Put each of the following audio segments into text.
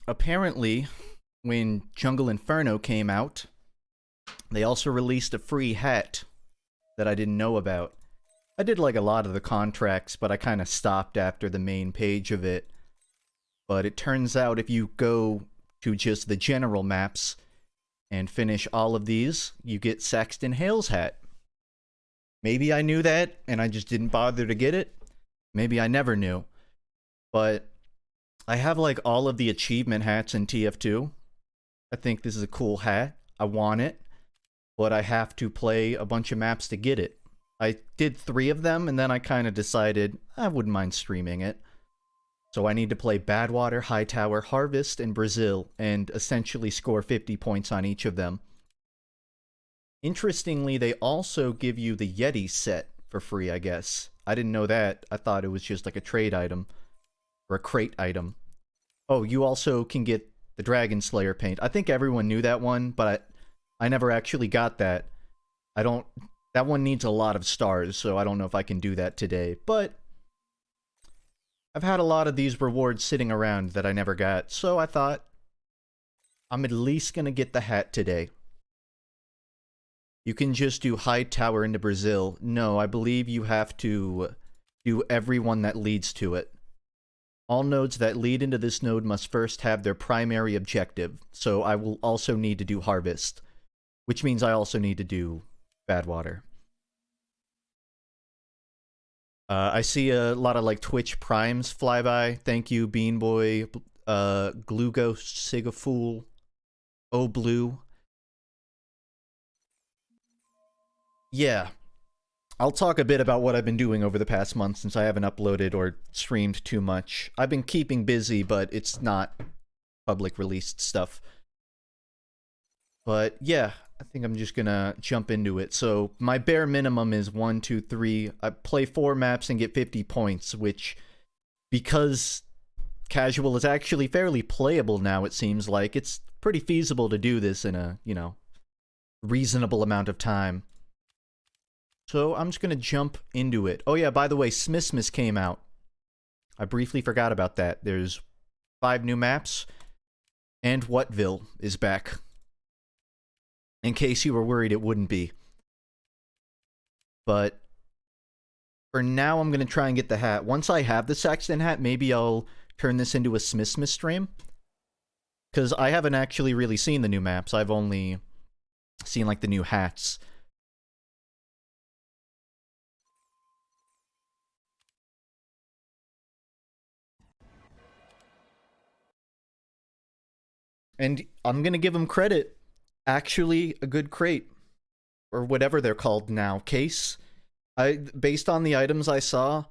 apparently, when Jungle Inferno came out, they also released a free hat that I didn't know about. I did like a lot of the contracts, but I kind of stopped after the main page of it. But it turns out if you go to just the general maps and finish all of these, you get Saxton Hale's hat. Maybe I knew that, and I just didn't bother to get it. Maybe I never knew. But I have like all of the achievement hats in TF2. I think this is a cool hat. I want it. But I have to play a bunch of maps to get it. I did 3 of them, and then I kind of decided I wouldn't mind streaming it. So I need to play Badwater, Hightower, Harvest, and Brazil, and essentially score 50 points on each of them. Interestingly, they also give you the Yeti set for free, I guess. I didn't know that. I thought it was just like a trade item. Or a crate item. Oh, you also can get the Dragon Slayer paint. I think everyone knew that one, but I never actually got that. That one needs a lot of stars, so I don't know if I can do that today. But I've had a lot of these rewards sitting around that I never got, so I thought I'm at least gonna get the hat today. You can just do Hightower into Brazil. No, I believe you have to do every one that leads to it. All nodes that lead into this node must first have their primary objective, so I will also need to do Harvest, which means I also need to do Badwater. I see a lot of like Twitch primes fly by. Thank you, Beanboy, Glughost, Sigafool, Oh Blue. Yeah. I'll talk a bit about what I've been doing over the past month since I haven't uploaded or streamed too much. I've been keeping busy, but it's not public released stuff. But yeah, I think I'm just gonna jump into it. So my bare minimum is 1, 2, 3. I play 4 maps and get 50 points, which, because casual is actually fairly playable now, it seems like, it's pretty feasible to do this in a, you know, reasonable amount of time. So I'm just going to jump into it. Oh yeah, by the way, Smissmas came out. I briefly forgot about that. There's 5 new maps, and Whatville is back. In case you were worried it wouldn't be. But for now, I'm going to try and get the hat. Once I have the Saxton hat, maybe I'll turn this into a Smissmas stream. Because I haven't actually really seen the new maps. I've only seen like the new hats. And I'm going to give them credit. Actually, a good crate. Or whatever they're called now. Case. Based on the items I saw,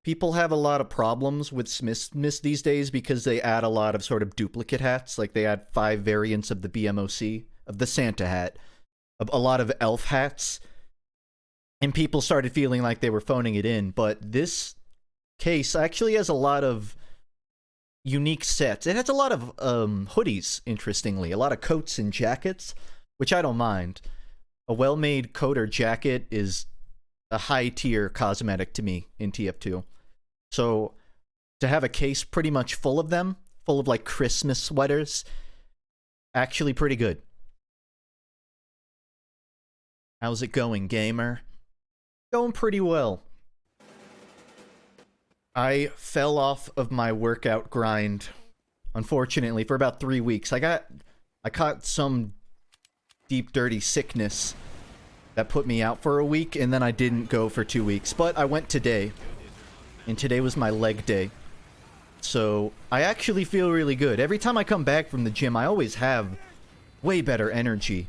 people have a lot of problems with Smissmas these days because they add a lot of sort of duplicate hats. Like they add 5 variants of the BMOC, of the Santa hat, a lot of elf hats. And people started feeling like they were phoning it in. But this case actually has a lot of unique sets. It has a lot of hoodies, interestingly. A lot of coats and jackets, which I don't mind. A well-made coat or jacket is a high-tier cosmetic to me in TF2. So to have a case pretty much full of them, full of like Christmas sweaters, actually pretty good. How's it going, gamer? Going pretty well. I fell off of my workout grind, unfortunately, for about 3 weeks. I caught some deep, dirty sickness that put me out for a week, and then I didn't go for 2 weeks. But I went today, and today was my leg day. So I actually feel really good. Every time I come back from the gym, I always have way better energy.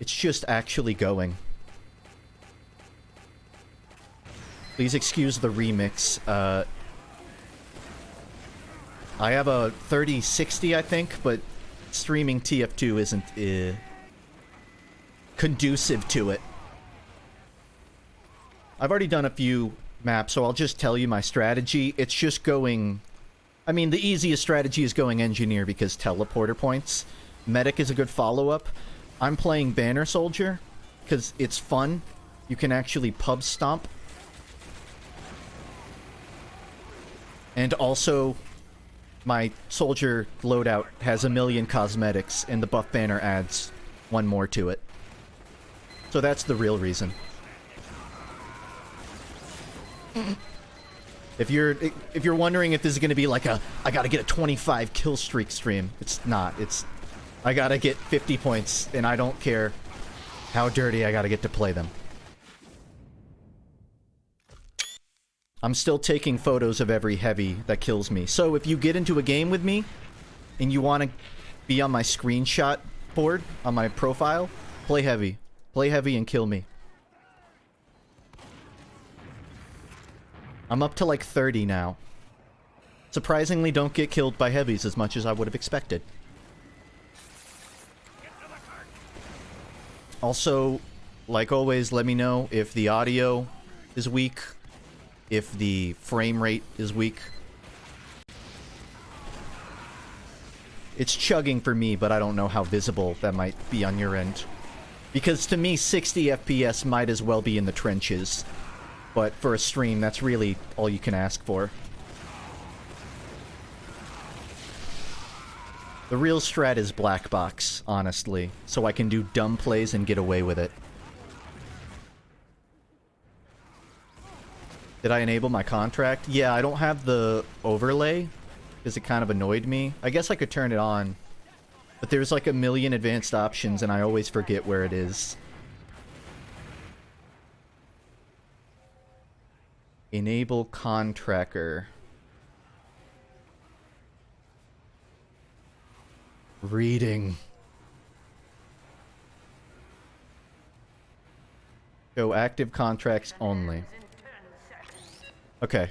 It's just actually going. Please excuse the remix. I have a 3060, I think, but streaming TF2 isn't conducive to it. I've already done a few maps, so I'll just tell you my strategy. It's just going... I mean, the easiest strategy is going Engineer because teleporter points. Medic is a good follow-up. I'm playing Banner Soldier because it's fun. You can actually pub stomp. And also, my soldier loadout has 1,000,000 cosmetics, and the buff banner adds one more to it. So that's the real reason. If you're wondering if this is gonna be like I gotta get a 25 kill streak stream, it's not. It's I gotta get 50 points, and I don't care how dirty I gotta get to play them. I'm still taking photos of every heavy that kills me. So if you get into a game with me, and you want to be on my screenshot board, on my profile, play heavy. Play heavy and kill me. I'm up to like 30 now. Surprisingly, don't get killed by heavies as much as I would have expected. Also, like always, let me know if the audio is weak, if the frame rate is weak. It's chugging for me, but I don't know how visible that might be on your end. Because to me, 60 FPS might as well be in the trenches. But for a stream, that's really all you can ask for. The real strat is black box, honestly, so I can do dumb plays and get away with it. Did I enable my contract? Yeah, I don't have the overlay, because it kind of annoyed me. I guess I could turn it on, but there's like 1,000,000 advanced options, and I always forget where it is. Enable contractor. Reading. Show active contracts only. Okay.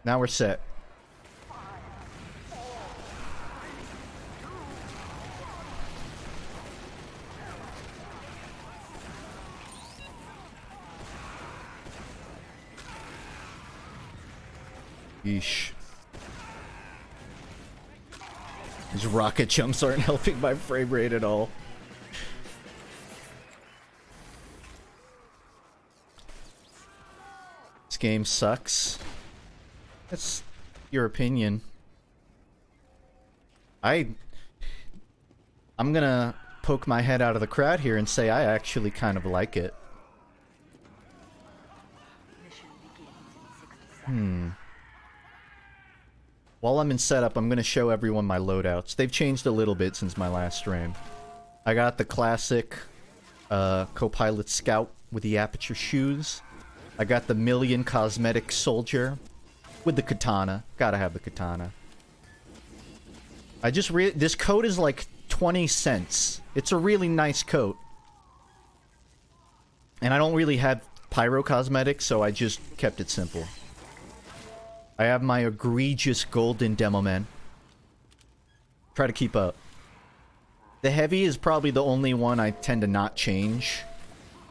Now we're set. Yeesh. These rocket jumps aren't helping my frame rate at all. This game sucks. That's your opinion. I'm gonna poke my head out of the crowd here and say I actually kind of like it. While I'm in setup, I'm going to show everyone my loadouts. They've changed a little bit since my last stream. I got the classic co-pilot scout with the aperture shoes. I got the 1,000,000 cosmetic soldier with the katana. Gotta have the katana. This coat is like 20 cents. It's a really nice coat. And I don't really have pyro cosmetics, so I just kept it simple. I have my egregious golden demo man. Try to keep up. The heavy is probably the only one I tend to not change,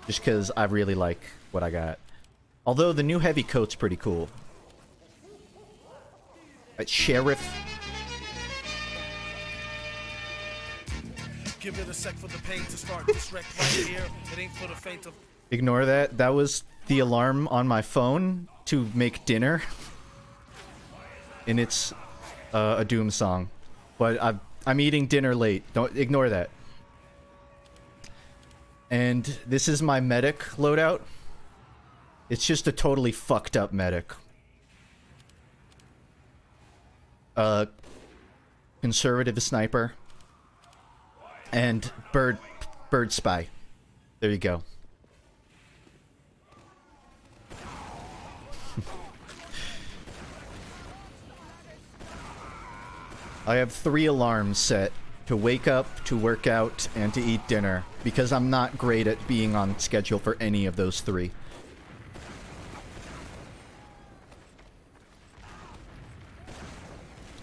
just because I really like what I got. Although the new heavy coat's pretty cool. Sheriff. Give it a sec for the pain to start this wreck right here. It ain't for the faint of... Ignore that. That was the alarm on my phone to make dinner. And it's a Doom song. But I'm eating dinner late. Don't ignore that. And this is my medic loadout. It's just a totally fucked up medic. Conservative sniper. And bird spy. There you go. I have 3 alarms set to wake up, to work out, and to eat dinner, because I'm not great at being on schedule for any of those 3.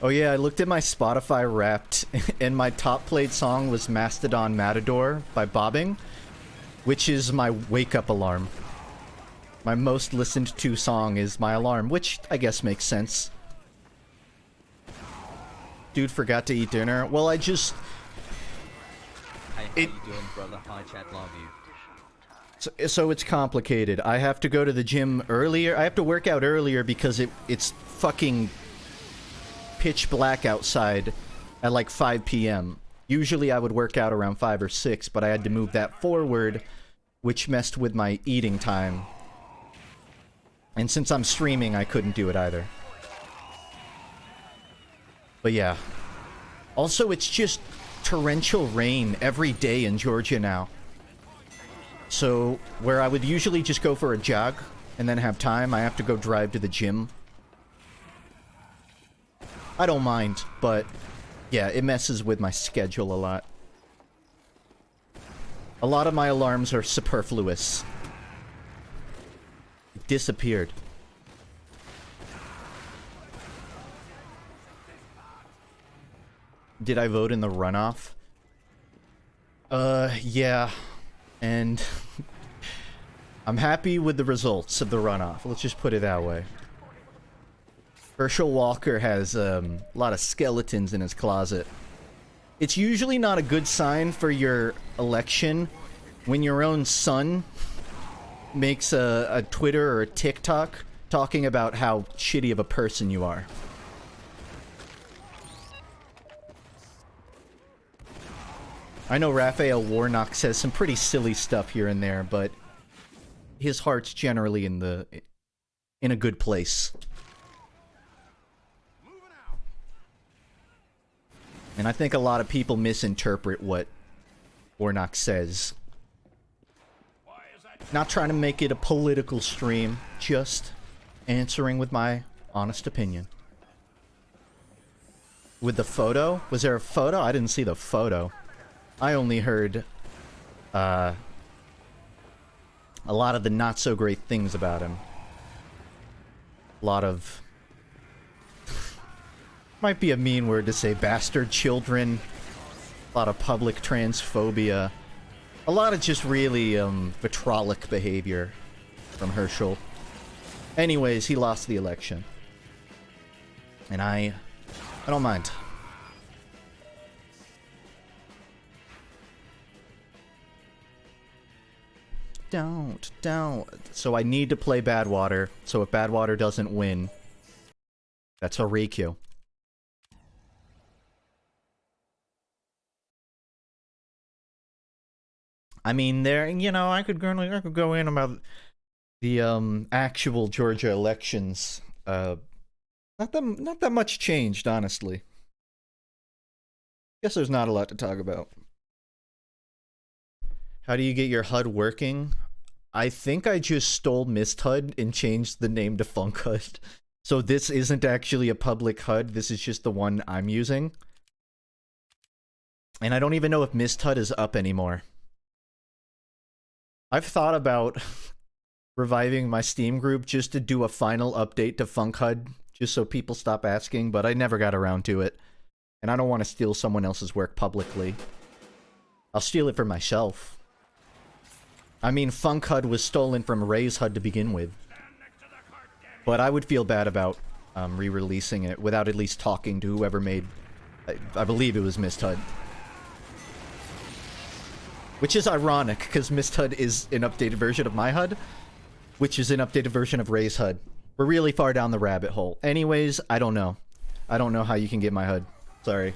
Oh yeah, I looked at my Spotify Wrapped, and my top played song was Mastodon Matador by Bobbing, which is my wake-up alarm. My most listened to song is my alarm, which I guess makes sense. Dude forgot to eat dinner. Well, I just... Hey, how you doing, brother? Hi, chat, love you. So it's complicated. I have to go to the gym earlier. I have to work out earlier because it's fucking pitch black outside at like 5 p.m. Usually I would work out around 5 or 6, but I had to move that forward, which messed with my eating time. And since I'm streaming, I couldn't do it either. But yeah. Also, it's just torrential rain every day in Georgia now. So, where I would usually just go for a jog and then have time, I have to go drive to the gym. I don't mind, but yeah, it messes with my schedule a lot. A lot of my alarms are superfluous. It disappeared. Did I vote in the runoff? Yeah. And I'm happy with the results of the runoff. Let's just put it that way. Herschel Walker has a lot of skeletons in his closet. It's usually not a good sign for your election when your own son makes a Twitter or a TikTok talking about how shitty of a person you are. I know Raphael Warnock says some pretty silly stuff here and there, but his heart's generally in a good place. And I think a lot of people misinterpret what Warnock says. Not trying to make it a political stream, just answering with my honest opinion. With the photo? Was there a photo? I didn't see the photo. I only heard a lot of the not so great things about him. A lot of... might be a mean word to say, bastard children. A lot of public transphobia. A lot of just really vitrolic behavior from Herschel. Anyways, he lost the election. And I don't mind. Don't. So I need to play Badwater. So if Badwater doesn't win, that's a Riku. I mean, I could go in about the actual Georgia elections. Not that much changed, honestly. Guess there's not a lot to talk about. How do you get your HUD working? I think I just stole Mist HUD and changed the name to FUNKe HUD. So this isn't actually a public HUD. This is just the one I'm using. And I don't even know if Mist HUD is up anymore. I've thought about reviving my Steam group just to do a final update to FUNKe HUD, just so people stop asking, but I never got around to it. And I don't want to steal someone else's work publicly. I'll steal it for myself. I mean, FUNKe HUD was stolen from Ray's HUD to begin with. But I would feel bad about re-releasing it without at least talking to whoever made... I believe it was Mist HUD. Which is ironic, because Mist HUD is an updated version of my HUD, which is an updated version of Ray's HUD. We're really far down the rabbit hole. Anyways, I don't know. I don't know how you can get my HUD. Sorry.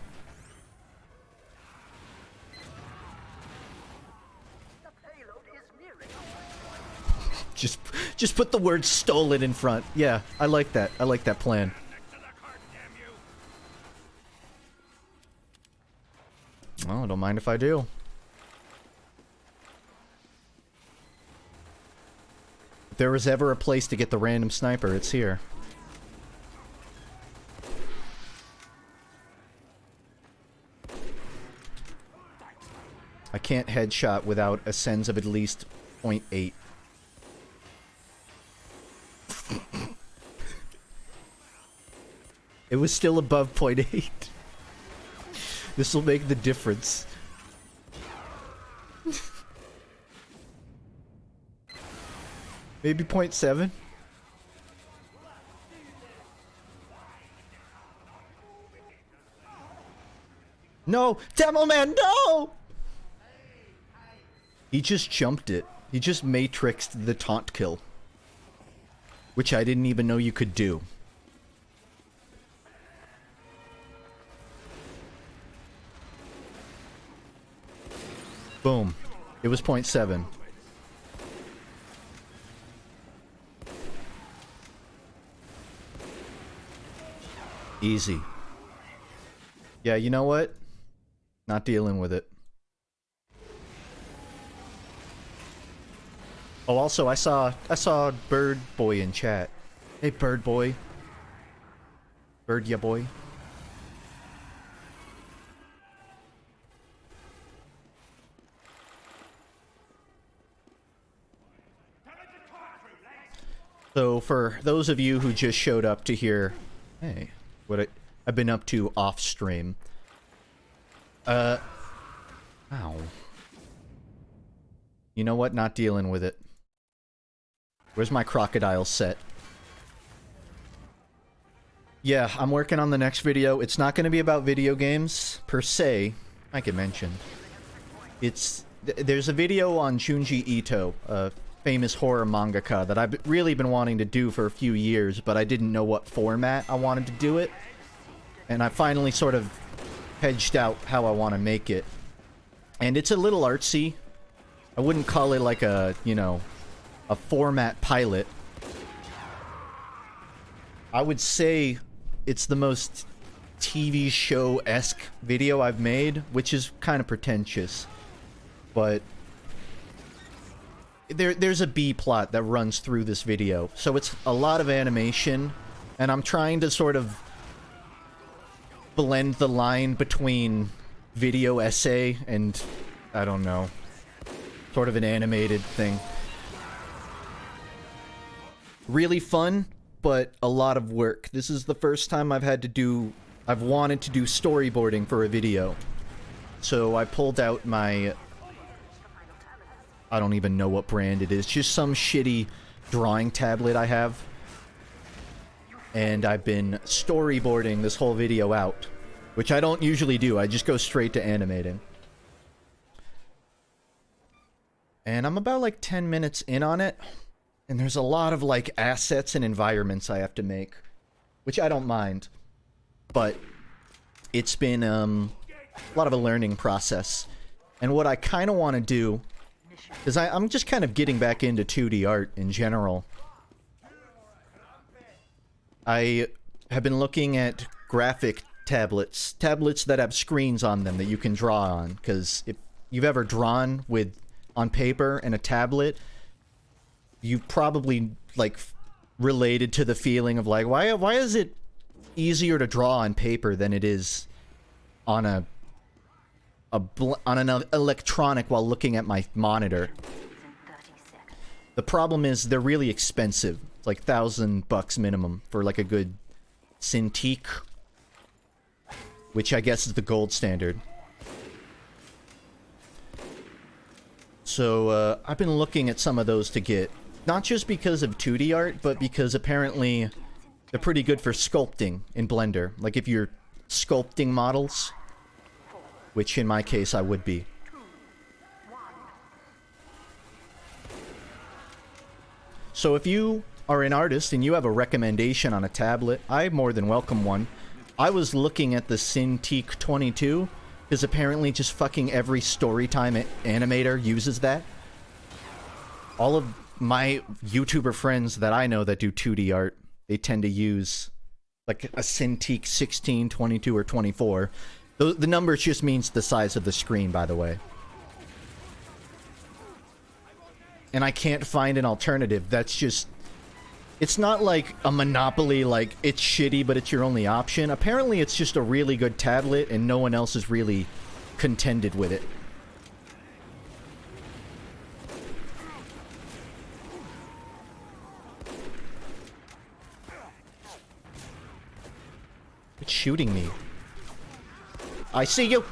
Just put the word stolen in front. Yeah, I like that. I like that plan. Well, I don't mind if I do. If there was ever a place to get the random sniper, it's here. I can't headshot without a sense of at least 0.8. It was still above 0.8. This will make the difference. Maybe 0.7? No! Demo Man, no! He just jumped it. He just matrixed the taunt kill. Which I didn't even know you could do. Boom. It was 0.7. Easy. Yeah, you know what? Not dealing with it. Oh, also, I saw Bird Boy in chat. Hey, Bird Boy. Bird ya boy. So, for those of you who just showed up to hear, hey, what I've been up to off stream. Ow. You know what? Not dealing with it. Where's my crocodile set? Yeah, I'm working on the next video. It's not going to be about video games, per se. I can mention. There's a video on Junji Ito, a famous horror mangaka, that I've really been wanting to do for a few years, but I didn't know what format I wanted to do it. And I finally sort of hedged out how I want to make it. And it's a little artsy. I wouldn't call it like a, you know, a format pilot. I would say it's the most TV show-esque video I've made, which is kind of pretentious. But there's a B plot that runs through this video. So it's a lot of animation, and I'm trying to sort of blend the line between video essay and, I don't know, sort of an animated thing. Really fun, but a lot of work. This is the first time I've wanted to do storyboarding for a video. So I pulled out my, I don't even know what brand it is, just some shitty drawing tablet I have. And I've been storyboarding this whole video out, which I don't usually do. I just go straight to animating. And I'm about like 10 minutes in on it. And there's a lot of like assets and environments I have to make, which I don't mind. But it's been a lot of a learning process. And what I kind of want to do is I'm just kind of getting back into 2D art in general. I have been looking at graphic tablets that have screens on them that you can draw on, because if you've ever drawn on paper and a tablet, you've probably like related to the feeling of like, why is it easier to draw on paper than it is on an electronic while looking at my monitor? The problem is they're really expensive. It's like $1,000 minimum for like a good Cintiq, which I guess is the gold standard. So I've been looking at some of those to get, not just because of 2D art, but because apparently they're pretty good for sculpting in Blender. Like if you're sculpting models, which in my case I would be. So if you are an artist and you have a recommendation on a tablet, I more than welcome one. I was looking at the Cintiq 22, because apparently just fucking every storytime animator uses that. All of my YouTuber friends that I know that do 2D art, they tend to use like a Cintiq 16, 22, or 24. The number just means the size of the screen, by the way. And I can't find an alternative. That's just... It's not like a monopoly, like, it's shitty, but it's your only option. Apparently, it's just a really good tablet, and no one else has really contended with it. It's shooting me. I see you!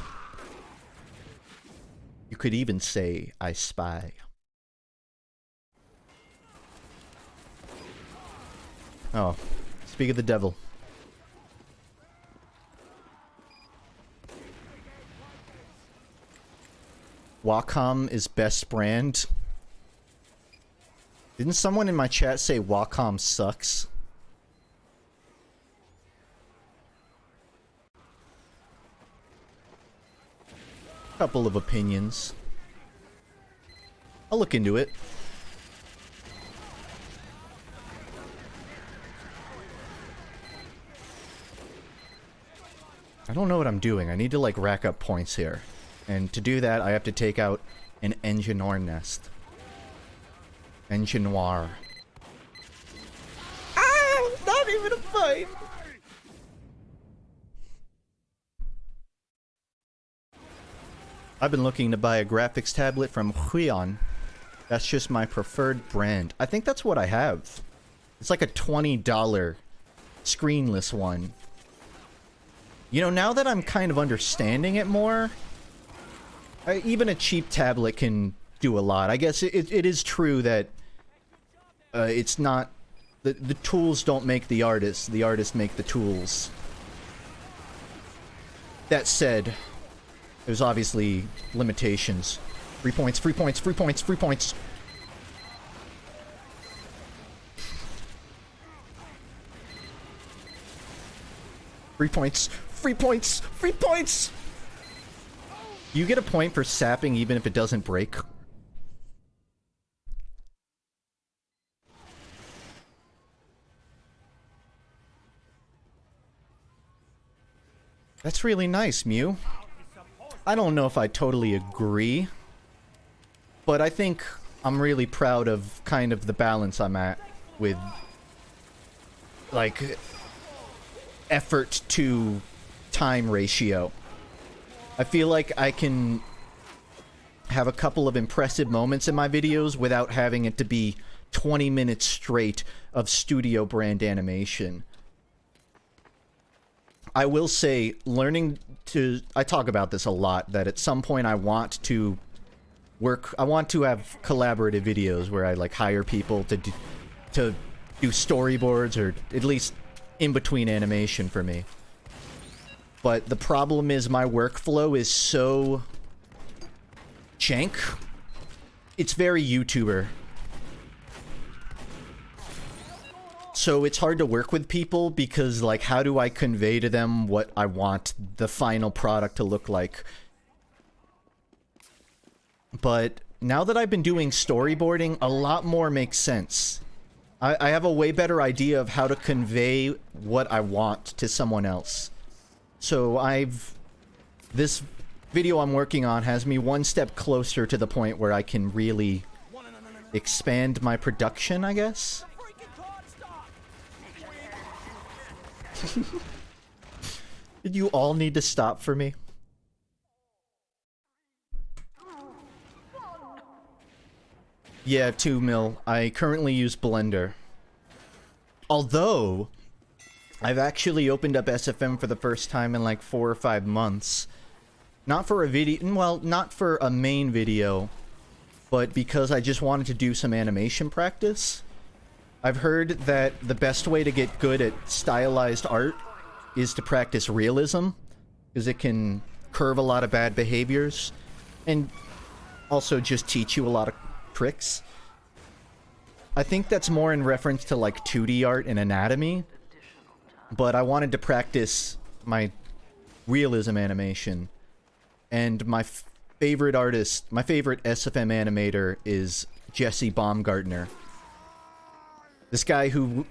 You could even say, I spy. Oh, speak of the devil. Wacom is best brand. Didn't someone in my chat say Wacom sucks? Couple of opinions. I'll look into it. I don't know what I'm doing. I need to, like, rack up points here. And to do that, I have to take out an engineer nest. Engineer. Ah! Not even a fight! I've been looking to buy a graphics tablet from Huion. That's just my preferred brand. I think that's what I have. It's like a $20 screenless one. You know, now that I'm kind of understanding it more, even a cheap tablet can do a lot. I guess it is true that it's not... The tools don't make the artists make the tools. That said, there's obviously limitations. Free points, free points, free points, free points. Free points, free points, free points! You get a point for sapping even if it doesn't break. That's really nice, Mew. I don't know if I totally agree, but I think I'm really proud of kind of the balance I'm at with, like, effort to time ratio. I feel like I can have a couple of impressive moments in my videos without having it to be 20 minutes straight of studio brand animation. I will say, learning to... I talk about this a lot, that at some point I want to work... I want to have collaborative videos where I, like, hire people to do storyboards, or at least in between animation for me. But the problem is my workflow is so... jank. It's very YouTuber. So it's hard to work with people because, like, how do I convey to them what I want the final product to look like? But now that I've been doing storyboarding, a lot more makes sense. I have a way better idea of how to convey what I want to someone else. So this video I'm working on has me one step closer to the point where I can really expand my production, I guess? Did you all need to stop for me? Yeah, 2 mil. I currently use Blender. Although, I've actually opened up SFM for the first time in like 4 or 5 months. Not for a video, well, not for a main video, but because I just wanted to do some animation practice. I've heard that the best way to get good at stylized art is to practice realism, because it can curve a lot of bad behaviors, and also just teach you a lot of tricks. I think that's more in reference to like 2D art and anatomy, but I wanted to practice my realism animation, and my favorite artist, my favorite SFM animator is Jesse Baumgartner. This guy who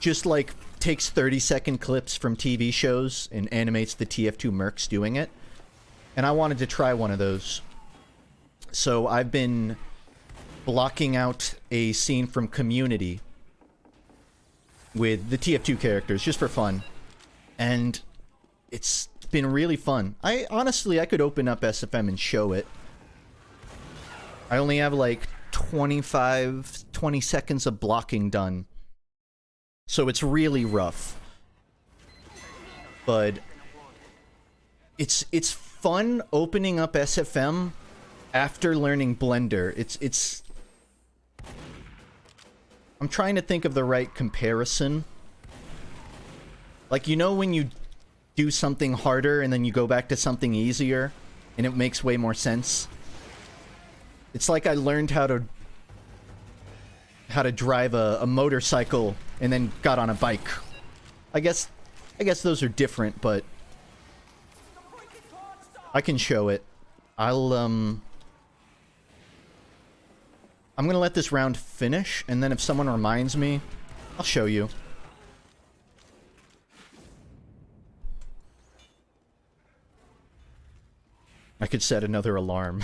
just, like, takes 30-second clips from TV shows and animates the TF2 mercs doing it. And I wanted to try one of those. So I've been blocking out a scene from Community with the TF2 characters, just for fun. And it's been really fun. Honestly, I could open up SFM and show it. I only have, like, 20 seconds of blocking done. So it's really rough. But it's fun opening up SFM after learning Blender. It's I'm trying to think of the right comparison. Like, you know when you do something harder and then you go back to something easier and it makes way more sense? It's like I learned how to drive a motorcycle and then got on a bike. I guess those are different, but I can show it. I'm gonna let this round finish, and then if someone reminds me, I'll show you. I could set another alarm.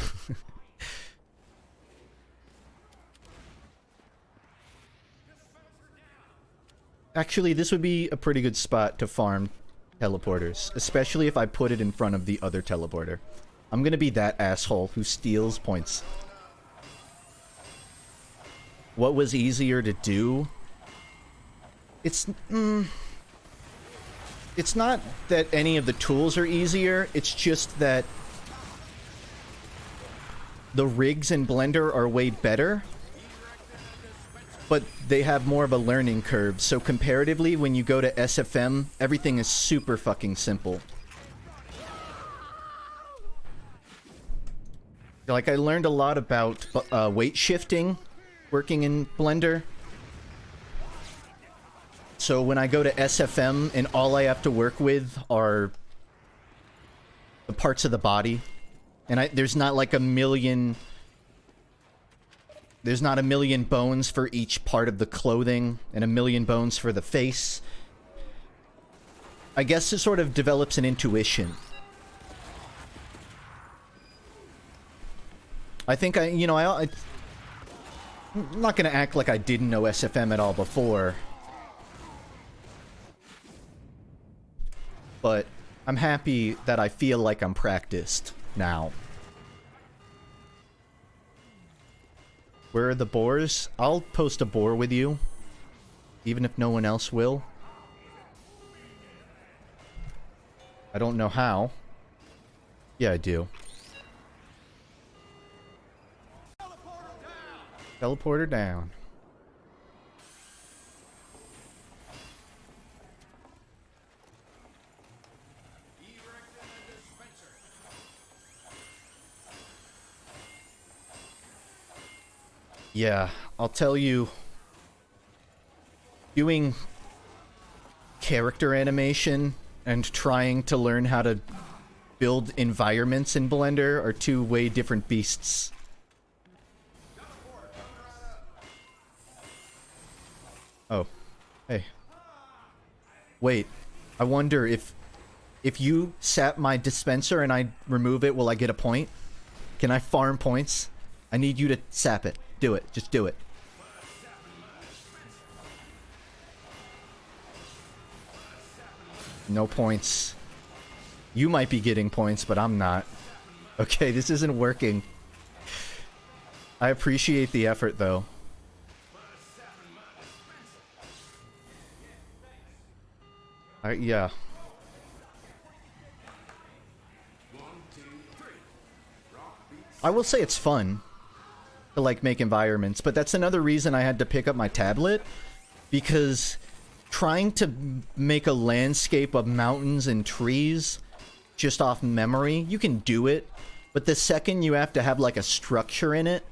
Actually, this would be a pretty good spot to farm teleporters, especially if I put it in front of the other teleporter. I'm gonna be that asshole who steals points. What was easier to do? It's not that any of the tools are easier, it's just that the rigs in Blender are way better, but they have more of a learning curve, so comparatively, when you go to SFM, everything is super fucking simple. Like, I learned a lot about weight shifting working in Blender. So when I go to SFM and all I have to work with are the parts of the body, and there's not like a million... There's not a million bones for each part of the clothing, and a million bones for the face. I guess it sort of develops an intuition. I think I'm not gonna act like I didn't know SFM at all before. But I'm happy that I feel like I'm practiced now. Where are the boars? I'll post a boar with you, even if no one else will. I don't know how. Yeah, I do. Teleporter down. Yeah, I'll tell you, doing character animation and trying to learn how to build environments in Blender are two way different beasts. Oh, hey. Wait, I wonder if you sap my dispenser and I remove it, will I get a point? Can I farm points? I need you to sap it. Do it. Just do it. No points. You might be getting points, but I'm not. Okay, this isn't working. I appreciate the effort, though. Yeah. I will say it's fun to, like, make environments, but that's another reason I had to pick up my tablet, because trying to make a landscape of mountains and trees just off memory, you can do it, but the second you have to have, like, a structure in it,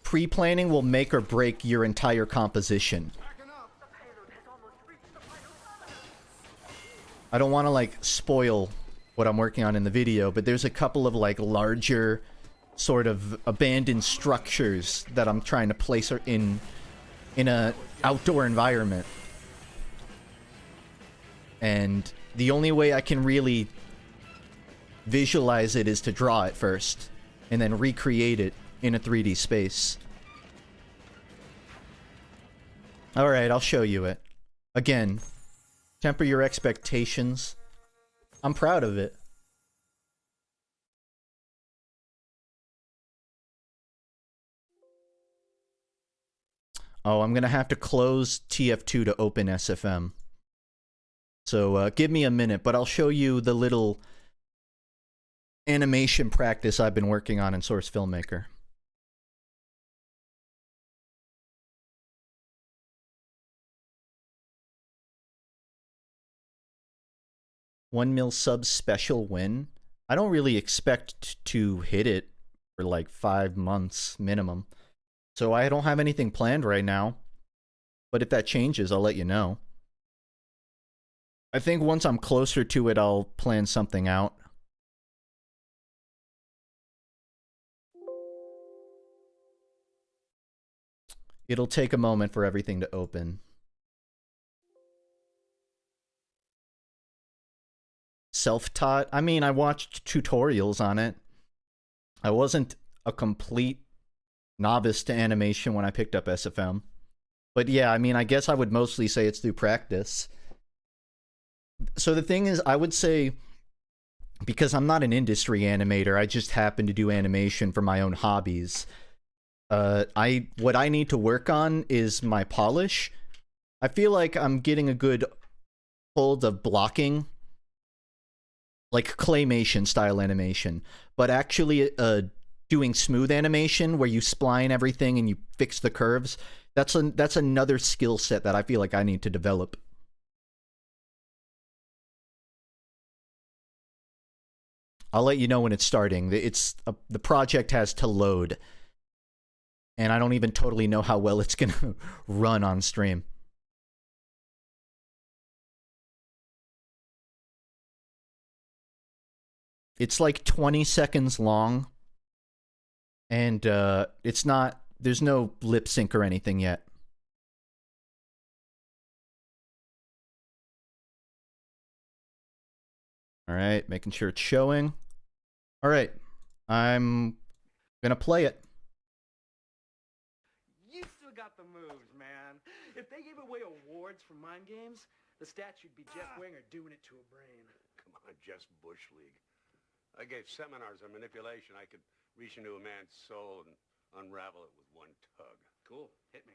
pre-planning will make or break your entire composition. I don't want to, like, spoil what I'm working on in the video, but there's a couple of, like, larger sort of abandoned structures that I'm trying to place in a outdoor environment. And the only way I can really visualize it is to draw it first, and then recreate it in a 3D space. Alright, I'll show you it. Again, temper your expectations. I'm proud of it. Oh, I'm gonna have to close TF2 to open SFM. So, give me a minute, but I'll show you the little animation practice I've been working on in Source Filmmaker. 1 mil sub special win. I don't really expect to hit it for like 5 months minimum. So I don't have anything planned right now. But if that changes, I'll let you know. I think once I'm closer to it, I'll plan something out. It'll take a moment for everything to open. Self-taught? I mean, I watched tutorials on it. I wasn't a complete novice to animation when I picked up SFM. But yeah, I mean, I guess I would mostly say it's through practice. So the thing is, I would say, because I'm not an industry animator, I just happen to do animation for my own hobbies. What I need to work on is my polish. I feel like I'm getting a good hold of blocking, like claymation style animation, but actually doing smooth animation where you spline everything and you fix the curves. That's another skill set that I feel like I need to develop. I'll let you know when it's starting. The project has to load, and I don't even totally know how well it's gonna run on stream. It's like 20 seconds long, and there's no lip sync or anything yet. All right, making sure it's showing. All right, I'm gonna play it. You still got the moves, man. If they gave away awards for mind games, the stats should be Jeff Winger doing it to a brain. Come on, just Bush League. I gave seminars on manipulation. I could reach into a man's soul and unravel it with one tug. Cool, hit me.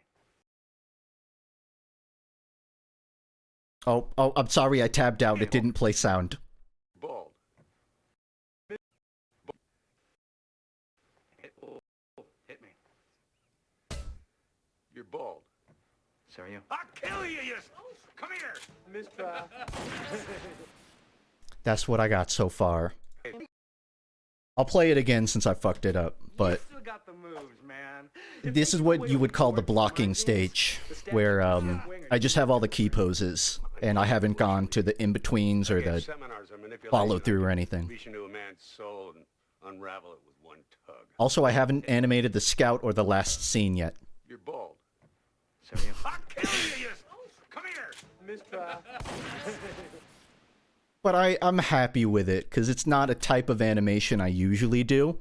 Oh, I'm sorry, I tabbed out. It didn't play sound. Bald. Hit me. You're bald. So are you. I'll kill you, you... Come here! Mistrial. That's what I got so far. I'll play it again since I fucked it up, but You still got the moves, man. this is what you would call the blocking stage, where I just have all the key poses, and I haven't gone to the in-betweens or the Seminars on manipulation. follow-through or anything. Reach into a man's soul and unravel it with one tug. Also, I haven't animated the scout or the last scene yet. You're bald. So are you. I'll kill you, you... Come here! Mistrial. But I'm happy with it, because it's not a type of animation I usually do.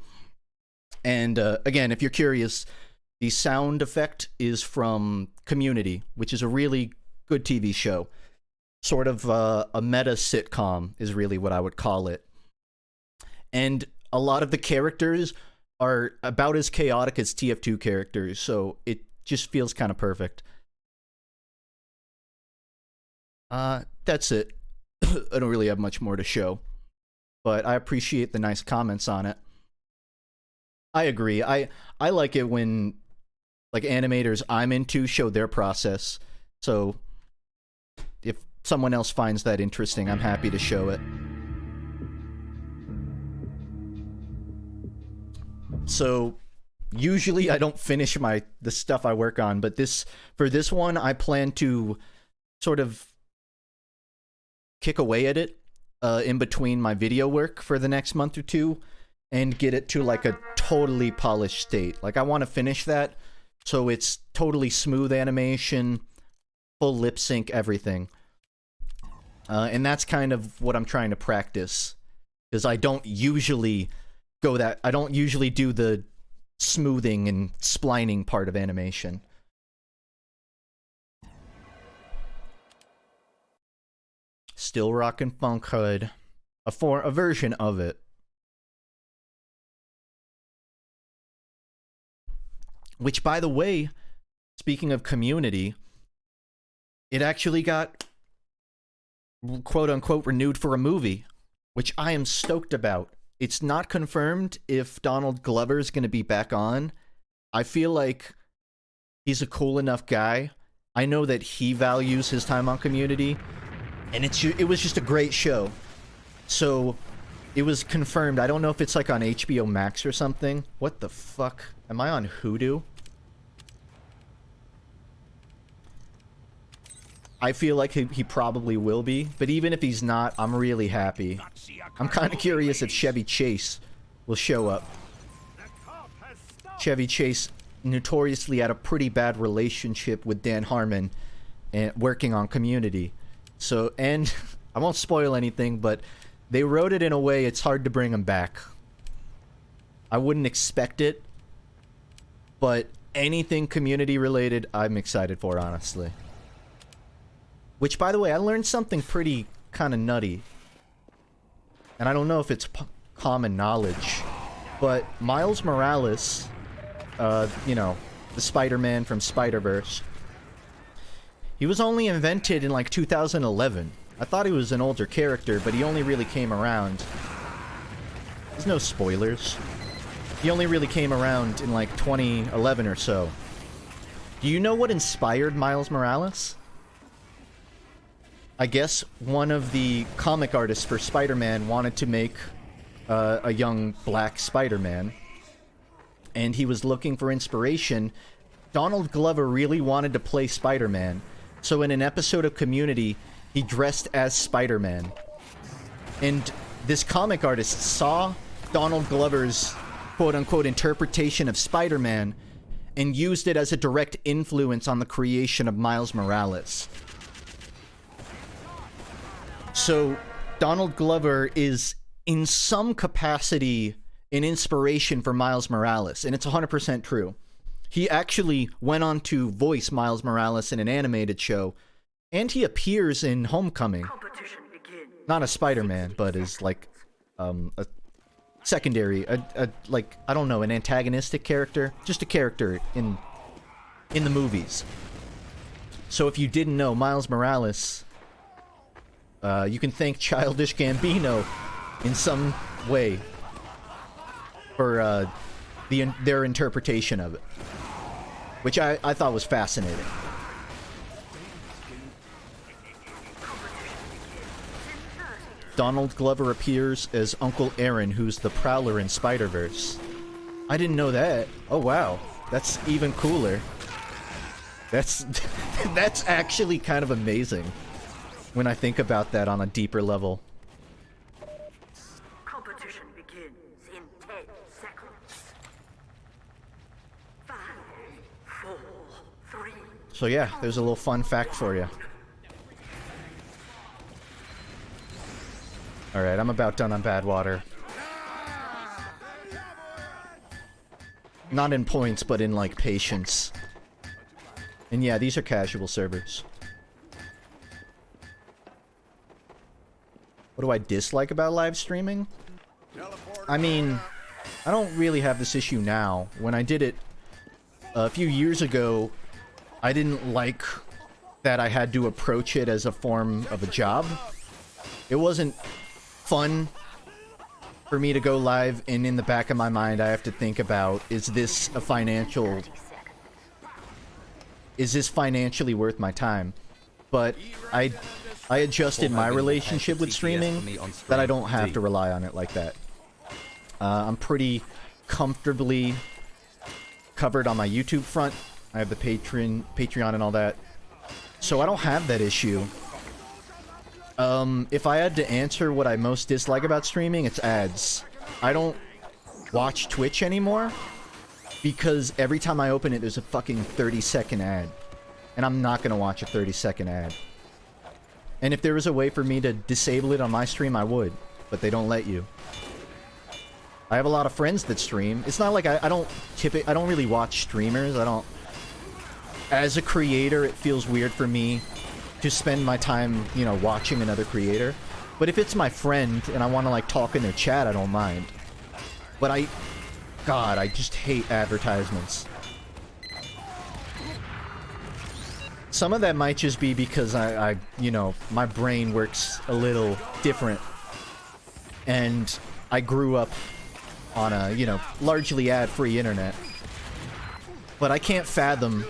And again, if you're curious, the sound effect is from Community, which is a really good TV show. Sort of a meta sitcom is really what I would call it. And a lot of the characters are about as chaotic as TF2 characters, so it just feels kind of perfect. That's it. I don't really have much more to show, but I appreciate the nice comments on it. I agree. I like it when like animators I'm into show their process. So if someone else finds that interesting, I'm happy to show it. So usually I don't finish the stuff I work on, but for this one I plan to sort of kick away at it in between my video work for the next month or two and get it to like a totally polished state. Like I want to finish that so it's totally smooth animation, full lip sync, everything. And that's kind of what I'm trying to practice, because I don't usually do the smoothing and splining part of animation. Still rockin' FUNKe, a version of it. Which, by the way, speaking of Community, it actually got quote-unquote renewed for a movie, which I am stoked about. It's not confirmed if Donald Glover's gonna be back on. I feel like he's a cool enough guy. I know that he values his time on Community, and it was just a great show. So it was confirmed. I don't know if it's like on HBO Max or something. What the fuck? Am I on Hoodoo? I feel like he probably will be, but even if he's not, I'm really happy. I'm kind of curious if Chevy Chase will show up. Chevy Chase notoriously had a pretty bad relationship with Dan Harmon and working on Community. So, and I won't spoil anything, but they wrote it in a way it's hard to bring him back. I wouldn't expect it, but anything Community related, I'm excited for, honestly. Which, by the way, I learned something pretty kind of nutty. And I don't know if it's common knowledge, but Miles Morales, you know, the Spider-Man from Spider-Verse, he was only invented in like 2011. I thought he was an older character, but he only really came around. There's no spoilers. He only really came around in like 2011 or so. Do you know what inspired Miles Morales? I guess one of the comic artists for Spider-Man wanted to make a young black Spider-Man, and he was looking for inspiration. Donald Glover really wanted to play Spider-Man, so in an episode of Community, he dressed as Spider-Man. And this comic artist saw Donald Glover's quote-unquote interpretation of Spider-Man and used it as a direct influence on the creation of Miles Morales. So, Donald Glover is, in some capacity, an inspiration for Miles Morales, and it's 100% true. He actually went on to voice Miles Morales in an animated show, and he appears in Homecoming. Not as Spider-Man, but as, like, a secondary, like, I don't know, an antagonistic character? Just a character in the movies. So if you didn't know, Miles Morales, you can thank Childish Gambino in some way for their interpretation of it, which I thought was fascinating. Donald Glover appears as Uncle Aaron, who's the Prowler in Spider-Verse. I didn't know that. Oh wow, that's even cooler. That's actually kind of amazing when I think about that on a deeper level. Competition begins in 10 seconds. 5, 4, 3. So yeah, there's a little fun fact for you. Alright, I'm about done on Badwater. Not in points, but in, like, patience. And yeah, these are casual servers. What do I dislike about live streaming? I mean, I don't really have this issue now. When I did it a few years ago, I didn't like that I had to approach it as a form of a job. It wasn't fun for me to go live, and in the back of my mind I have to think about, is this financially worth my time? But I adjusted my relationship with streaming that I don't have to rely on it like that. I'm pretty comfortably covered on my YouTube front. I have the Patreon and all that, so I don't have that issue. If I had to answer what I most dislike about streaming, it's ads. I don't watch Twitch anymore because every time I open it, there's a fucking 30-second ad. And I'm not gonna watch a 30-second ad. And if there was a way for me to disable it on my stream, I would. But they don't let you. I have a lot of friends that stream. It's not like I don't really watch streamers. As a creator, it feels weird for me to spend my time, you know, watching another creator. But if it's my friend and I want to, like, talk in their chat, I don't mind. But God, I just hate advertisements. Some of that might just be because you know, my brain works a little different. And I grew up on a, you know, largely ad-free internet. But I can't fathom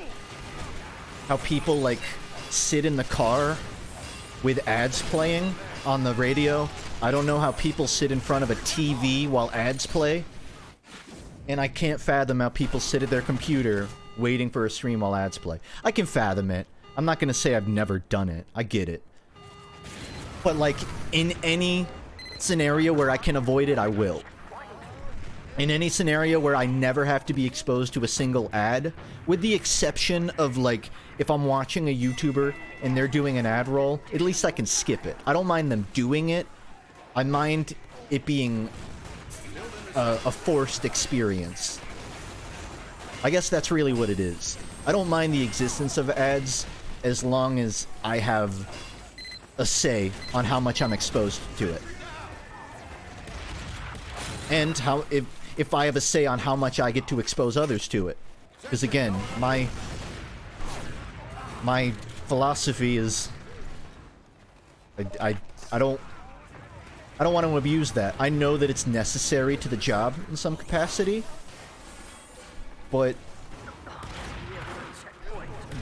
how people, like, sit in the car with ads playing on the radio. I don't know how people sit in front of a TV while ads play. And I can't fathom how people sit at their computer waiting for a stream while ads play. I can fathom it. I'm not gonna say I've never done it. I get it. But, like, in any scenario where I can avoid it, I will. in any scenario where I never have to be exposed to a single ad, with the exception of, like, if I'm watching a YouTuber and they're doing an ad roll, at least I can skip it. I don't mind them doing it. I mind it being a forced experience. I guess that's really what it is. I don't mind the existence of ads as long as I have a say on how much I'm exposed to it. And how if I have a say on how much I get to expose others to it. Because again, my philosophy is I don't want to abuse that. I know that it's necessary to the job in some capacity, but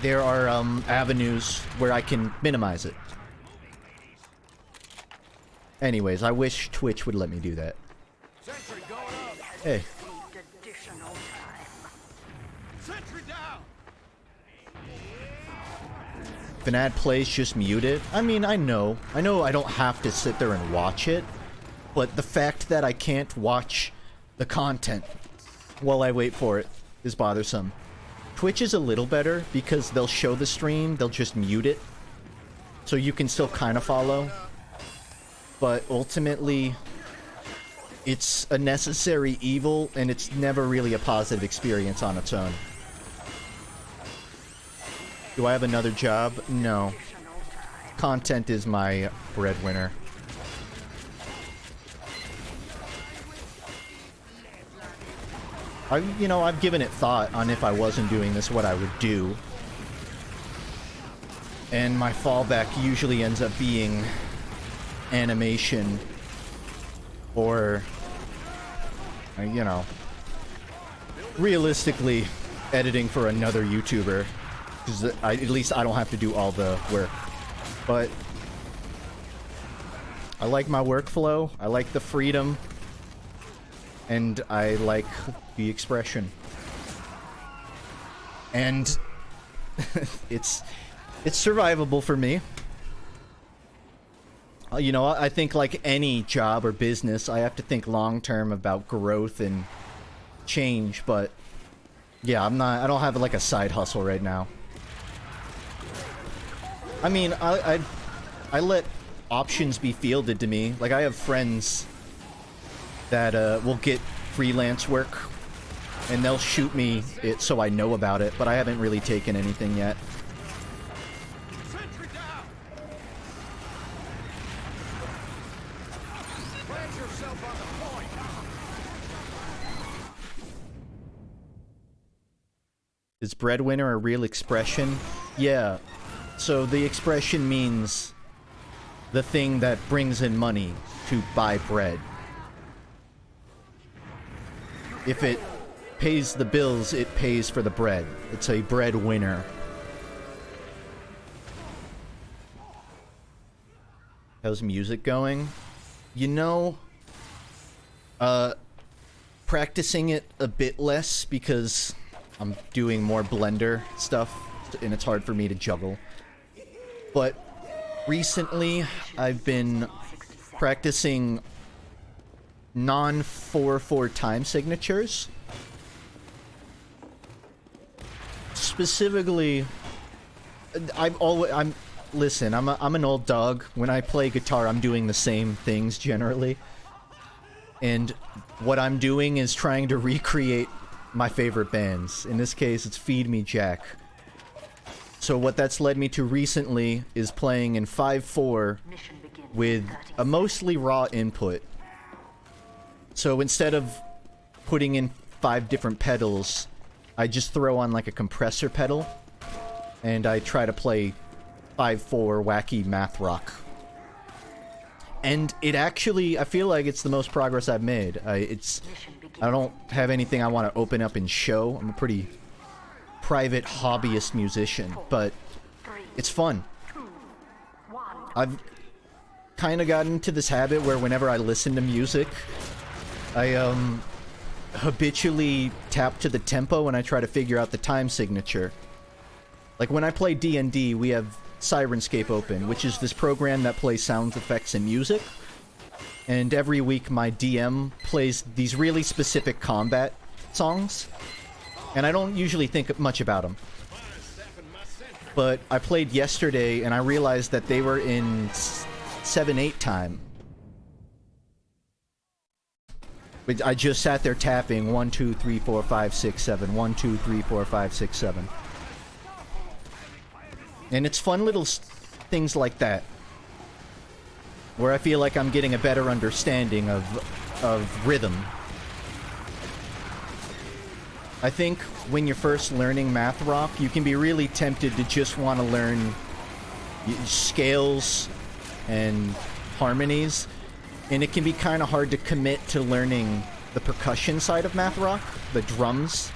there are avenues where I can minimize it. Anyways, I wish Twitch would let me do that. Hey. If an ad plays, just mute it. I mean, I know I don't have to sit there and watch it, but the fact that I can't watch the content while I wait for it is bothersome. Twitch is a little better because they'll show the stream, they'll just mute it, so you can still kind of follow. But ultimately, it's a necessary evil, and it's never really a positive experience on its own. Do I have another job? No. Content is my breadwinner. I've given it thought on if I wasn't doing this, what I would do. And my fallback usually ends up being animation or, realistically editing for another YouTuber. Because at least I don't have to do all the work. But I like my workflow, I like the freedom, and I like the expression. And it's survivable for me. I think like any job or business, I have to think long term about growth and change, but yeah, I don't have like a side hustle right now. I mean, I let options be fielded to me. Like, I have friends that will get freelance work, and they'll shoot me it so I know about it, but I haven't really taken anything yet. Is breadwinner a real expression? Yeah. So the expression means the thing that brings in money to buy bread. If it pays the bills, it pays for the bread. It's a breadwinner. How's music going? Practicing it a bit less because I'm doing more Blender stuff, and it's hard for me to juggle. But recently, I've been practicing non-4/4 time signatures. Specifically, listen, I'm an old dog. When I play guitar, I'm doing the same things generally. And what I'm doing is trying to recreate my favorite bands. In this case, it's Feed Me Jack. So what that's led me to recently is playing in 5/4 with a mostly raw input. So instead of putting in 5 different pedals, I just throw on like a compressor pedal, and I try to play 5/4 wacky math rock. And it actually, I feel like it's the most progress I've made. I don't have anything I want to open up and show. I'm a pretty private hobbyist musician, but it's fun. I've kind of gotten into this habit where whenever I listen to music, I habitually tap to the tempo when I try to figure out the time signature. Like when I play D&D, we have Sirenscape open, which is this program that plays sound effects and music. And every week my DM plays these really specific combat songs. And I don't usually think much about them. But I played yesterday and I realized that they were in 7/8 time. But I just sat there tapping 1, 2, 3, 4, 5, 6, 7. 1, 2, 3, 4, 5, 6, 7. And it's fun little things like that, where I feel like I'm getting a better understanding of rhythm. I think when you're first learning math rock, you can be really tempted to just want to learn scales and harmonies, and it can be kind of hard to commit to learning the percussion side of math rock, the drums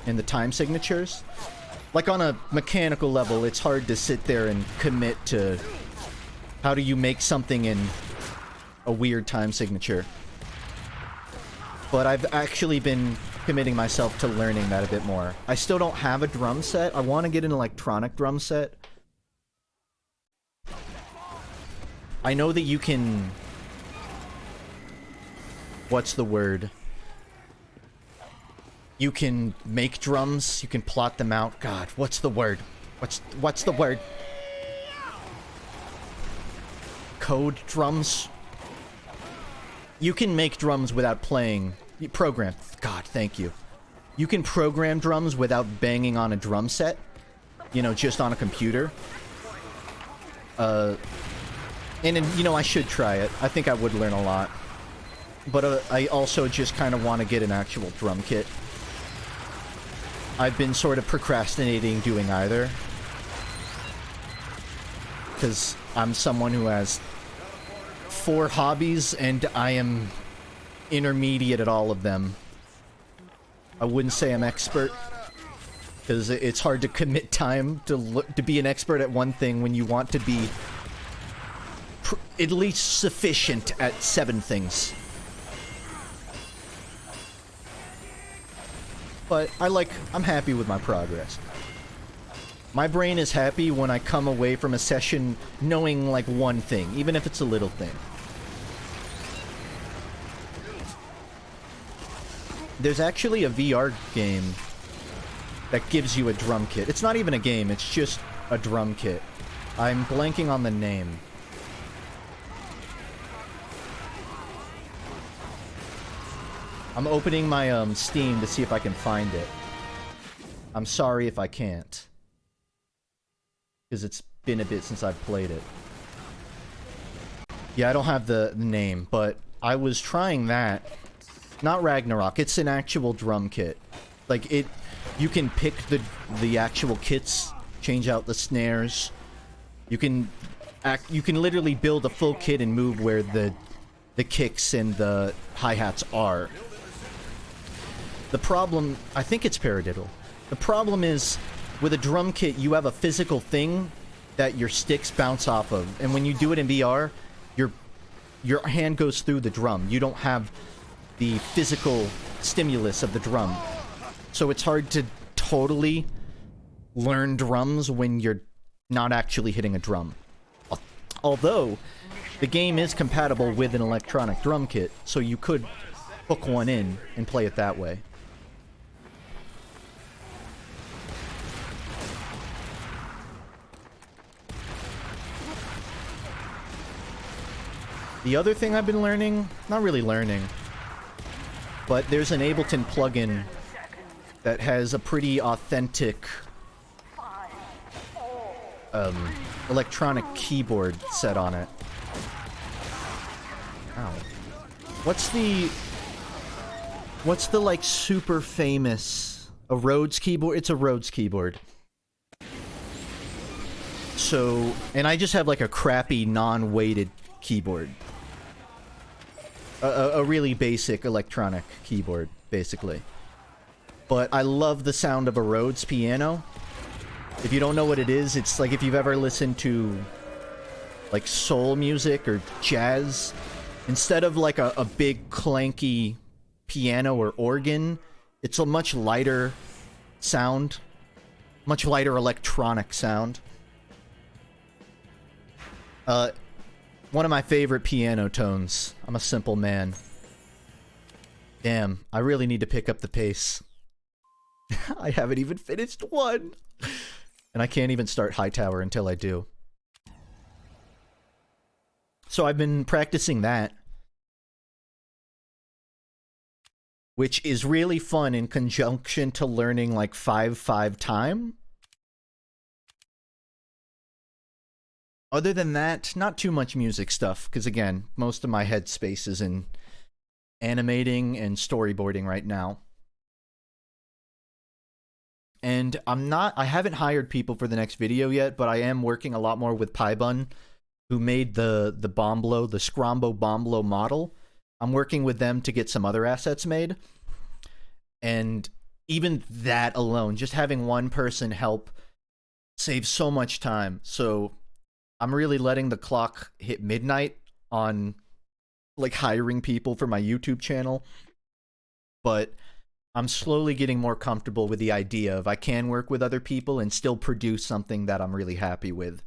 and the time signatures. Like on a mechanical level, it's hard to sit there and commit to how do you make something in a weird time signature. But I've actually been committing myself to learning that a bit more. I still don't have a drum set. I want to get an electronic drum set. I know that you can... What's the word? You can make drums, you can plot them out. God, what's the word? What's the word? Code drums? You can make drums without playing. Program. God, thank you. You can program drums without banging on a drum set. You know, just on a computer. And you know, I should try it. I think I would learn a lot. But I also just kind of want to get an actual drum kit. I've been sort of procrastinating doing either. Because I'm someone who has 4 hobbies and I am intermediate at all of them. I wouldn't say I'm expert, because it's hard to commit time to be an expert at one thing when you want to be at least sufficient at 7 things. But I'm happy with my progress. My brain is happy when I come away from a session knowing like one thing, even if it's a little thing. There's actually a VR game that gives you a drum kit. It's not even a game, it's just a drum kit. I'm blanking on the name. I'm opening my Steam to see if I can find it. I'm sorry if I can't, because it's been a bit since I've played it. Yeah, I don't have the name, but I was trying that. Not Ragnarok, it's an actual drum kit. Like, you can pick the actual kits, change out the snares. You can literally build a full kit and move where the kicks and the hi-hats are. The problem, I think it's paradiddle. The problem is, with a drum kit, you have a physical thing that your sticks bounce off of. And when you do it in VR, your hand goes through the drum. You don't have the physical stimulus of the drum. So it's hard to totally learn drums when you're not actually hitting a drum. Although, the game is compatible with an electronic drum kit, so you could hook one in and play it that way. The other thing I've been learning, not really learning, but there's an Ableton plugin that has a pretty authentic electronic keyboard set on it. Ow. What's the like super famous, a Rhodes keyboard? It's a Rhodes keyboard. So, and I just have like a crappy non-weighted keyboard. A really basic electronic keyboard, basically. But I love the sound of a Rhodes piano. If you don't know what it is, it's like if you've ever listened to like soul music or jazz, instead of like a big clanky piano or organ, it's a much lighter sound, much lighter electronic sound. One of my favorite piano tones. I'm a simple man. Damn, I really need to pick up the pace. I haven't even finished one. And I can't even start Hightower until I do. So I've been practicing that. Which is really fun in conjunction to learning like 5/5 time. Other than that, not too much music stuff, because again, most of my headspace is in animating and storyboarding right now. And I haven't hired people for the next video yet, but I am working a lot more with Pybun, who made the Bomblo, the Scrombo Bomblo model. I'm working with them to get some other assets made. And even that alone, just having one person help saves so much time. So I'm really letting the clock hit midnight on like hiring people for my YouTube channel. But I'm slowly getting more comfortable with the idea of I can work with other people and still produce something that I'm really happy with.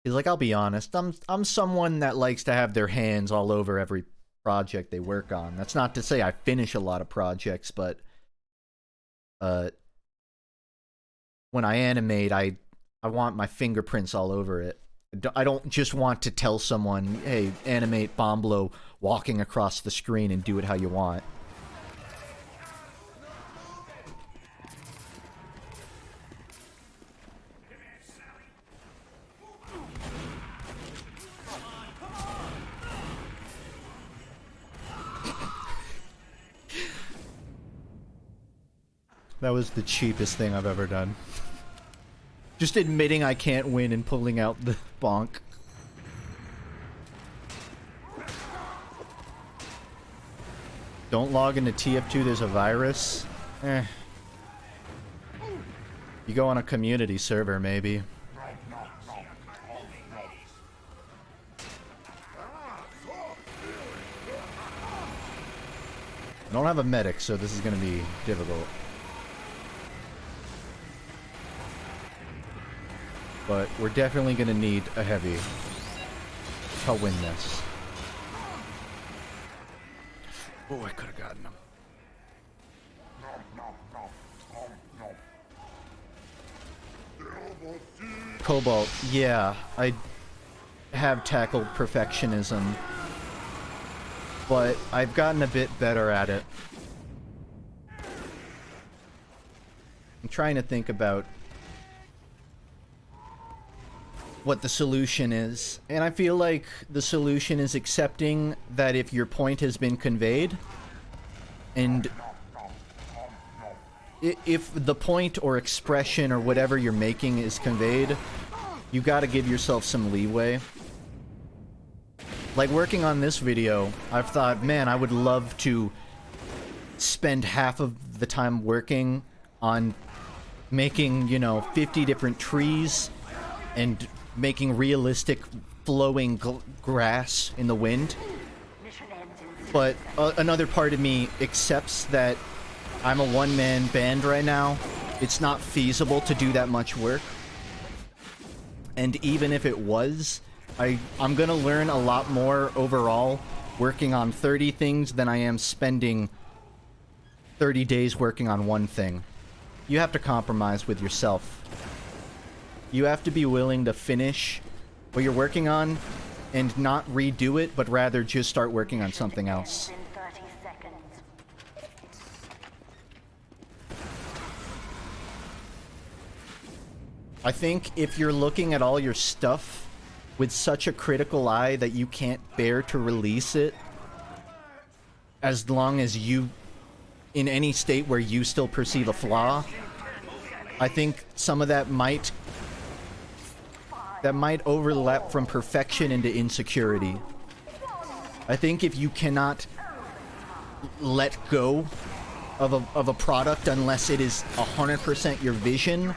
Because, like, I'll be honest, I'm someone that likes to have their hands all over every project they work on. That's not to say I finish a lot of projects, but when I animate, I want my fingerprints all over it. I don't just want to tell someone, hey, animate Bomblo walking across the screen and do it how you want. That was the cheapest thing I've ever done. Just admitting I can't win and pulling out the bonk. Don't log into TF2, there's a virus. You go on a community server, maybe. I don't have a medic, so this is gonna be difficult. But we're definitely going to need a heavy to win this. Oh, I could have gotten him. Cobalt, yeah, I have tackled perfectionism, but I've gotten a bit better at it. I'm trying to think about what the solution is, and I feel like the solution is accepting that if your point has been conveyed, and if the point or expression or whatever you're making is conveyed, you gotta give yourself some leeway. Like working on this video, I've thought, man, I would love to spend half of the time working on making, you know, 50 different trees and making realistic flowing grass in the wind. But another part of me accepts that I'm a one-man band right now. It's not feasible to do that much work. And even if it was, I'm gonna learn a lot more overall working on 30 things than I am spending 30 days working on one thing. You have to compromise with yourself. You have to be willing to finish what you're working on and not redo it, but rather just start working on something else. I think if you're looking at all your stuff with such a critical eye that you can't bear to release it, as long as you, in any state where you still perceive a flaw, I think some of that might overlap from perfection into insecurity. I think if you cannot let go of a product unless it is 100% your vision,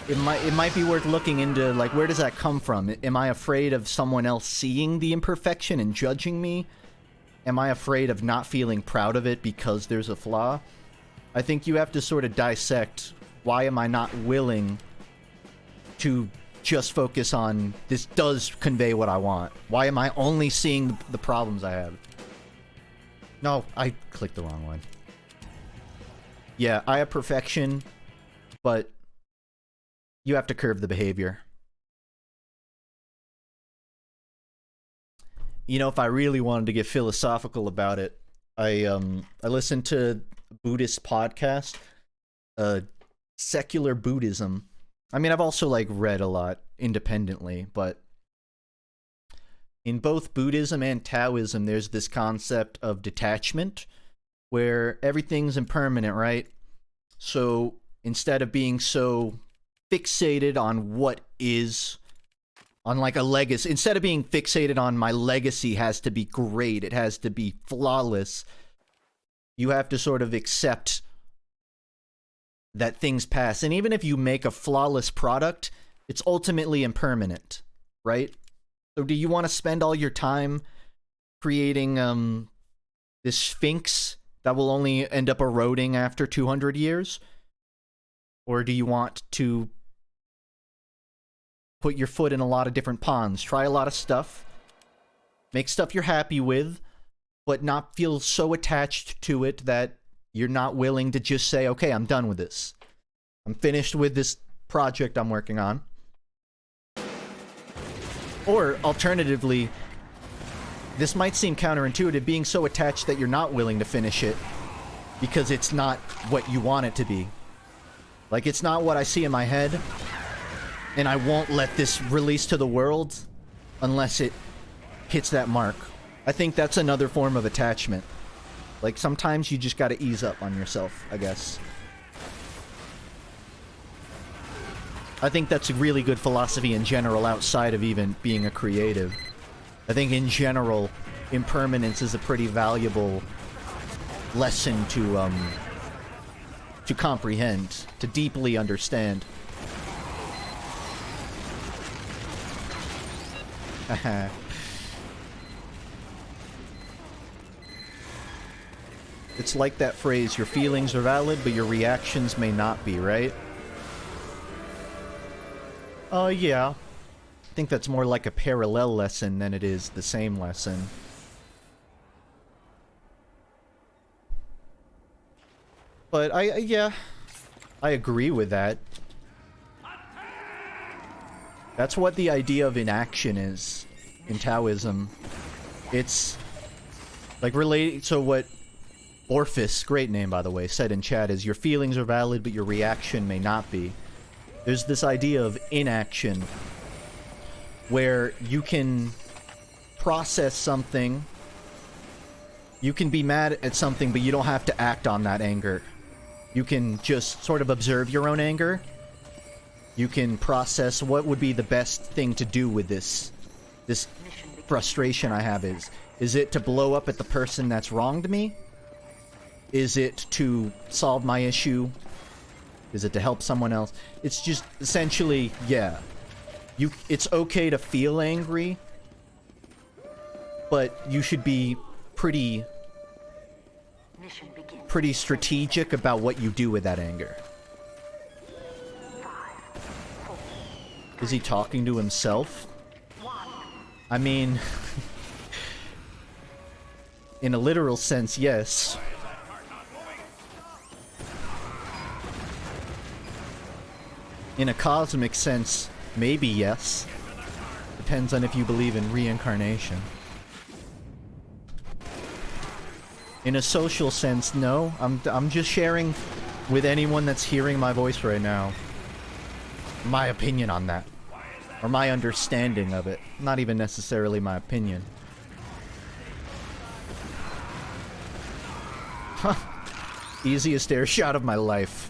it might be worth looking into, like, where does that come from? Am I afraid of someone else seeing the imperfection and judging me? Am I afraid of not feeling proud of it because there's a flaw? I think you have to sort of dissect Why am I not willing to just focus on this does convey what I want? Why am I only seeing the problems I have? No, I clicked the wrong one. Yeah, I have perfection, but you have to curb the behavior. You know, if I really wanted to get philosophical about it, I listened to a Buddhist podcast, Secular Buddhism. I mean, I've also like read a lot independently, but in both Buddhism and Taoism, there's this concept of detachment where everything's impermanent, right? So instead of being so fixated on what is, on like a legacy, instead of being fixated on my legacy has to be great, it has to be flawless, you have to sort of accept that things pass. And even if you make a flawless product, it's ultimately impermanent, right? So do you want to spend all your time creating this sphinx that will only end up eroding after 200 years? Or do you want to put your foot in a lot of different ponds, try a lot of stuff, make stuff you're happy with, but not feel so attached to it that you're not willing to just say, okay, I'm done with this. I'm finished with this project I'm working on. Or, alternatively, this might seem counterintuitive, being so attached that you're not willing to finish it because it's not what you want it to be. Like, it's not what I see in my head, and I won't let this release to the world unless it hits that mark. I think that's another form of attachment. Like, sometimes you just gotta ease up on yourself, I guess. I think that's a really good philosophy in general, outside of even being a creative. I think in general, impermanence is a pretty valuable lesson to comprehend, to deeply understand. Haha. It's like that phrase, your feelings are valid, but your reactions may not be, right? Yeah. I think that's more like a parallel lesson than it is the same lesson. But yeah, I agree with that. That's what the idea of inaction is in Taoism. It's like related, so what Orphis, great name by the way, said in chat is, your feelings are valid, but your reaction may not be. There's this idea of inaction, where you can process something, you can be mad at something, but you don't have to act on that anger. You can just sort of observe your own anger. You can process what would be the best thing to do with this frustration I have. Is it to blow up at the person that's wronged me? Is it to solve my issue? Is it to help someone else? It's just essentially, yeah. It's okay to feel angry, but you should be pretty strategic about what you do with that anger. Is he talking to himself? I mean, in a literal sense, yes. In a cosmic sense, maybe yes. Depends on if you believe in reincarnation. In a social sense, no. I'm just sharing with anyone that's hearing my voice right now my opinion on that. Or my understanding of it. Not even necessarily my opinion. Huh. Easiest air shot of my life.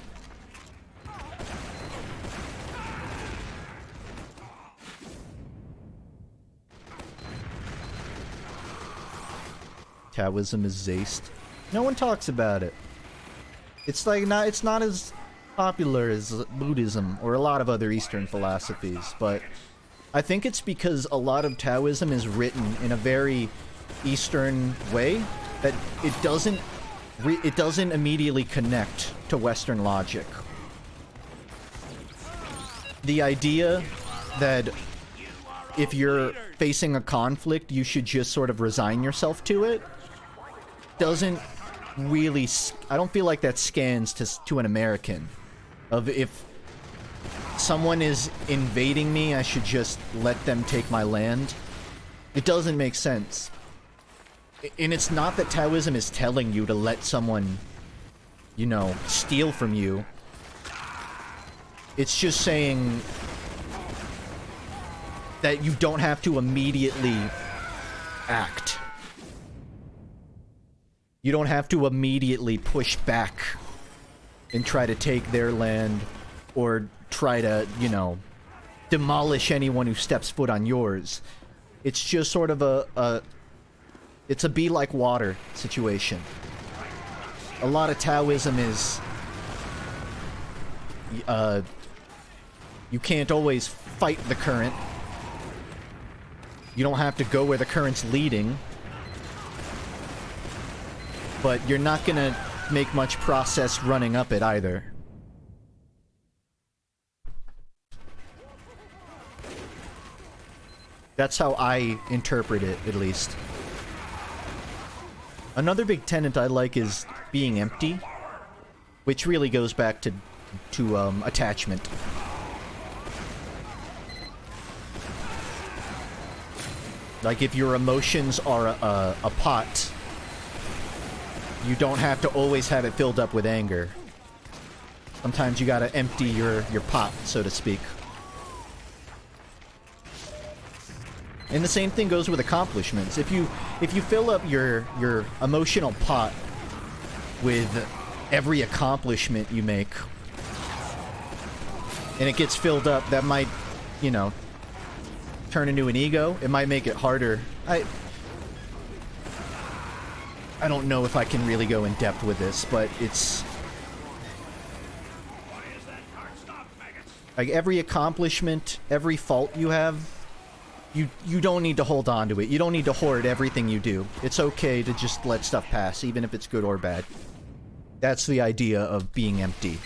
Taoism is Zaist. No one talks about it. It's like it's not as popular as Buddhism or a lot of other Eastern philosophies, but I think it's because a lot of Taoism is written in a very Eastern way that it doesn't immediately connect to Western logic. the idea that if you're facing a conflict, you should just sort of resign yourself to it doesn't really... I don't feel like that scans to an American. Of if someone is invading me, I should just let them take my land. It doesn't make sense. And it's not that Taoism is telling you to let someone, you know, steal from you. It's just saying that you don't have to immediately act. You don't have to immediately push back and try to take their land or try to, you know, demolish anyone who steps foot on yours. It's just sort of it's a be like water situation. A lot of Taoism is you can't always fight the current. You don't have to go where the current's leading. But you're not gonna make much process running up it either. That's how I interpret it, at least. Another big tenet I like is being empty, which really goes back to attachment. Like, if your emotions are a pot, you don't have to always have it filled up with anger. Sometimes you gotta empty your pot, so to speak. And the same thing goes with accomplishments. If you fill up your emotional pot with every accomplishment you make, and it gets filled up, that might, you know, turn into an ego. It might make it harder. I don't know if I can really go in depth with this, but it's like every accomplishment, every fault you have, you don't need to hold on to it. You don't need to hoard everything you do. It's okay to just let stuff pass, even if it's good or bad. That's the idea of being empty.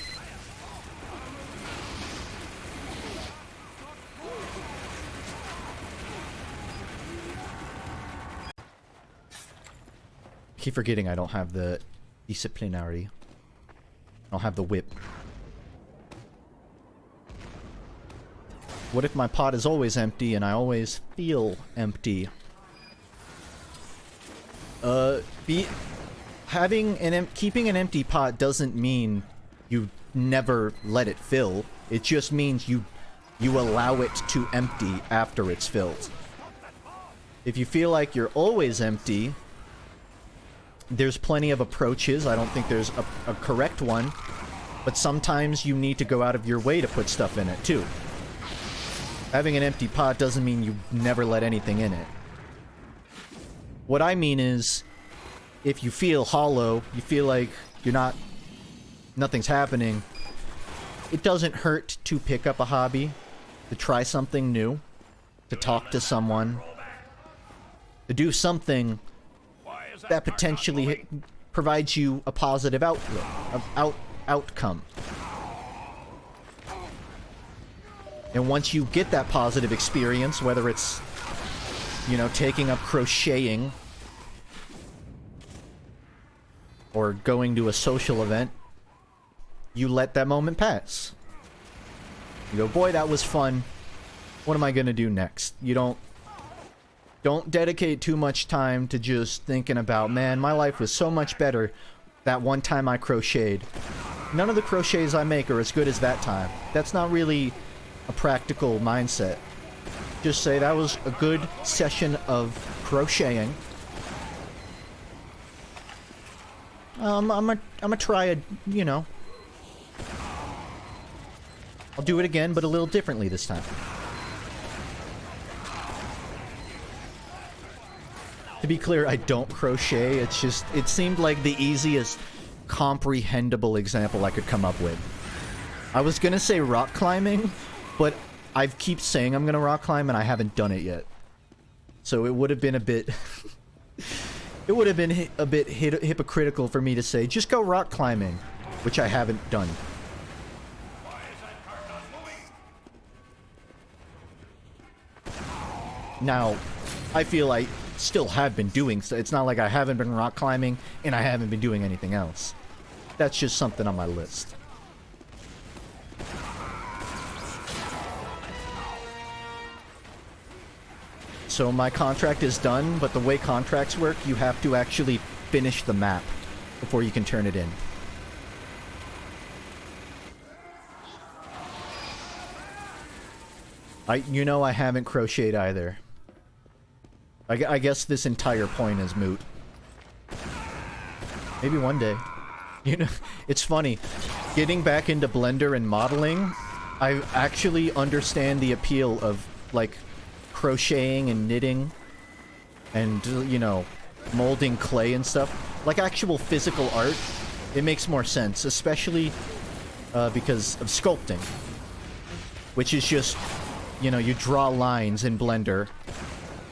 I keep forgetting I don't have the disciplinary. I don't have the whip. What if my pot is always empty and I always feel empty? Keeping an empty pot doesn't mean you never let it fill. It just means you allow it to empty after it's filled. If you feel like you're always empty, there's plenty of approaches. I don't think there's a correct one, but sometimes you need to go out of your way to put stuff in it too. Having an empty pot doesn't mean you never let anything in it. What I mean is, if you feel hollow, you feel like nothing's happening, it doesn't hurt to pick up a hobby, to try something new, to talk to someone, to do something that potentially provides you a positive outcome. And once you get that positive experience, whether it's, you know, taking up crocheting or going to a social event, you let that moment pass. You go, boy, that was fun. What am I gonna do next? You don't dedicate too much time to just thinking about, man, my life was so much better that one time I crocheted. None of the crochets I make are as good as that time. That's not really a practical mindset. Just say that was a good session of crocheting. I'm gonna try it, you know. I'll do it again, but a little differently this time. To be clear, I don't crochet. It's just, it seemed like the easiest comprehensible example I could come up with. I was gonna say rock climbing, but I keep saying I'm gonna rock climb and I haven't done it yet. So it would have been a bit... it would have been a bit hypocritical for me to say, just go rock climbing, which I haven't done. Now, I feel I still have been doing so. It's not like I haven't been rock climbing and I haven't been doing anything else. That's just something on my list. So my contract is done, but the way contracts work, you have to actually finish the map before you can turn it in. I haven't crocheted either. I guess this entire point is moot. Maybe one day. You know, it's funny. Getting back into Blender and modeling, I actually understand the appeal of, like, crocheting and knitting and, you know, molding clay and stuff. Like actual physical art, it makes more sense, especially because of sculpting. Which is just, you know, you draw lines in Blender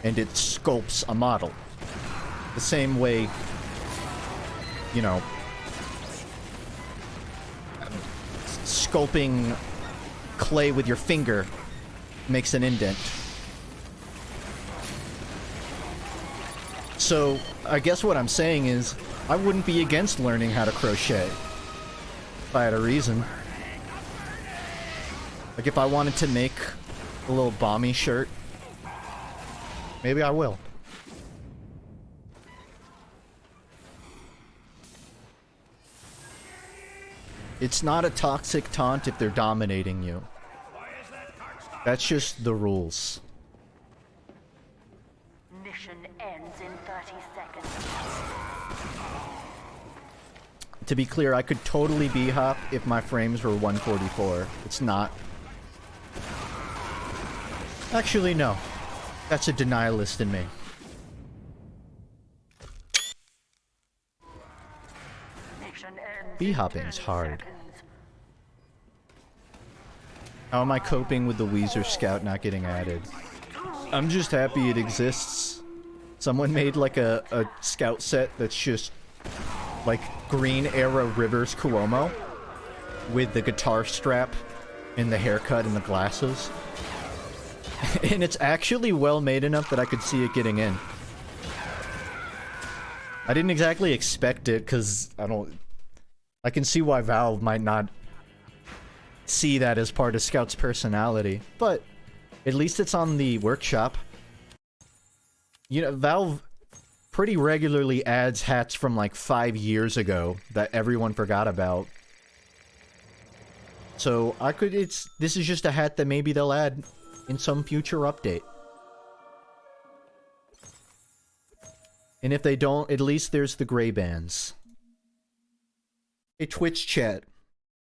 and it sculpts a model. The same way, you know, sculpting clay with your finger makes an indent. So, I guess what I'm saying is, I wouldn't be against learning how to crochet. If I had a reason. Like if I wanted to make a little bomby shirt, maybe I will. It's not a toxic taunt if they're dominating you. That's just the rules. Mission ends in 30 seconds. To be clear, I could totally b-hop if my frames were 144. It's not. Actually, no. That's a denialist in me. Mission ends B-hopping's in 10 hard. seconds. How am I coping with the Weezer Scout not getting added? I'm just happy it exists. Someone made like a scout set that's just like Green Era Rivers Cuomo with the guitar strap and the haircut and the glasses. And it's actually well made enough that I could see it getting in. I didn't exactly expect it because I can see why Valve might not see that as part of Scout's personality, but at least it's on the workshop. You know, Valve pretty regularly adds hats from like 5 years ago that everyone forgot about. So this is just a hat that maybe they'll add in some future update. And if they don't, at least there's the gray bands. Hey, Twitch chat.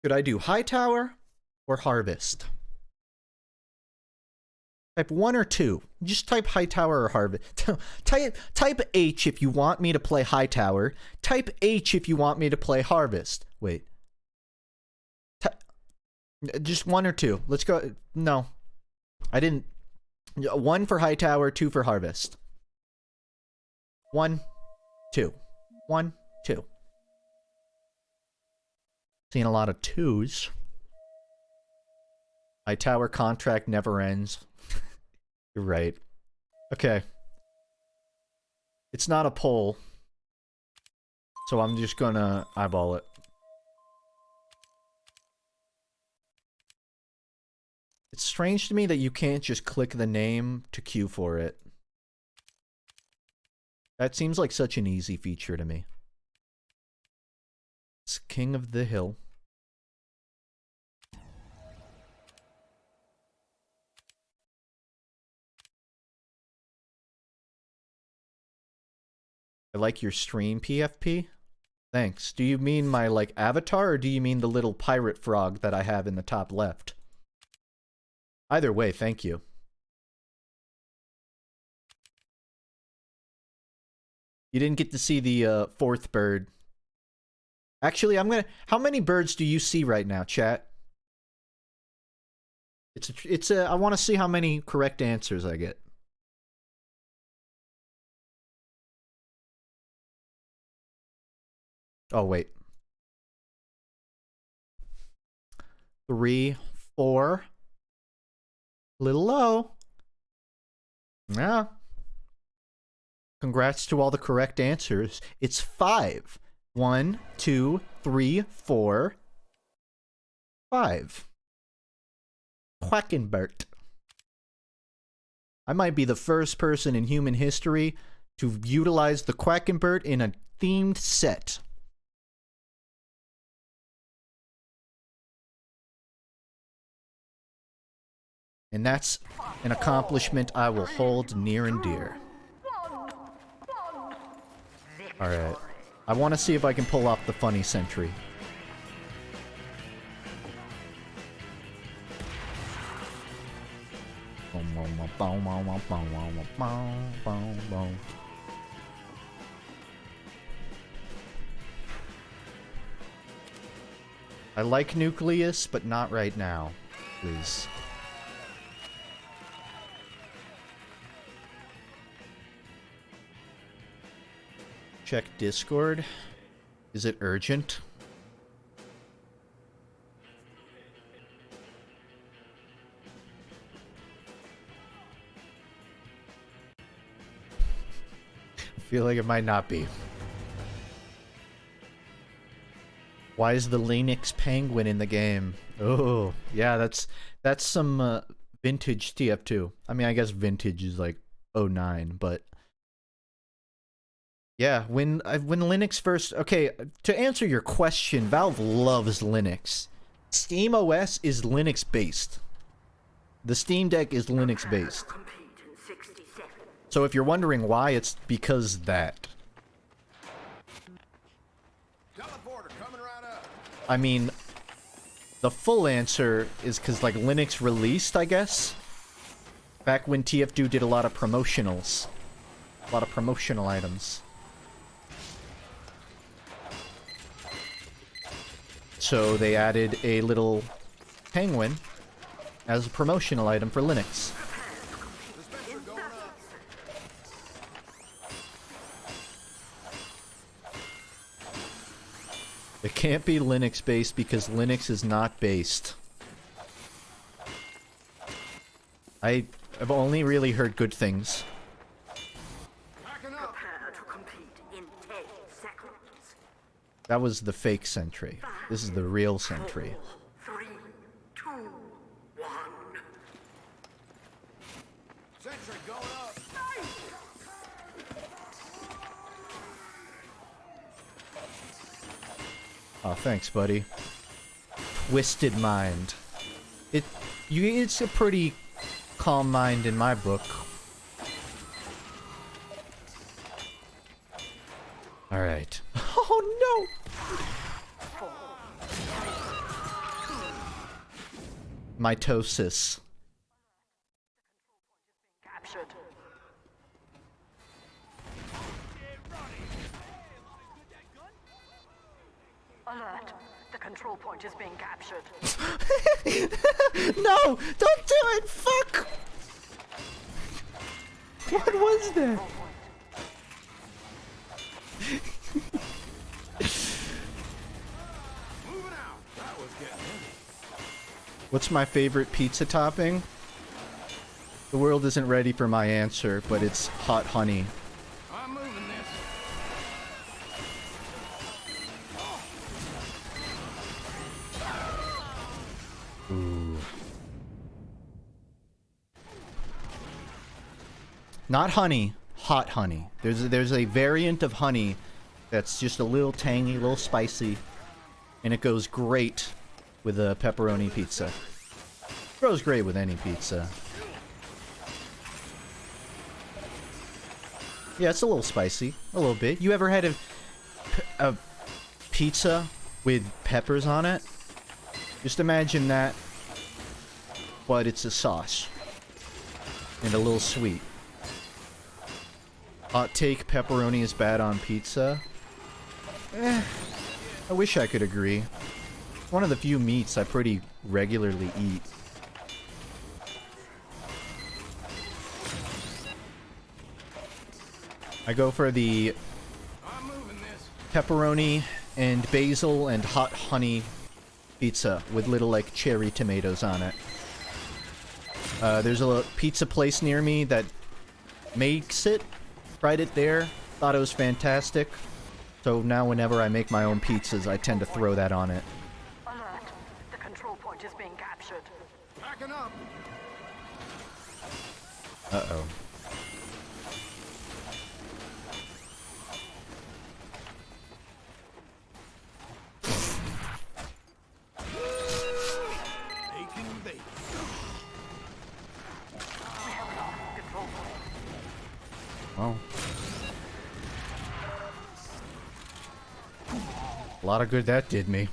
Should I do Hightower or Harvest? Type 1 or 2. Just type Hightower or Harvest. Type H if you want me to play Hightower. Type H if you want me to play Harvest. Wait. Just 1 or 2. Let's go. No. I didn't. 1 for Hightower, 2 for Harvest. 1, 2. 1, 2. Seeing a lot of 2s. Hightower contract never ends. You're right. Okay. It's not a poll. So I'm just gonna eyeball it. It's strange to me that you can't just click the name to queue for it. That seems like such an easy feature to me. It's King of the Hill. I like your stream, PFP. Thanks. Do you mean my, like, avatar, or do you mean the little pirate frog that I have in the top left? Either way, thank you. You didn't get to see the, fourth bird. Actually, how many birds do you see right now, chat? I want to see how many correct answers I get. Oh, wait. 3, 4. A little low. Yeah. Congrats to all the correct answers. It's 5. 1, 2, 3, 4, 5. Quackenbert. I might be the first person in human history to utilize the Quackenbert in a themed set. And that's an accomplishment I will hold near and dear. Alright. I want to see if I can pull off the funny sentry. I like Nucleus, but not right now, please. Check Discord. Is it urgent? I feel like it might not be. Why is the Linux penguin in the game? Oh, yeah, that's some vintage TF2. I mean, I guess vintage is like 09, but yeah, when Linux first... Okay, to answer your question, Valve loves Linux. Steam OS is Linux-based. The Steam Deck is Linux-based. So if you're wondering why, it's because that. I mean, the full answer is because, like, Linux released, I guess. Back when TF2 did a lot of promotionals. A lot of promotional items. So they added a little penguin as a promotional item for Linux. It can't be Linux-based because Linux is not based. I've only really heard good things. That was the fake sentry. This is the real sentry. 3, 2, 1. Sentry going up. Oh, thanks, buddy. Twisted mind. It's a pretty calm mind in my book. All right. Oh no! Mitosis. Captured. Alert. The control point is being captured. No! Don't do it! Fuck! What was that? What's my favorite pizza topping? The world isn't ready for my answer, but it's hot honey. I'm moving this. Ooh. Not honey, hot honey. There's a variant of honey that's just a little tangy, a little spicy, and it goes great with a pepperoni pizza. Goes great with any pizza. Yeah, it's a little spicy, a little bit. You ever had a pizza with peppers on it? Just imagine that, but it's a sauce and a little sweet. Hot take: pepperoni is bad on pizza. I wish I could agree. It's one of the few meats I pretty regularly eat. I go for the pepperoni and basil and hot honey pizza with little, like, cherry tomatoes on it. There's a pizza place near me that makes it. Tried it there. Thought it was fantastic. So now whenever I make my own pizzas, I tend to throw that on it. Alert. The control point is being captured. Backing up. Uh-oh. Taking bait. We have lost control point. Well. A lot of good that did me.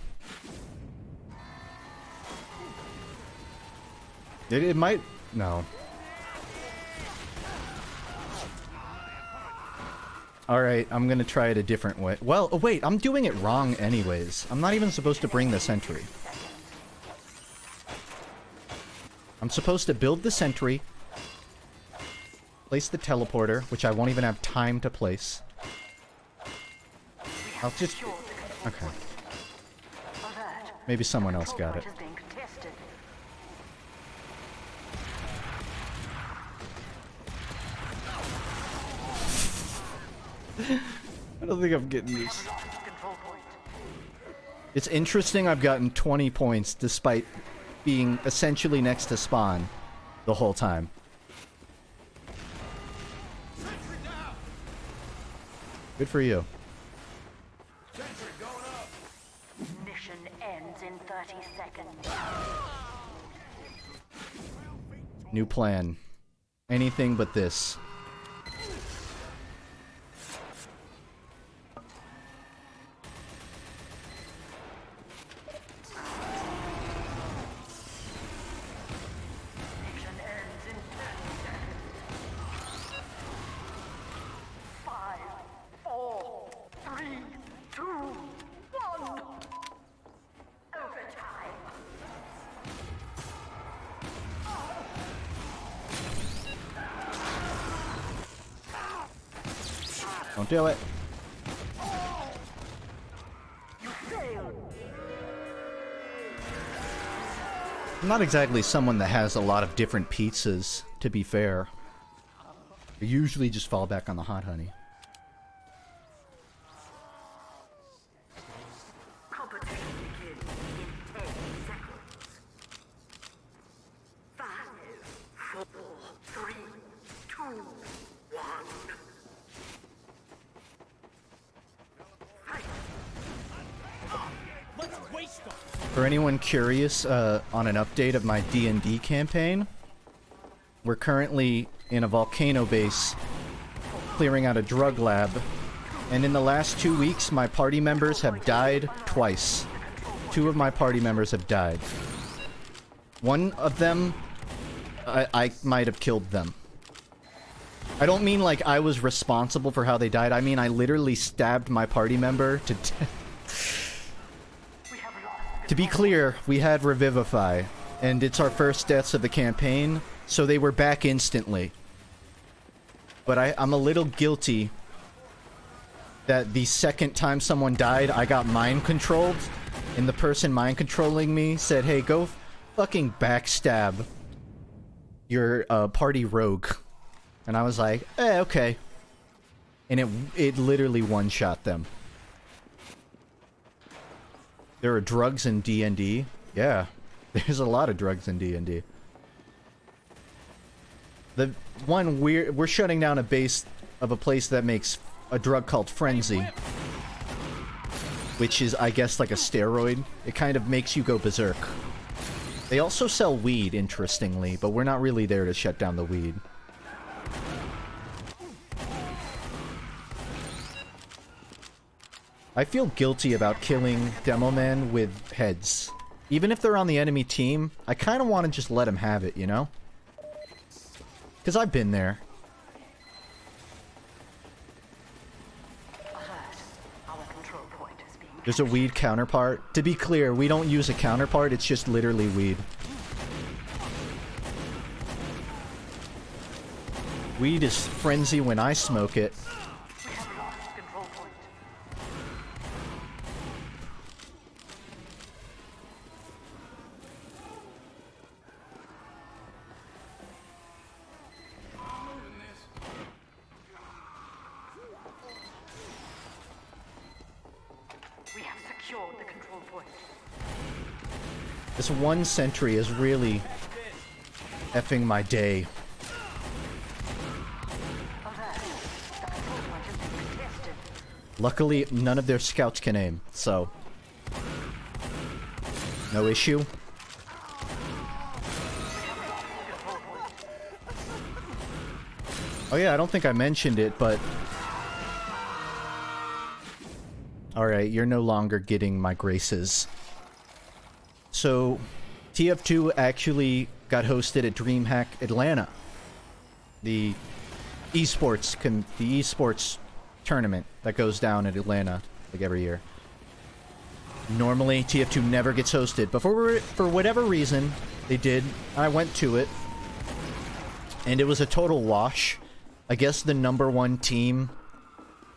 It might... No. Alright, I'm gonna try it a different way. Well, oh wait, I'm doing it wrong anyways. I'm not even supposed to bring the sentry. I'm supposed to build the sentry, place the teleporter, which I won't even have time to place. I'll just... Okay. Maybe someone else got it. I don't think I'm getting this. It's interesting I've gotten 20 points despite being essentially next to spawn the whole time. Good for you. Mission ends in 30 seconds. New plan. Anything but this. Mission ends in 30 seconds. 5, 4, 3, 2, 1. Overtime. Don't do it. You failed. I'm not exactly someone that has a lot of different pizzas, to be fair. I usually just fall back on the hot honey. Competition begins in 10 seconds. 5, 4, 3, 2, 1. For anyone curious on an update of my D&D campaign, we're currently in a volcano base clearing out a drug lab, and in the last 2 weeks my party members have died twice. 2 of my party members have died. One of them, I might have killed them. I don't mean like I was responsible for how they died, I mean I literally stabbed my party member to death. To be clear, we had Revivify, and it's our first deaths of the campaign, so they were back instantly. But I'm a little guilty that the second time someone died, I got mind controlled, and the person mind controlling me said, hey, go fucking backstab your party rogue. And I was like, okay. And it literally one-shot them. There are drugs in D&D. Yeah, there's a lot of drugs in D&D. The one we're shutting down a base of a place that makes a drug called Frenzy, which is, I guess, like a steroid. It kind of makes you go berserk. They also sell weed, interestingly, but we're not really there to shut down the weed. I feel guilty about killing Demo Man with heads. Even if they're on the enemy team, I kind of want to just let them have it, you know? Because I've been there. There's a weed counterpart. To be clear, we don't use a counterpart, it's just literally weed. Weed is frenzy when I smoke it. This one sentry is really effing my day. Luckily, none of their scouts can aim, so no issue. Oh yeah, I don't think I mentioned it, but alright, you're no longer getting my graces. So, TF2 actually got hosted at DreamHack Atlanta. The esports tournament that goes down at Atlanta like every year. Normally TF2 never gets hosted, but for whatever reason they did. I went to it and it was a total wash. I guess the #1 team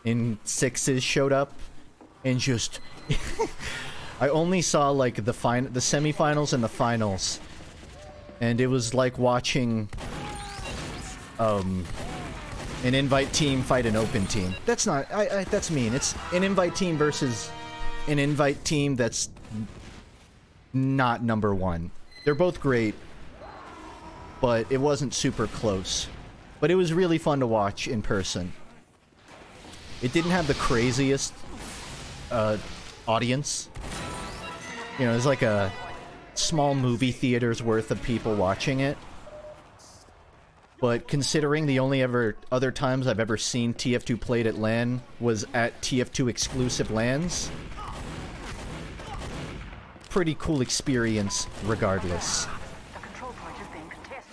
in sixes showed up and just I only saw like the semifinals and the finals, and it was like watching an invite team fight an open team. That's not that's mean. It's an invite team versus an invite team that's not #1. They're both great, but it wasn't super close. But it was really fun to watch in person. It didn't have the craziest audience. You know, it was like a small movie theater's worth of people watching it. But considering the only other times I've ever seen TF2 played at LAN was at TF2 exclusive LANs, pretty cool experience regardless. The control point is being contested.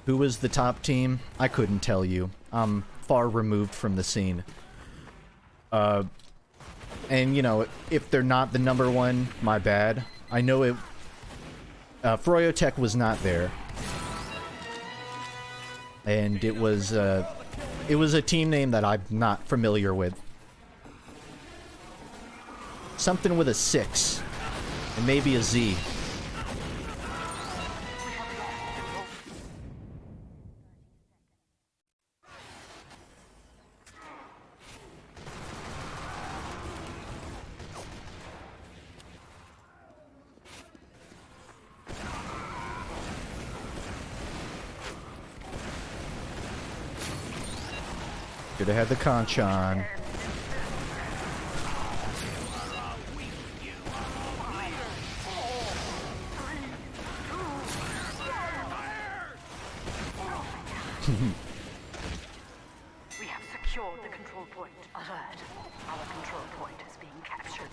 Who was the top team? I couldn't tell you. I'm far removed from the scene. And you know, if they're not the #1, my bad. I know it. Froyotech was not there, and it was a team name that I'm not familiar with. Something with a 6, and maybe a Z. Should have had the conch on. We have secured the control point. Alert. Our control point is being captured.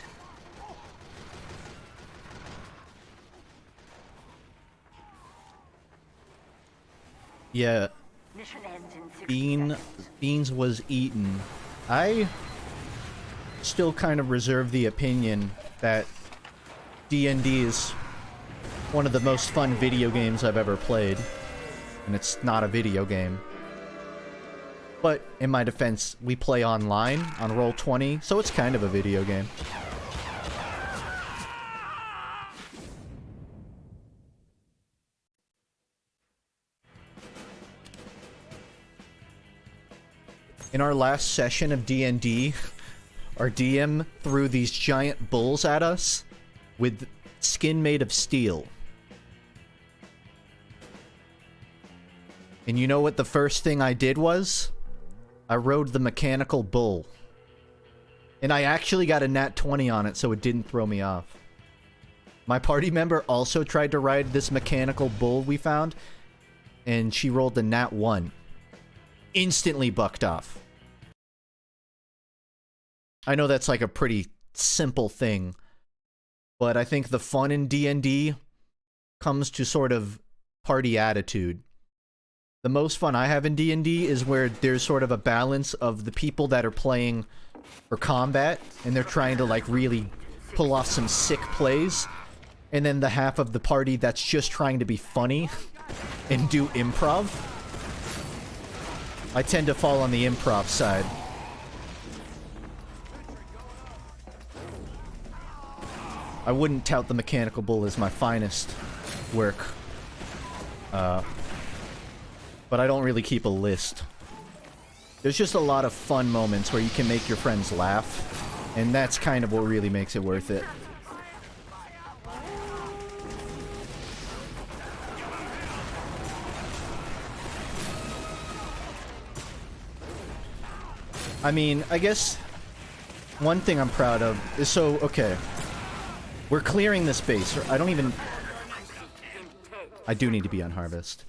Yeah. Mission ends in 60 seconds. Beans was eaten. I still kind of reserve the opinion that D&D is one of the most fun video games I've ever played. And it's not a video game. But in my defense, we play online on Roll20, so it's kind of a video game. In our last session of D&D, our DM threw these giant bulls at us with skin made of steel. And you know what the first thing I did was? I rode the mechanical bull. And I actually got a nat 20 on it, so it didn't throw me off. My party member also tried to ride this mechanical bull we found, and she rolled a nat 1. Instantly bucked off. I know that's like a pretty simple thing, but I think the fun in D&D comes to sort of party attitude. The most fun I have in D&D is where there's sort of a balance of the people that are playing for combat, and they're trying to like really pull off some sick plays, and then the half of the party that's just trying to be funny and do improv. I tend to fall on the improv side. I wouldn't tout the mechanical bull as my finest work. But I don't really keep a list. There's just a lot of fun moments where you can make your friends laugh, and that's kind of what really makes it worth it. I mean, I guess one thing I'm proud of is so, okay, we're clearing this base. I do need to be on Harvest.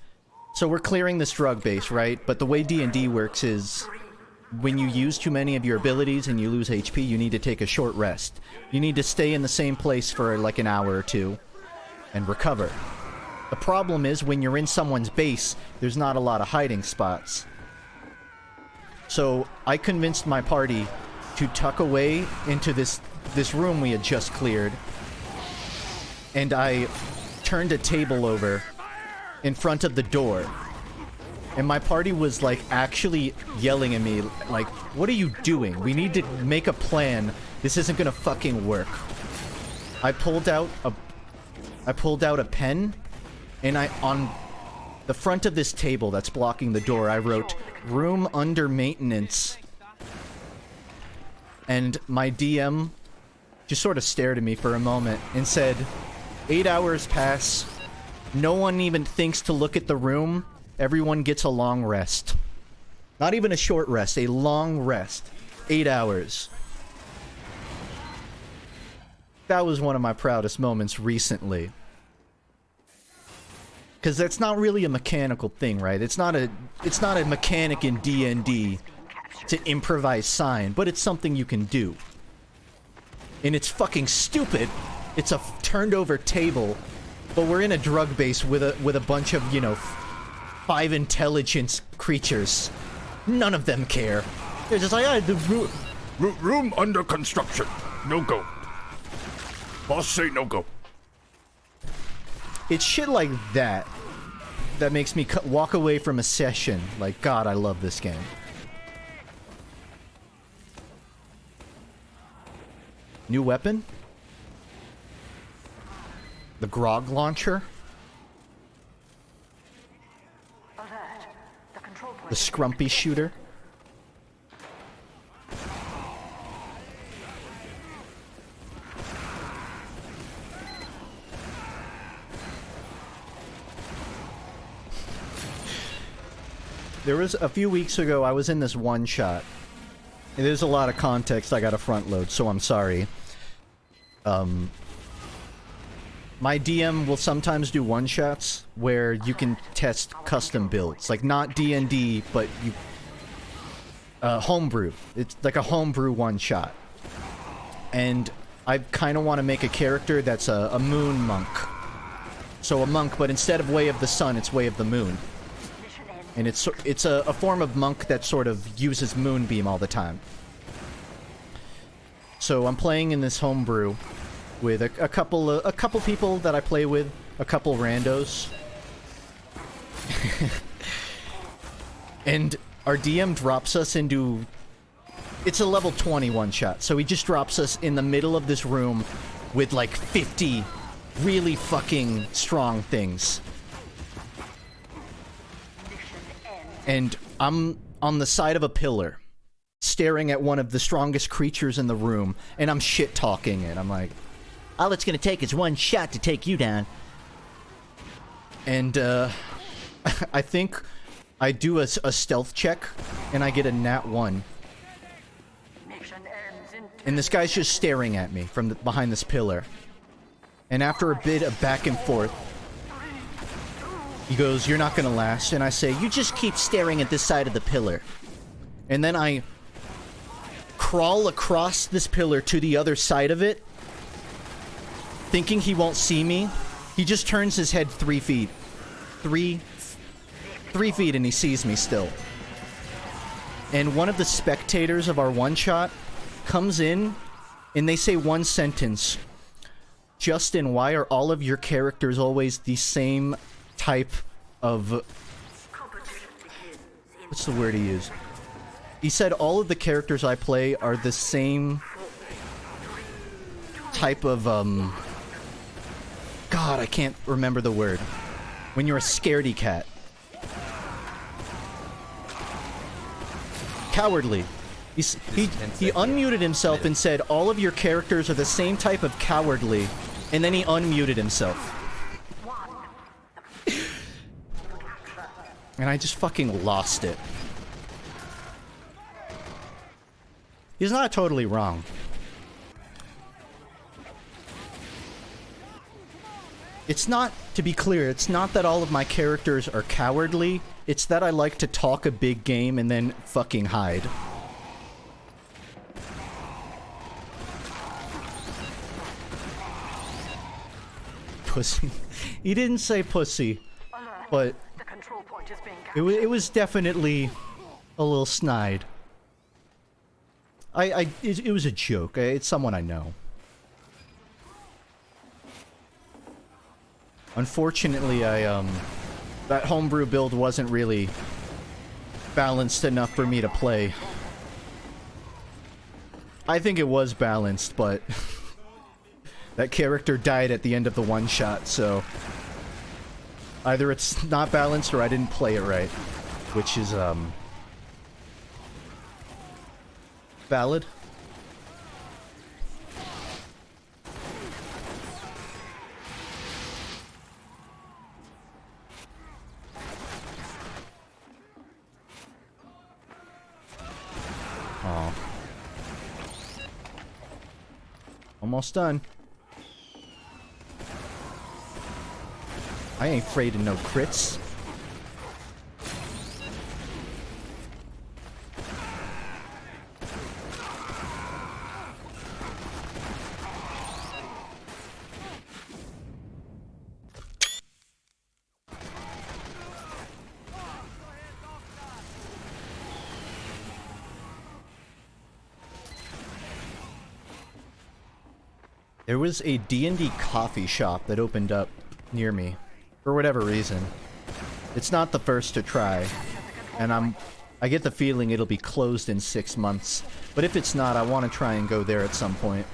So we're clearing this drug base, right? But the way D&D works is when you use too many of your abilities and you lose HP, you need to take a short rest. You need to stay in the same place for like an hour or two and recover. The problem is when you're in someone's base, there's not a lot of hiding spots. So I convinced my party to tuck away into this room we had just cleared, and I turned a table over in front of the door, and my party was like actually yelling at me like, what are you doing? We need to make a plan. This isn't gonna fucking work. I pulled out a pen, and on the front of this table that's blocking the door, I wrote, "Room under maintenance." And my DM just sort of stared at me for a moment and said, 8 hours pass. No one even thinks to look at the room. Everyone gets a long rest. Not even a short rest, a long rest. 8 hours. That was one of my proudest moments recently. Because that's not really a mechanical thing, right? It's not a mechanic in D&D to improvise sign, but it's something you can do. And it's fucking stupid. It's a turned over table, but we're in a drug base with a bunch of, you know, 5 intelligence creatures. None of them care. They're just like, the Room under construction. No go. Boss say no go. It's shit like that that makes me walk away from a session like, God, I love this game. New weapon? The grog launcher? The scrumpy shooter? There was a few weeks ago, I was in this one shot. There's a lot of context I gotta front load, so I'm sorry. My DM will sometimes do one-shots where you can test custom builds. Like, not D&D, but you... homebrew. It's like a homebrew one-shot. And I kind of want to make a character that's a moon monk. So a monk, but instead of Way of the Sun, it's Way of the Moon. And it's a form of monk that sort of uses moonbeam all the time. So I'm playing in this homebrew with a couple people that I play with, a couple randos. And our DM drops us into... It's a level 20 one-shot, so he just drops us in the middle of this room with like 50 really fucking strong things. And I'm on the side of a pillar, staring at one of the strongest creatures in the room, and I'm shit-talking it. I'm like, all it's gonna take is one shot to take you down. And, I think I do a stealth check, and I get a nat 1. And this guy's just staring at me from behind this pillar. And after a bit of back and forth, he goes, "You're not gonna last." And I say, "You just keep staring at this side of the pillar." And then I crawl across this pillar to the other side of it, thinking he won't see me. He just turns his head 3 feet. 3 feet, and he sees me still. And one of the spectators of our one-shot comes in, and they say one sentence. "Justin, why are all of your characters always the same type of..." What's the word he used? He said all of the characters I play are the same type of, God, I can't remember the word. When you're a scaredy cat. Cowardly. He unmuted himself and said, all of your characters are the same type of cowardly. And then he unmuted himself. And I just fucking lost it. He's not totally wrong. It's not, to be clear, it's not that all of my characters are cowardly. It's that I like to talk a big game and then fucking hide. Pussy. He didn't say pussy, but The control point is being it was definitely a little snide. It was a joke. It's someone I know. Unfortunately, that homebrew build wasn't really balanced enough for me to play. I think it was balanced, but that character died at the end of the one-shot, so either it's not balanced or I didn't play it right, which is, valid. Aw. Almost done. I ain't afraid of no crits. There was a D&D coffee shop that opened up near me, for whatever reason. It's not the first to try, and I get the feeling it'll be closed in 6 months. But if it's not, I want to try and go there at some point.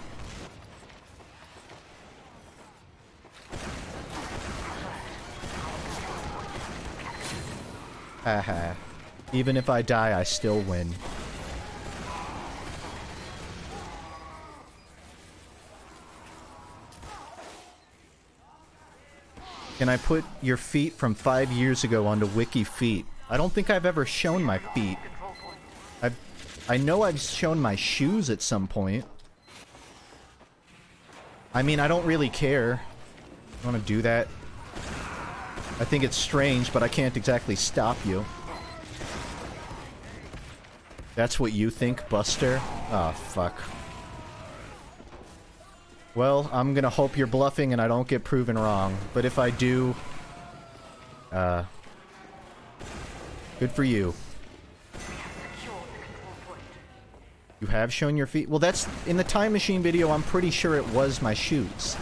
Haha. Even if I die, I still win. Can I put your feet from 5 years ago onto Wiki Feet? I don't think I've ever shown my feet. I know I've shown my shoes at some point. I mean, I don't really care. I want to do that. I think it's strange, but I can't exactly stop you. That's what you think, Buster? Oh, fuck. Well, I'm gonna hope you're bluffing and I don't get proven wrong. But if I do... good for you. You have shown your feet? Well, that's... in the Time Machine video, I'm pretty sure it was my shoes.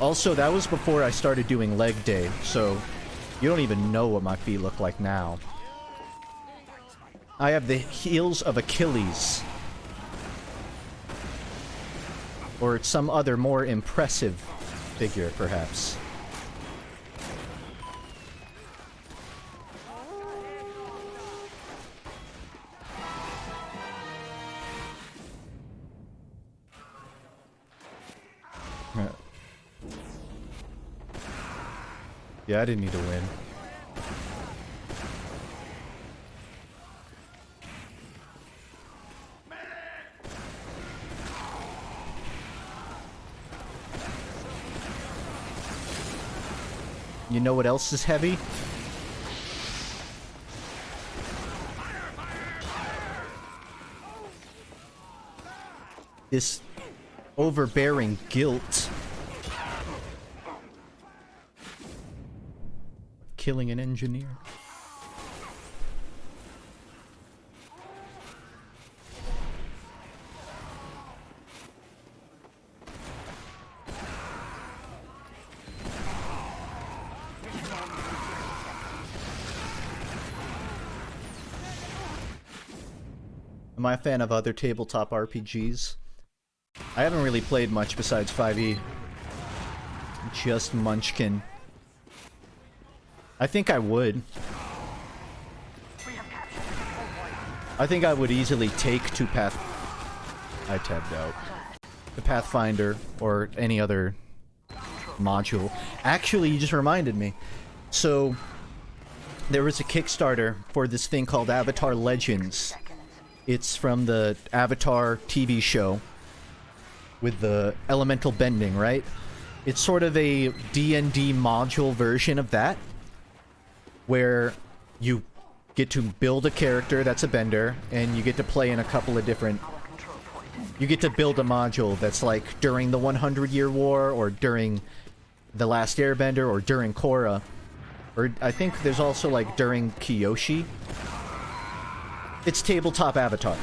Also, that was before I started doing leg day, so... you don't even know what my feet look like now. I have the heels of Achilles. Or some other more impressive figure, perhaps. Yeah, I didn't need to win. You know what else is heavy? This overbearing guilt. Killing an engineer. Am I a fan of other tabletop RPGs? I haven't really played much besides 5e. Just Munchkin. I think I would. I think I would easily take I tabbed out. The Pathfinder or any other module. Actually, you just reminded me. So, there was a Kickstarter for this thing called Avatar Legends. It's from the Avatar TV show with the elemental bending, right? It's sort of a D&D module version of that, where you get to build a character that's a bender, and you get to play in a couple of different... You get to build a module that's like during the 100-Year War, or during The Last Airbender, or during Korra. Or I think there's also like during Kyoshi. It's tabletop Avatar.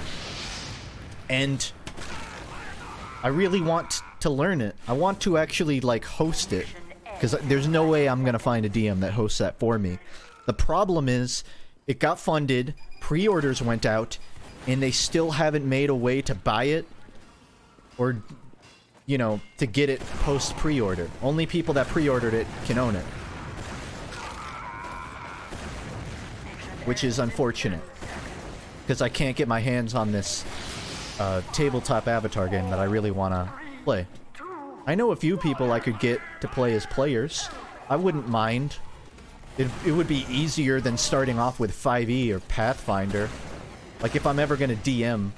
And I really want to learn it. I want to actually like host it. Because there's no way I'm gonna find a DM that hosts that for me. The problem is, it got funded, pre-orders went out, and they still haven't made a way to buy it, or, you know, to get it post-pre-order. Only people that pre-ordered it can own it. Which is unfortunate, because I can't get my hands on this tabletop Avatar game that I really want to play. I know a few people I could get to play as players. I wouldn't mind. It would be easier than starting off with 5e or Pathfinder. Like, if I'm ever gonna DM,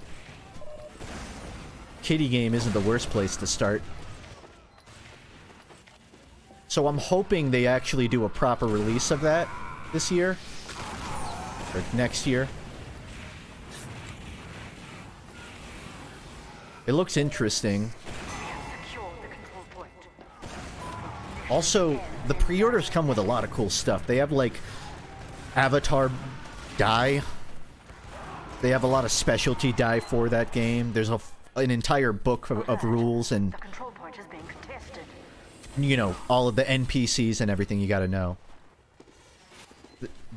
Kitty Game isn't the worst place to start. So I'm hoping they actually do a proper release of that this year. Or next year. It looks interesting. Also, the pre-orders come with a lot of cool stuff. They have, like, Avatar die. They have a lot of specialty die for that game. There's an entire book of rules and, you know, all of the NPCs and everything you gotta know.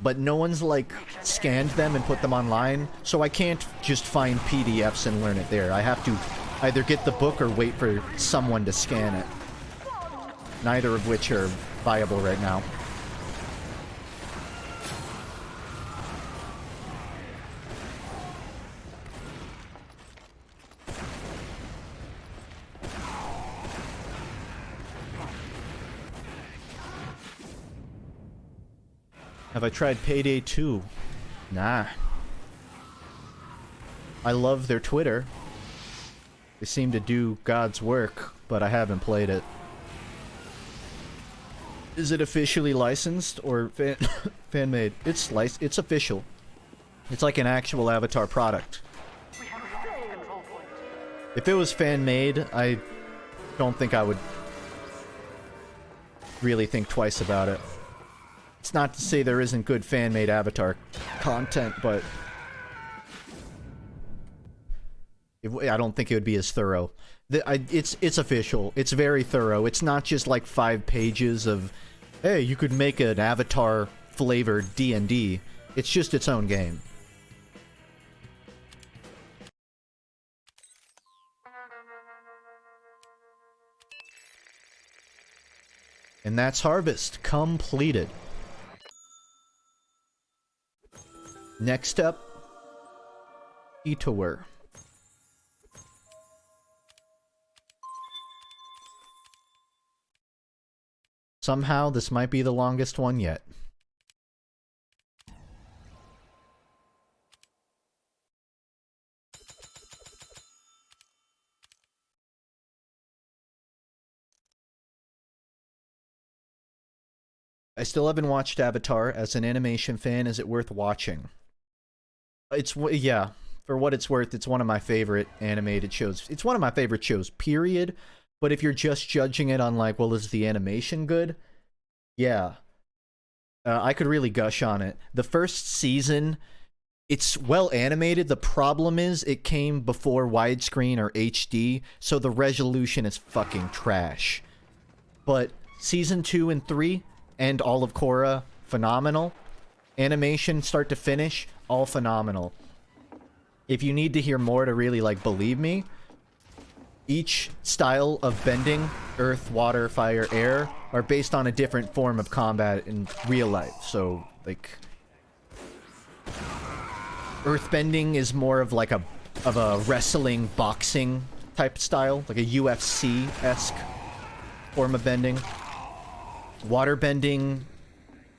But no one's, like, scanned them and put them online, so I can't just find PDFs and learn it there. I have to either get the book or wait for someone to scan it. Neither of which are viable right now. Have I tried Payday 2? Nah. I love their Twitter. They seem to do God's work, but I haven't played it. Is it officially licensed or fan-made? It's official. It's like an actual Avatar product. If it was fan-made, I don't think I would really think twice about it. It's not to say there isn't good fan-made Avatar content, but I don't think it would be as thorough. It's official. It's very thorough. It's not just like 5 pages of, hey, you could make an Avatar-flavored D&D. It's just its own game. And that's Harvest completed. Next up, Detour. Somehow, this might be the longest one yet. I still haven't watched Avatar. As an animation fan, is it worth watching? Yeah, for what it's worth, it's one of my favorite animated shows. It's one of my favorite shows, period. But if you're just judging it on, like, well, is the animation good? Yeah. I could really gush on it. The first season, it's well animated. The problem is, it came before widescreen or HD, so the resolution is fucking trash. But season 2 and 3, and all of Korra, phenomenal. Animation, start to finish, all phenomenal. If you need to hear more to really, like, believe me, each style of bending, earth, water, fire, air, are based on a different form of combat in real life. So, like, earthbending is more of like a wrestling, boxing type style, like a UFC-esque form of bending. Waterbending,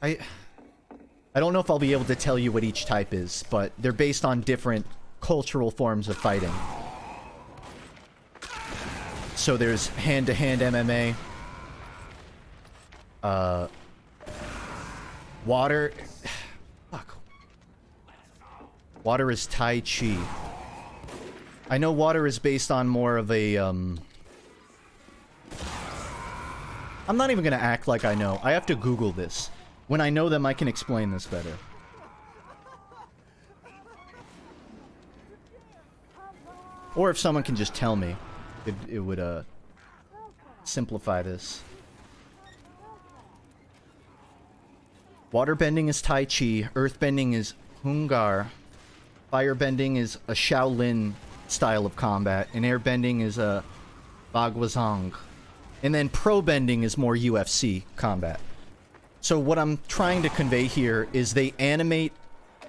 I don't know if I'll be able to tell you what each type is, but they're based on different cultural forms of fighting. So there's hand-to-hand MMA. Water... Fuck. Water is Tai Chi. I know water is based on more of a, I'm not even gonna act like I know. I have to Google this. When I know them, I can explain this better. Or if someone can just tell me, it would, simplify this. Waterbending is Tai Chi, earthbending is Hungar, firebending is a Shaolin style of combat, and airbending is a Bagwazang. And then pro bending is more UFC combat. So what I'm trying to convey here is they animate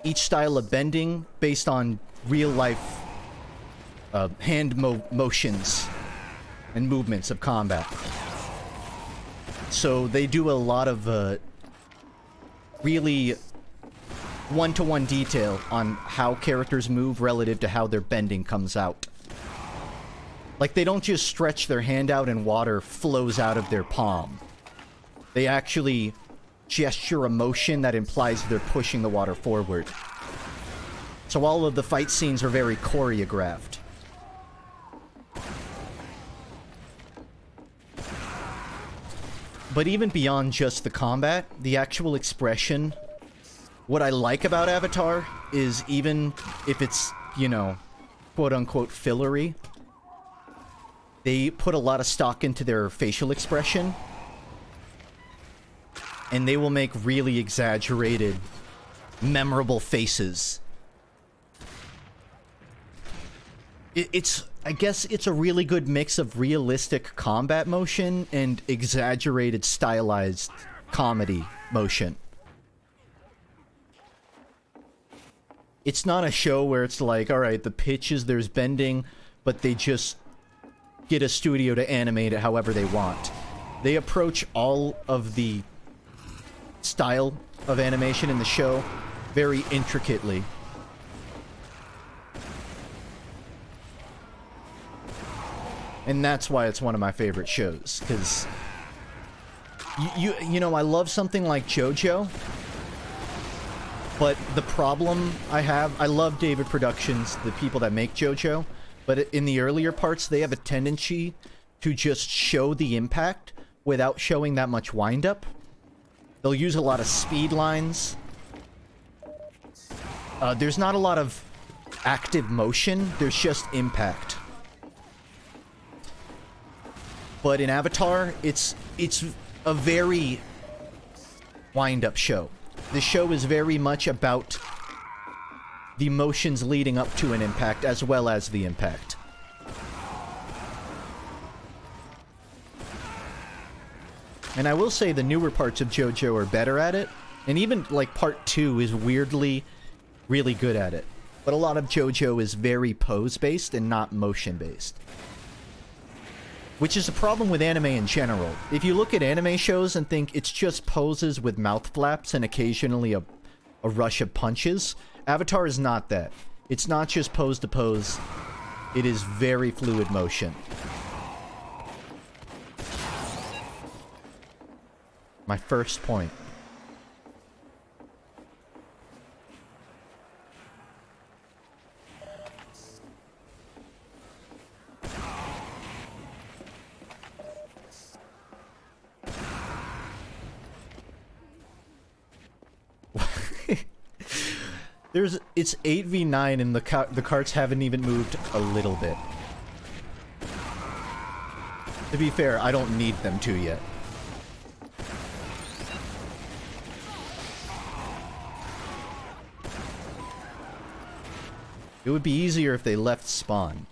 each style of bending based on real life hand motions and movements of combat. So they do a lot of really one-to-one detail on how characters move relative to how their bending comes out. Like, they don't just stretch their hand out and water flows out of their palm. They actually gesture a motion that implies they're pushing the water forward. So all of the fight scenes are very choreographed. But even beyond just the combat, the actual expression, what I like about Avatar is even if it's, you know, quote-unquote fillery, they put a lot of stock into their facial expression. And they will make really exaggerated, memorable faces. I guess it's a really good mix of realistic combat motion and exaggerated, stylized comedy motion. It's not a show where it's like, alright, the pitch is there's bending, but they just get a studio to animate it however they want. They approach all of the style of animation in the show very intricately. And that's why it's one of my favorite shows, because you know, I love something like JoJo, but the problem I love David Productions, the people that make JoJo, but in the earlier parts, they have a tendency to just show the impact without showing that much wind-up. They'll use a lot of speed lines. There's not a lot of active motion, there's just impact. But in Avatar, it's a very wind-up show. The show is very much about the motions leading up to an impact as well as the impact. And I will say the newer parts of JoJo are better at it, and even like part 2 is weirdly really good at it. But a lot of JoJo is very pose-based and not motion-based. Which is a problem with anime in general. If you look at anime shows and think it's just poses with mouth flaps and occasionally a rush of punches, Avatar is not that. It's not just pose to pose. It is very fluid motion. My first point. It's 8v9 and the carts haven't even moved a little bit. To be fair, I don't need them to yet. It would be easier if they left spawn.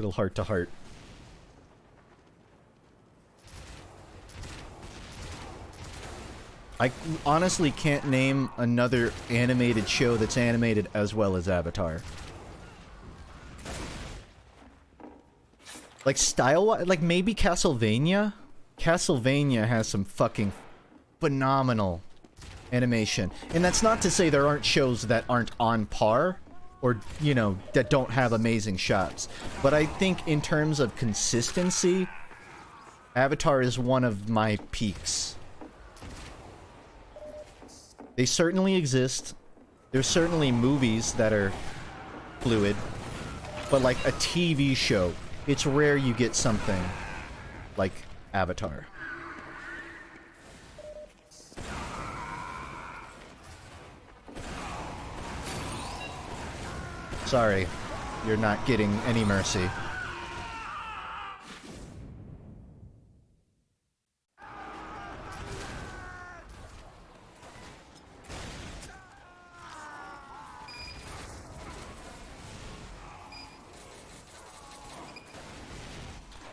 Little heart to heart. I honestly can't name another animated show that's animated as well as Avatar. Like style-wise, like maybe Castlevania? Castlevania has some fucking phenomenal animation. And that's not to say there aren't shows that aren't on par, or, you know, that don't have amazing shots. But I think in terms of consistency, Avatar is one of my peaks. They certainly exist. There's certainly movies that are fluid. But like a TV show, it's rare you get something like Avatar. Sorry, you're not getting any mercy.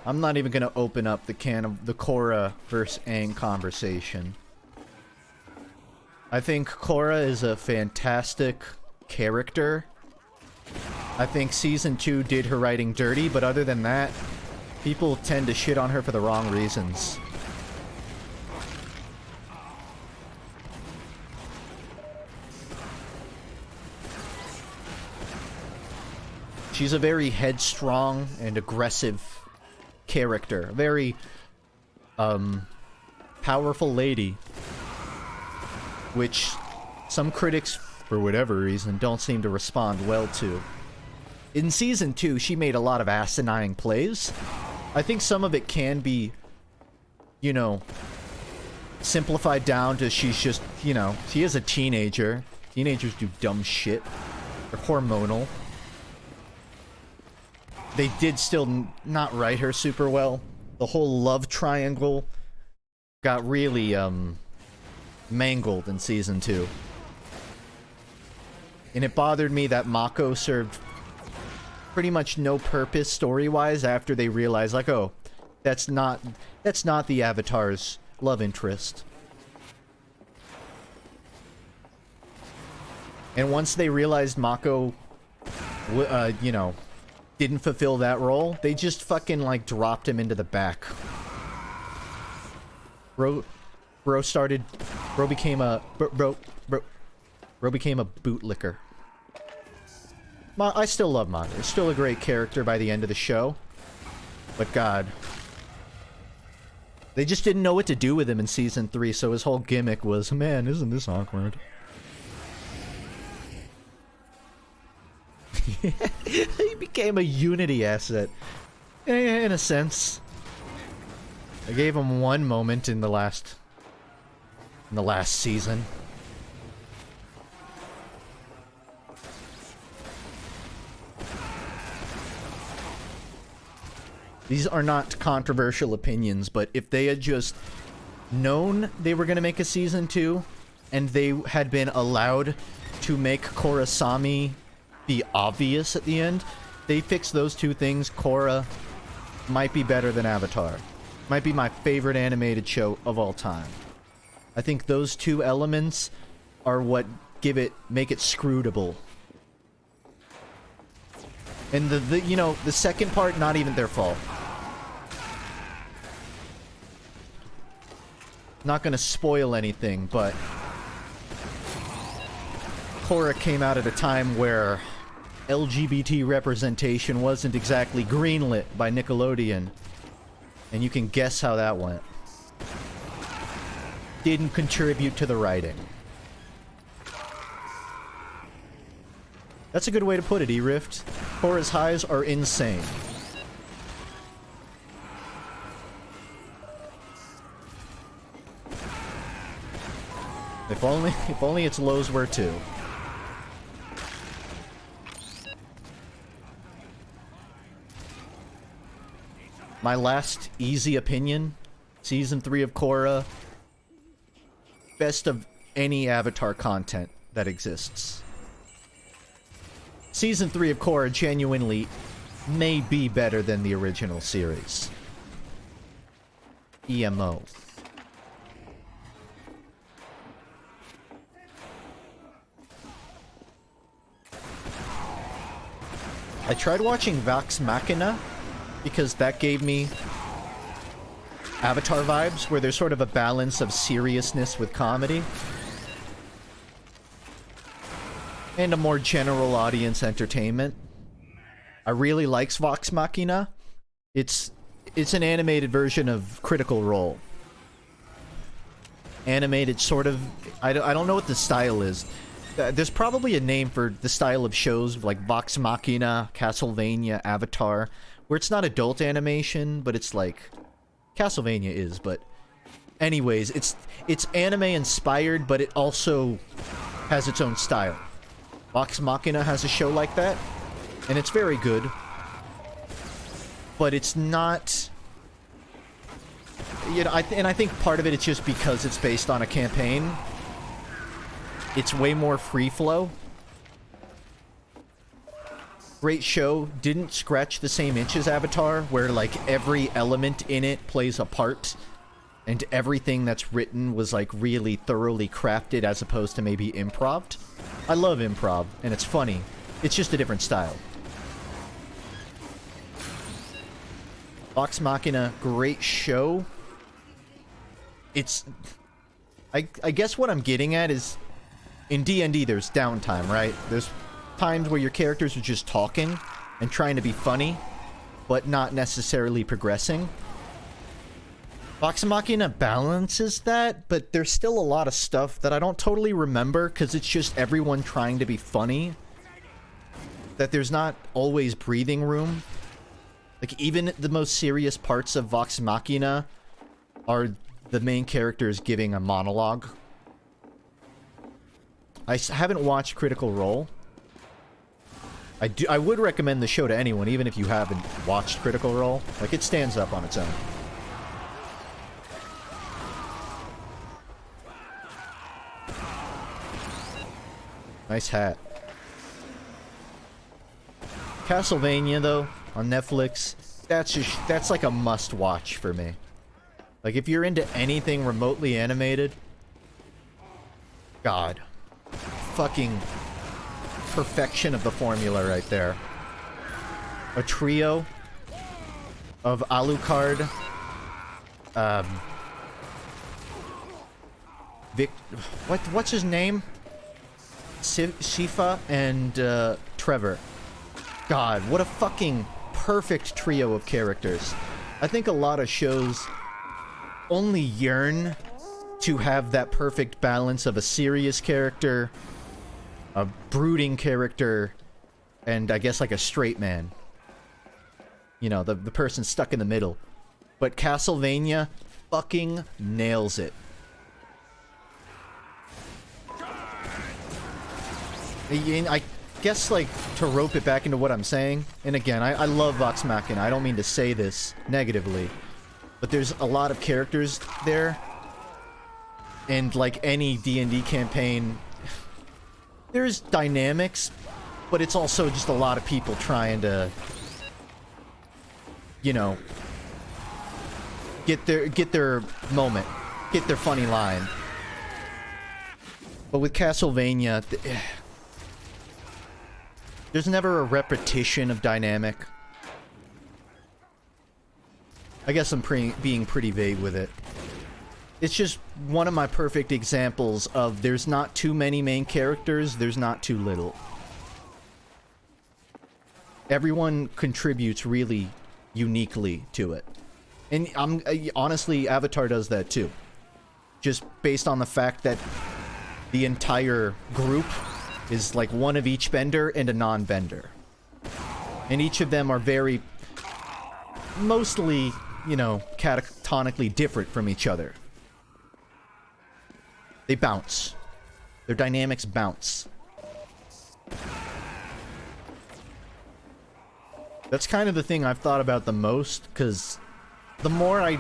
I'm not even gonna open up the can of the Korra versus Aang conversation. I think Korra is a fantastic character. I think Season 2 did her writing dirty, but other than that, people tend to shit on her for the wrong reasons. She's a very headstrong and aggressive character. A very, powerful lady. Which some critics, for whatever reason, don't seem to respond well to. In Season 2, she made a lot of asinine plays. I think some of it can be, you know, simplified down to she's just, you know, she is a teenager. Teenagers do dumb shit. They're hormonal. They did still not write her super well. The whole love triangle got really, mangled in Season 2. And it bothered me that Mako served pretty much no purpose story-wise after they realized, like, oh, that's not the Avatar's love interest. And once they realized Mako, you know, didn't fulfill that role, they just fucking, like, dropped him into the back. Bro became a bootlicker. I still love Mako. He's still a great character by the end of the show. But God. They just didn't know what to do with him in Season 3, so his whole gimmick was, man, isn't this awkward? He became a Unity asset. In a sense. I gave him one moment in the last season. These are not controversial opinions, but if they had just known they were going to make a Season 2, and they had been allowed to make Korrasami be obvious at the end, they fixed those two things, Korra might be better than Avatar. Might be my favorite animated show of all time. I think those two elements are what make it scrutable. And you know, the second part, not even their fault. Not gonna spoil anything, but Korra came out at a time where LGBT representation wasn't exactly greenlit by Nickelodeon. And you can guess how that went. Didn't contribute to the writing. That's a good way to put it, E-Rift. Korra's highs are insane. If only its lows were too. My last easy opinion, Season 3 of Korra, best of any Avatar content that exists. Season 3 of Korra genuinely may be better than the original series. EMO. I tried watching Vox Machina because that gave me Avatar vibes, where there's sort of a balance of seriousness with comedy. And a more general audience entertainment. I really likes Vox Machina. It's an animated version of Critical Role. Animated sort of... I don't know what the style is. There's probably a name for the style of shows like Vox Machina, Castlevania, Avatar, where it's not adult animation, but it's like... Castlevania is, but... Anyways, it's anime inspired, but it also has its own style. Vox Machina has a show like that, and it's very good. But it's not... You know, I think part of it is just because it's based on a campaign. It's way more free flow. Great show. Didn't scratch the same itch as Avatar, where like every element in it plays a part, and everything that's written was like really thoroughly crafted as opposed to maybe improv. I love improv, and it's funny. It's just a different style. Vox Machina, great show. It's... I guess what I'm getting at is... In D&D, there's downtime, right? There's times where your characters are just talking and trying to be funny, but not necessarily progressing. Vox Machina balances that, but there's still a lot of stuff that I don't totally remember because it's just everyone trying to be funny. That there's not always breathing room. Like, even the most serious parts of Vox Machina are the main characters giving a monologue. I haven't watched Critical Role. I would recommend the show to anyone, even if you haven't watched Critical Role. Like, it stands up on its own. Nice hat. Castlevania, though, on Netflix, that's like a must-watch for me. Like, if you're into anything remotely animated, God. Fucking perfection of the formula right there. A trio of Alucard, what's his name? Sifa and Trevor. God, what a fucking perfect trio of characters. I think a lot of shows only yearn to have that perfect balance of a serious character, a brooding character, and I guess like a straight man. You know, the person stuck in the middle. But Castlevania fucking nails it. I guess, like, to rope it back into what I'm saying, and again, I love Vox Machina, I don't mean to say this negatively, but there's a lot of characters there, and like any D&D campaign, there's dynamics, but it's also just a lot of people trying to, you know, get their moment, get their funny line. But with Castlevania, there's never a repetition of dynamic. I guess I'm being pretty vague with it. It's just one of my perfect examples of there's not too many main characters, there's not too little. Everyone contributes really uniquely to it. And honestly, Avatar does that too. Just based on the fact that the entire group is like one of each bender and a non-bender. And each of them are very, mostly, you know, catatonically different from each other. They bounce. Their dynamics bounce. That's kind of the thing I've thought about the most, because the more I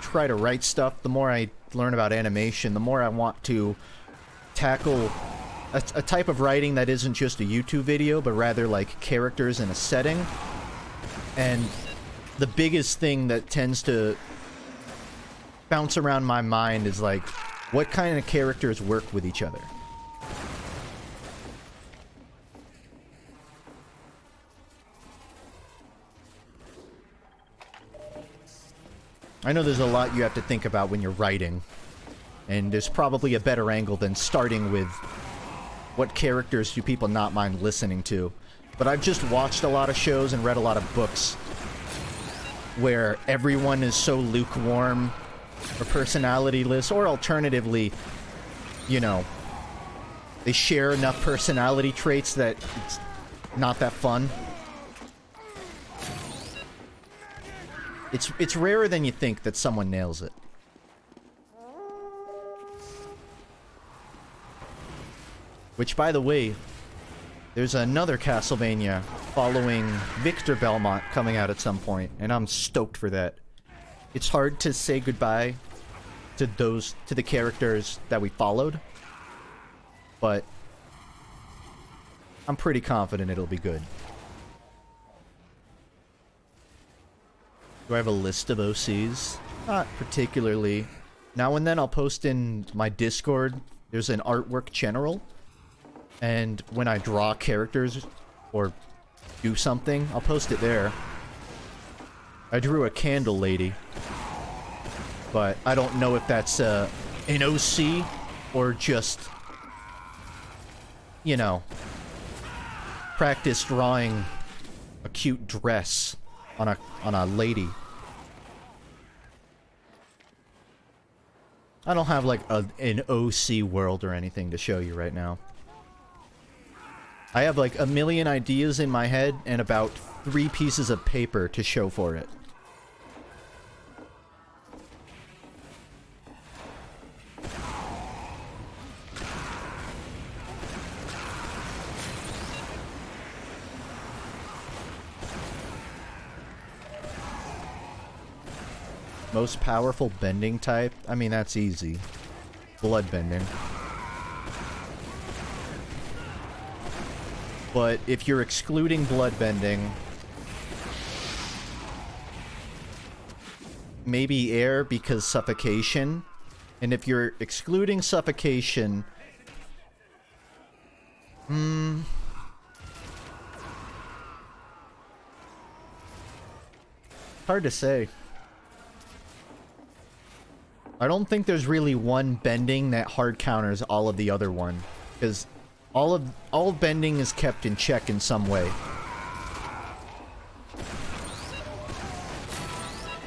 try to write stuff, the more I learn about animation, the more I want to tackle a type of writing that isn't just a YouTube video, but rather like characters in a setting. And the biggest thing that tends to bounce around my mind is like, what kind of characters work with each other? I know there's a lot you have to think about when you're writing, and there's probably a better angle than starting with what characters do people not mind listening to. But I've just watched a lot of shows and read a lot of books where everyone is so lukewarm or personality-less, or alternatively, you know, they share enough personality traits that it's not that fun. It's rarer than you think that someone nails it. Which, by the way, there's another Castlevania following Victor Belmont coming out at some point, and I'm stoked for that. It's hard to say goodbye to the characters that we followed, but I'm pretty confident it'll be good. Do I have a list of OCs? Not particularly. Now and then I'll post in my Discord. There's an artwork general. And when I draw characters or do something, I'll post it there. I drew a candle lady. But I don't know if that's an OC or just, you know, practice drawing a cute dress on a lady. I don't have like an OC world or anything to show you right now. I have like a million ideas in my head and about 3 pieces of paper to show for it. Most powerful bending type? I mean, that's easy. Blood bending. But if you're excluding blood bending, maybe air because suffocation. And if you're excluding suffocation, hard to say. I don't think there's really one bending that hard counters all of the other one, because all bending is kept in check in some way.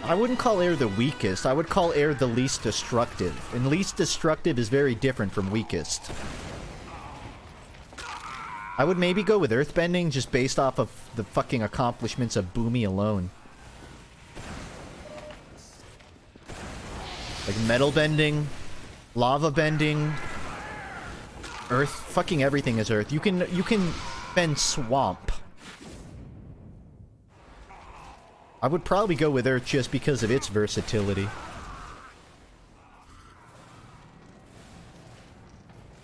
I wouldn't call air the weakest, I would call air the least destructive, and least destructive is very different from weakest. I would maybe go with earthbending just based off of the fucking accomplishments of Boomy alone. Like metal bending, lava bending, earth, fucking everything is earth. You can bend swamp. I would probably go with earth just because of its versatility.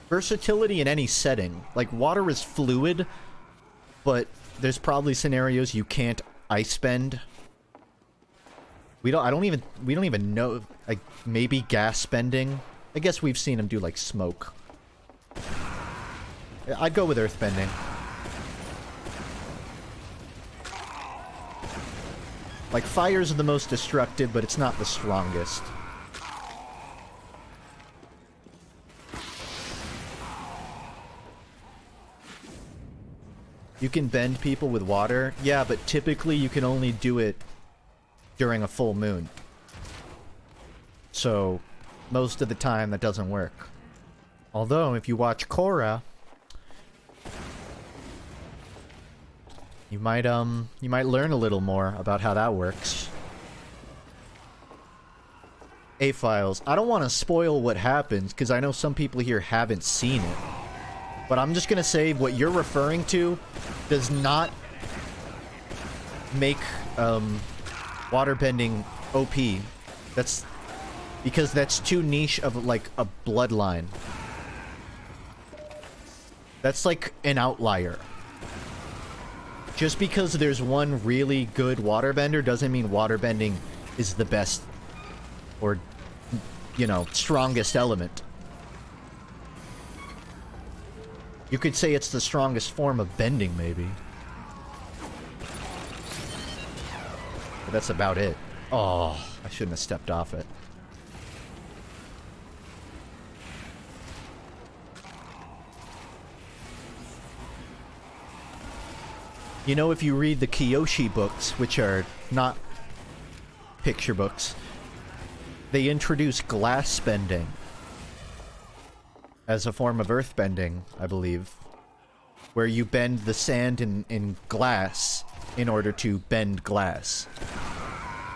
Versatility in any setting. Like water is fluid, but there's probably scenarios you can't ice bend. We don't even know, like, maybe gas bending? I guess we've seen him do, like, smoke. I'd go with earth bending. Like, fire's the most destructive, but it's not the strongest. You can bend people with water? Yeah, but typically you can only do it during a full moon. So, most of the time that doesn't work. Although, if you watch Korra, you might learn a little more about how that works. A-Files. I don't want to spoil what happens, because I know some people here haven't seen it. But I'm just gonna say, what you're referring to does not make, waterbending OP. That's because that's too niche of like a bloodline. That's like an outlier. Just because there's one really good waterbender doesn't mean waterbending is the best or, you know, strongest element. You could say it's the strongest form of bending, maybe. But that's about it. Oh, I shouldn't have stepped off it. You know, if you read the Kyoshi books, which are not picture books, they introduce glass bending as a form of earth bending, I believe, where you bend the sand in glass in order to bend glass.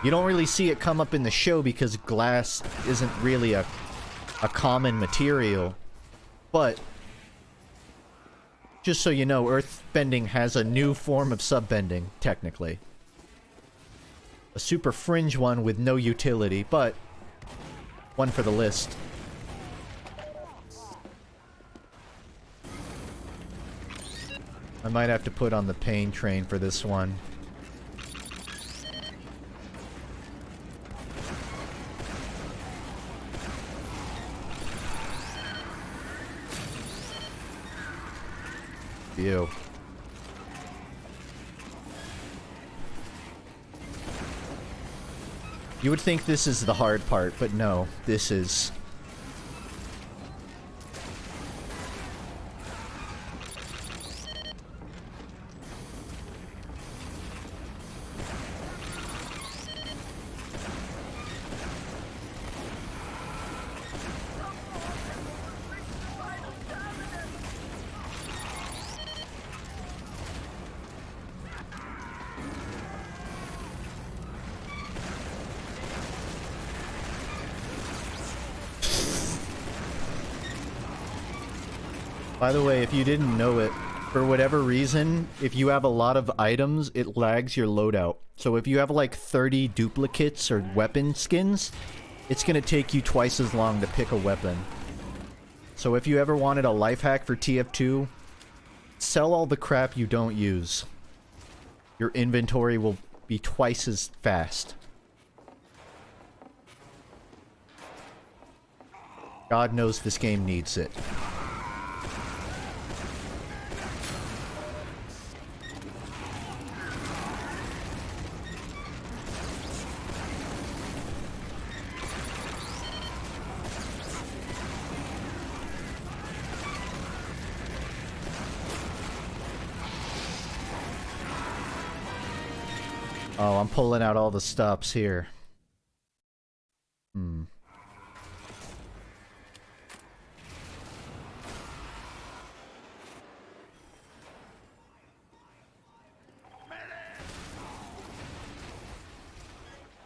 You don't really see it come up in the show because glass isn't really a common material, but just so you know, earth bending has a new form of subbending, technically. A super fringe one with no utility, but one for the list. I might have to put on the pain train for this one. You. You would think this is the hard part, but no, this is... By the way, if you didn't know it, for whatever reason, if you have a lot of items, it lags your loadout. So if you have like 30 duplicates or weapon skins, it's gonna take you twice as long to pick a weapon. So if you ever wanted a life hack for TF2, sell all the crap you don't use. Your inventory will be twice as fast. God knows this game needs it. Oh, I'm pulling out all the stops here.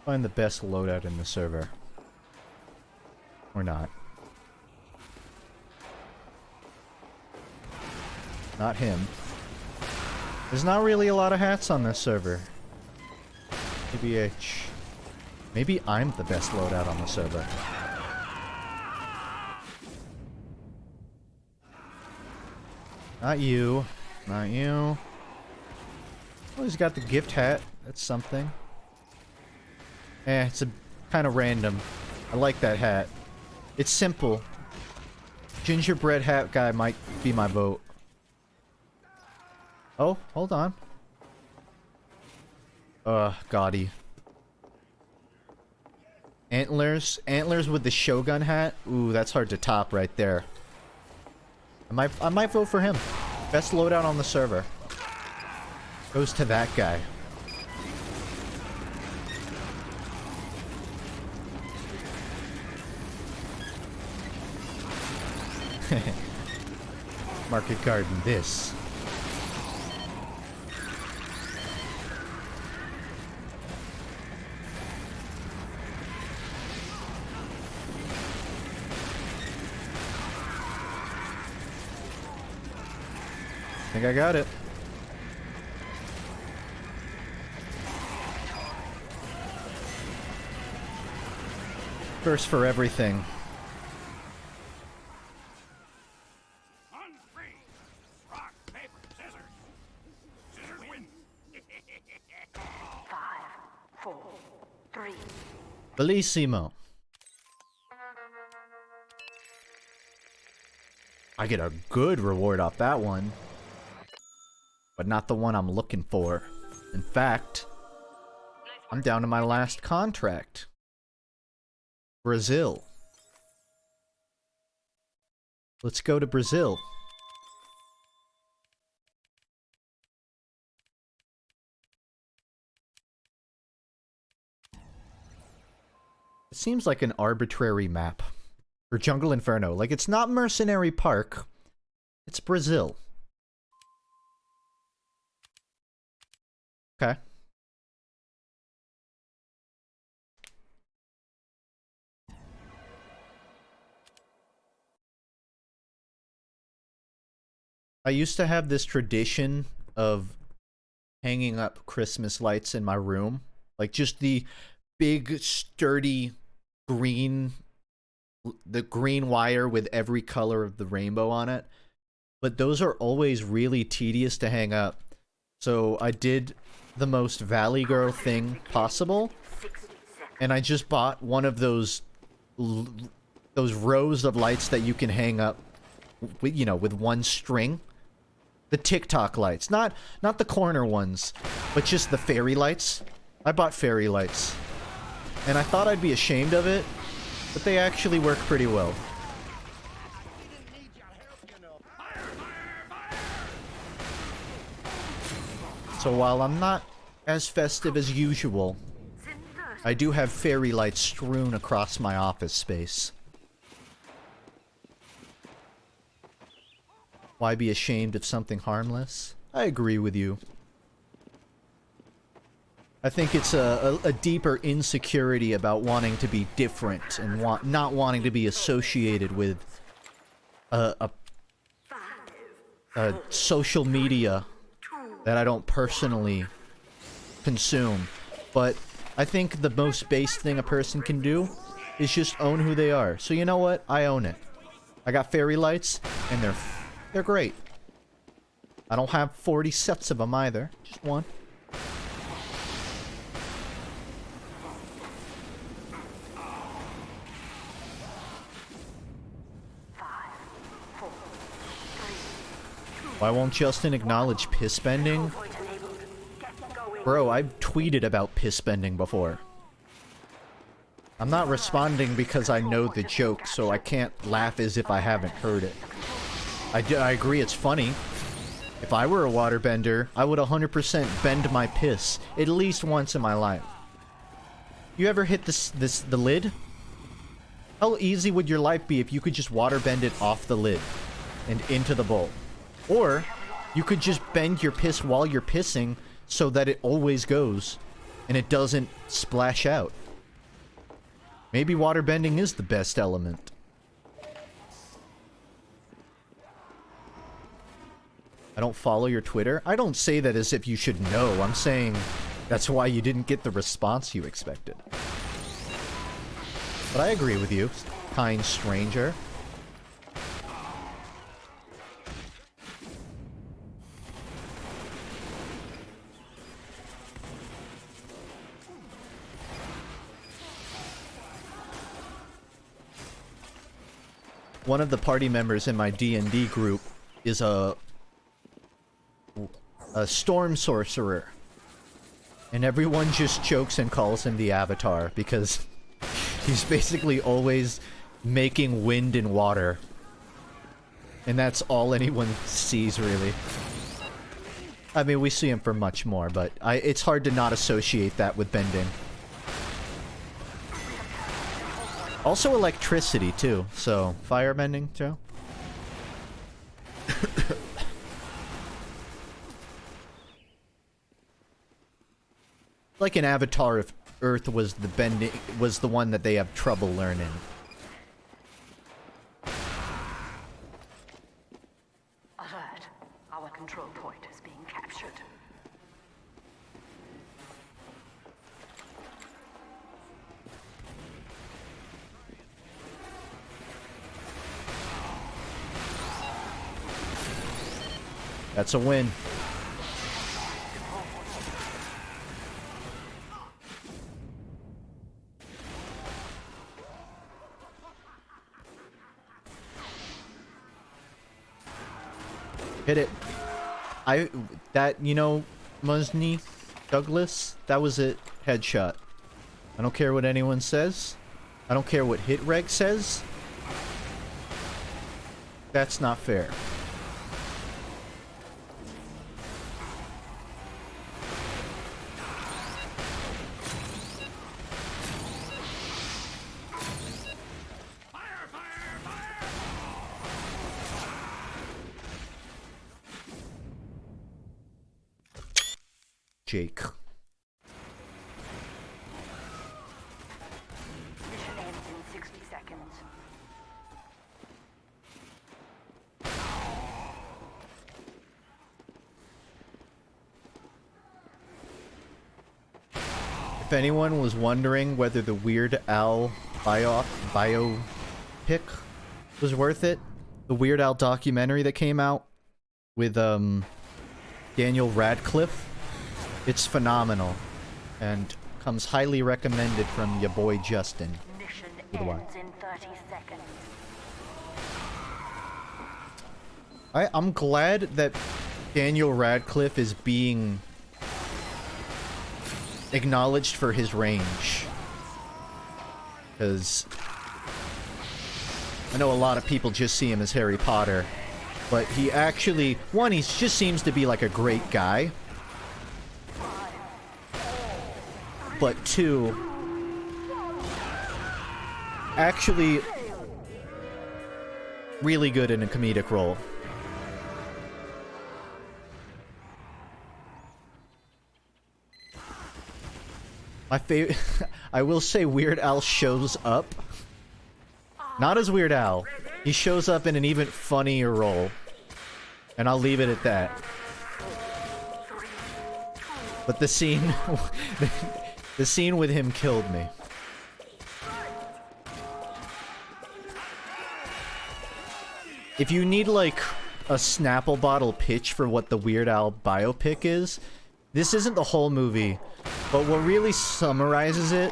Find the best loadout in the server. Or not. Not him. There's not really a lot of hats on this server. Maybe I'm the best loadout on the server. Not you. Not you. Oh, he's got the gift hat. That's something. It's a kind of random. I like that hat. It's simple. Gingerbread hat guy might be my vote. Oh, hold on. Gaudy. Antlers. Antlers with the Shogun hat. Ooh, that's hard to top right there. I might vote for him. Best loadout on the server. Goes to that guy. Market garden this. I think I got it. First for everything. On three. Rock, paper, scissors. Scissors win. Bellissimo. I get a good reward off that one. But not the one I'm looking for. In fact, I'm down to my last contract. Brazil. Let's go to Brazil. It seems like an arbitrary map. For Jungle Inferno. Like, it's not Mercenary Park. It's Brazil. Okay. I used to have this tradition of hanging up Christmas lights in my room. Like, just the big, sturdy green... the green wire with every color of the rainbow on it. But those are always really tedious to hang up. So I did the most Valley Girl thing possible. And I just bought one of those rows of lights that you can hang up with, you know, with one string. The TikTok lights. Not the corner ones, but just the fairy lights. I bought fairy lights. And I thought I'd be ashamed of it, but they actually work pretty well. So while I'm not as festive as usual, I do have fairy lights strewn across my office space. Why be ashamed of something harmless? I agree with you. I think it's a deeper insecurity about wanting to be different and not wanting to be associated with a social media that I don't personally consume. But I think the most base thing a person can do is just own who they are. So you know what? I own it. I got fairy lights, and they're great. I don't have 40 sets of them either. Just one. Why won't Justin acknowledge piss bending? Bro, I've tweeted about piss bending before. I'm not responding because I know the joke, so I can't laugh as if I haven't heard it. I agree it's funny. If I were a waterbender, I would 100% bend my piss at least once in my life. You ever hit the lid? How easy would your life be if you could just waterbend it off the lid and into the bowl? Or you could just bend your piss while you're pissing so that it always goes and it doesn't splash out. Maybe waterbending is the best element. I don't follow your Twitter. I don't say that as if you should know. I'm saying that's why you didn't get the response you expected. But I agree with you, kind stranger. One of the party members in my D&D group is a storm sorcerer. And everyone just jokes and calls him the Avatar because he's basically always making wind and water. And that's all anyone sees, really. I mean, we see him for much more, but it's hard to not associate that with bending. Also electricity, too. So, firebending, too. Like an Avatar if Earth was the one that they have trouble learning. Alert. Our control point is being captured. That's a win. Hit it. You know, Musney, Douglas, that was it. Headshot. I don't care what anyone says. I don't care what hit reg says. That's not fair. Jake. Mission ends in 60 seconds. If anyone was wondering whether the Weird Al biopic was worth it, the Weird Al documentary that came out with Daniel Radcliffe, it's phenomenal and comes highly recommended from your boy Justin. Mission Goodbye. ends in 30 seconds. I'm glad that Daniel Radcliffe is being acknowledged for his range. Because I know a lot of people just see him as Harry Potter, but he actually, one, he just seems to be like a great guy. But two, actually really good in a comedic role. My favorite, I will say Weird Al shows up. Not as Weird Al. He shows up in an even funnier role. And I'll leave it at that. But the scene, the scene with him killed me. If you need like a Snapple bottle pitch for what the Weird Al biopic is, this isn't the whole movie. But what really summarizes it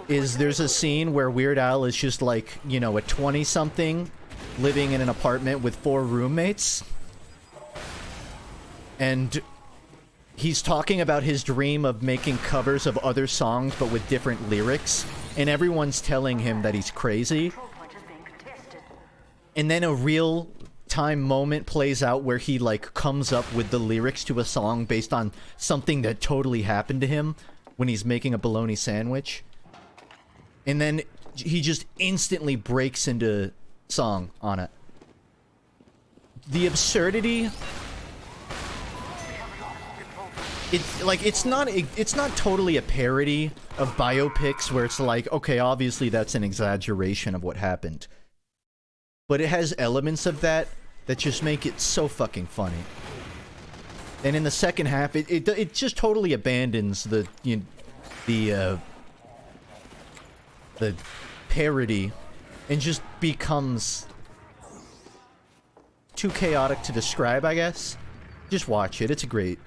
is there's a scene where Weird Al is just like, you know, a 20-something living in an apartment with 4 roommates. And he's talking about his dream of making covers of other songs but with different lyrics. And everyone's telling him that he's crazy. And then a real time moment plays out where he like comes up with the lyrics to a song based on something that totally happened to him when he's making a bologna sandwich. And then he just instantly breaks into song on it. The absurdity, it's not totally a parody of biopics where it's like, okay, obviously that's an exaggeration of what happened. But it has elements of that just make it so fucking funny. And in the second half, it just totally abandons the parody and just becomes too chaotic to describe, I guess. Just watch it. It's a great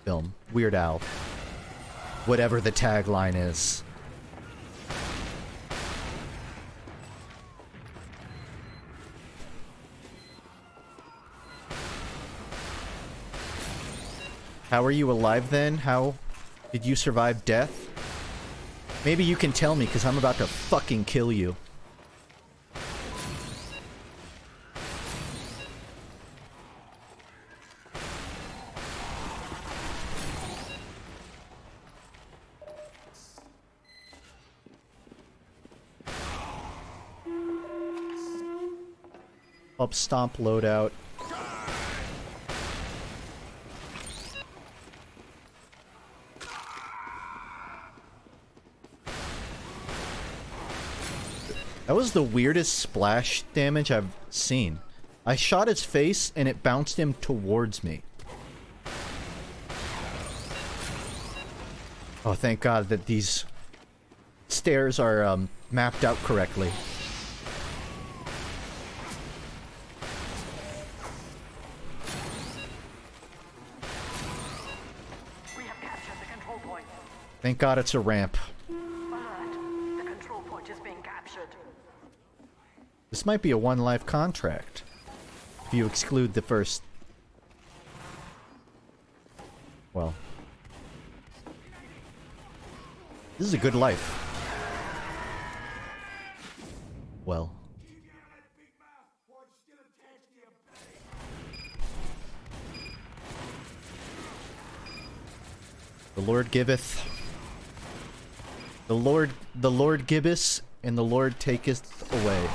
film. Weird Al. Whatever the tagline is. How are you alive then? How did you survive death? Maybe you can tell me, because I'm about to fucking kill you. Up stomp loadout. That was the weirdest splash damage I've seen. I shot his face and it bounced him towards me. Oh, thank God that these stairs are mapped out correctly. We have captured the control point. Thank God it's a ramp. Alert. The control point is being captured. This might be a one-life contract. If you exclude the first... Well... This is a good life. Well... The Lord giveth... The Lord giveth, and the Lord taketh away.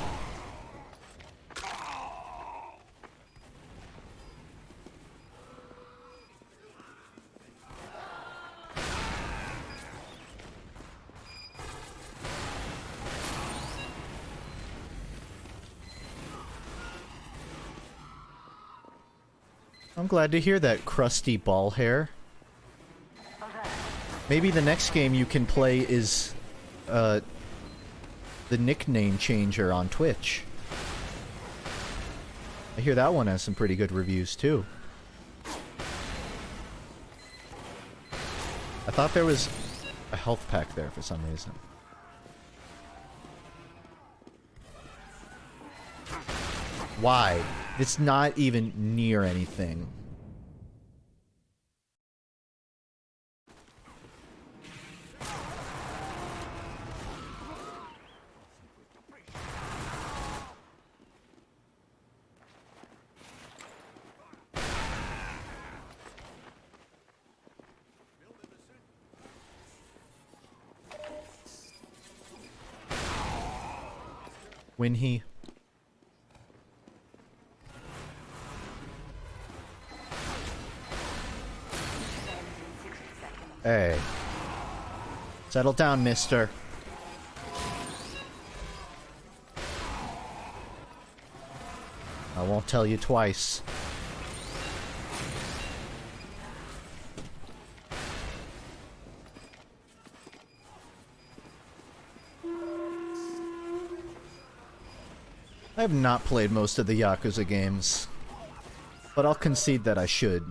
I'm glad to hear that, crusty ball hair. Maybe the next game you can play is, the nickname changer on Twitch. I hear that one has some pretty good reviews, too. I thought there was a health pack there for some reason. Why? It's not even near anything. When he... Hey. Settle down, mister. I won't tell you twice. I have not played most of the Yakuza games, but I'll concede that I should.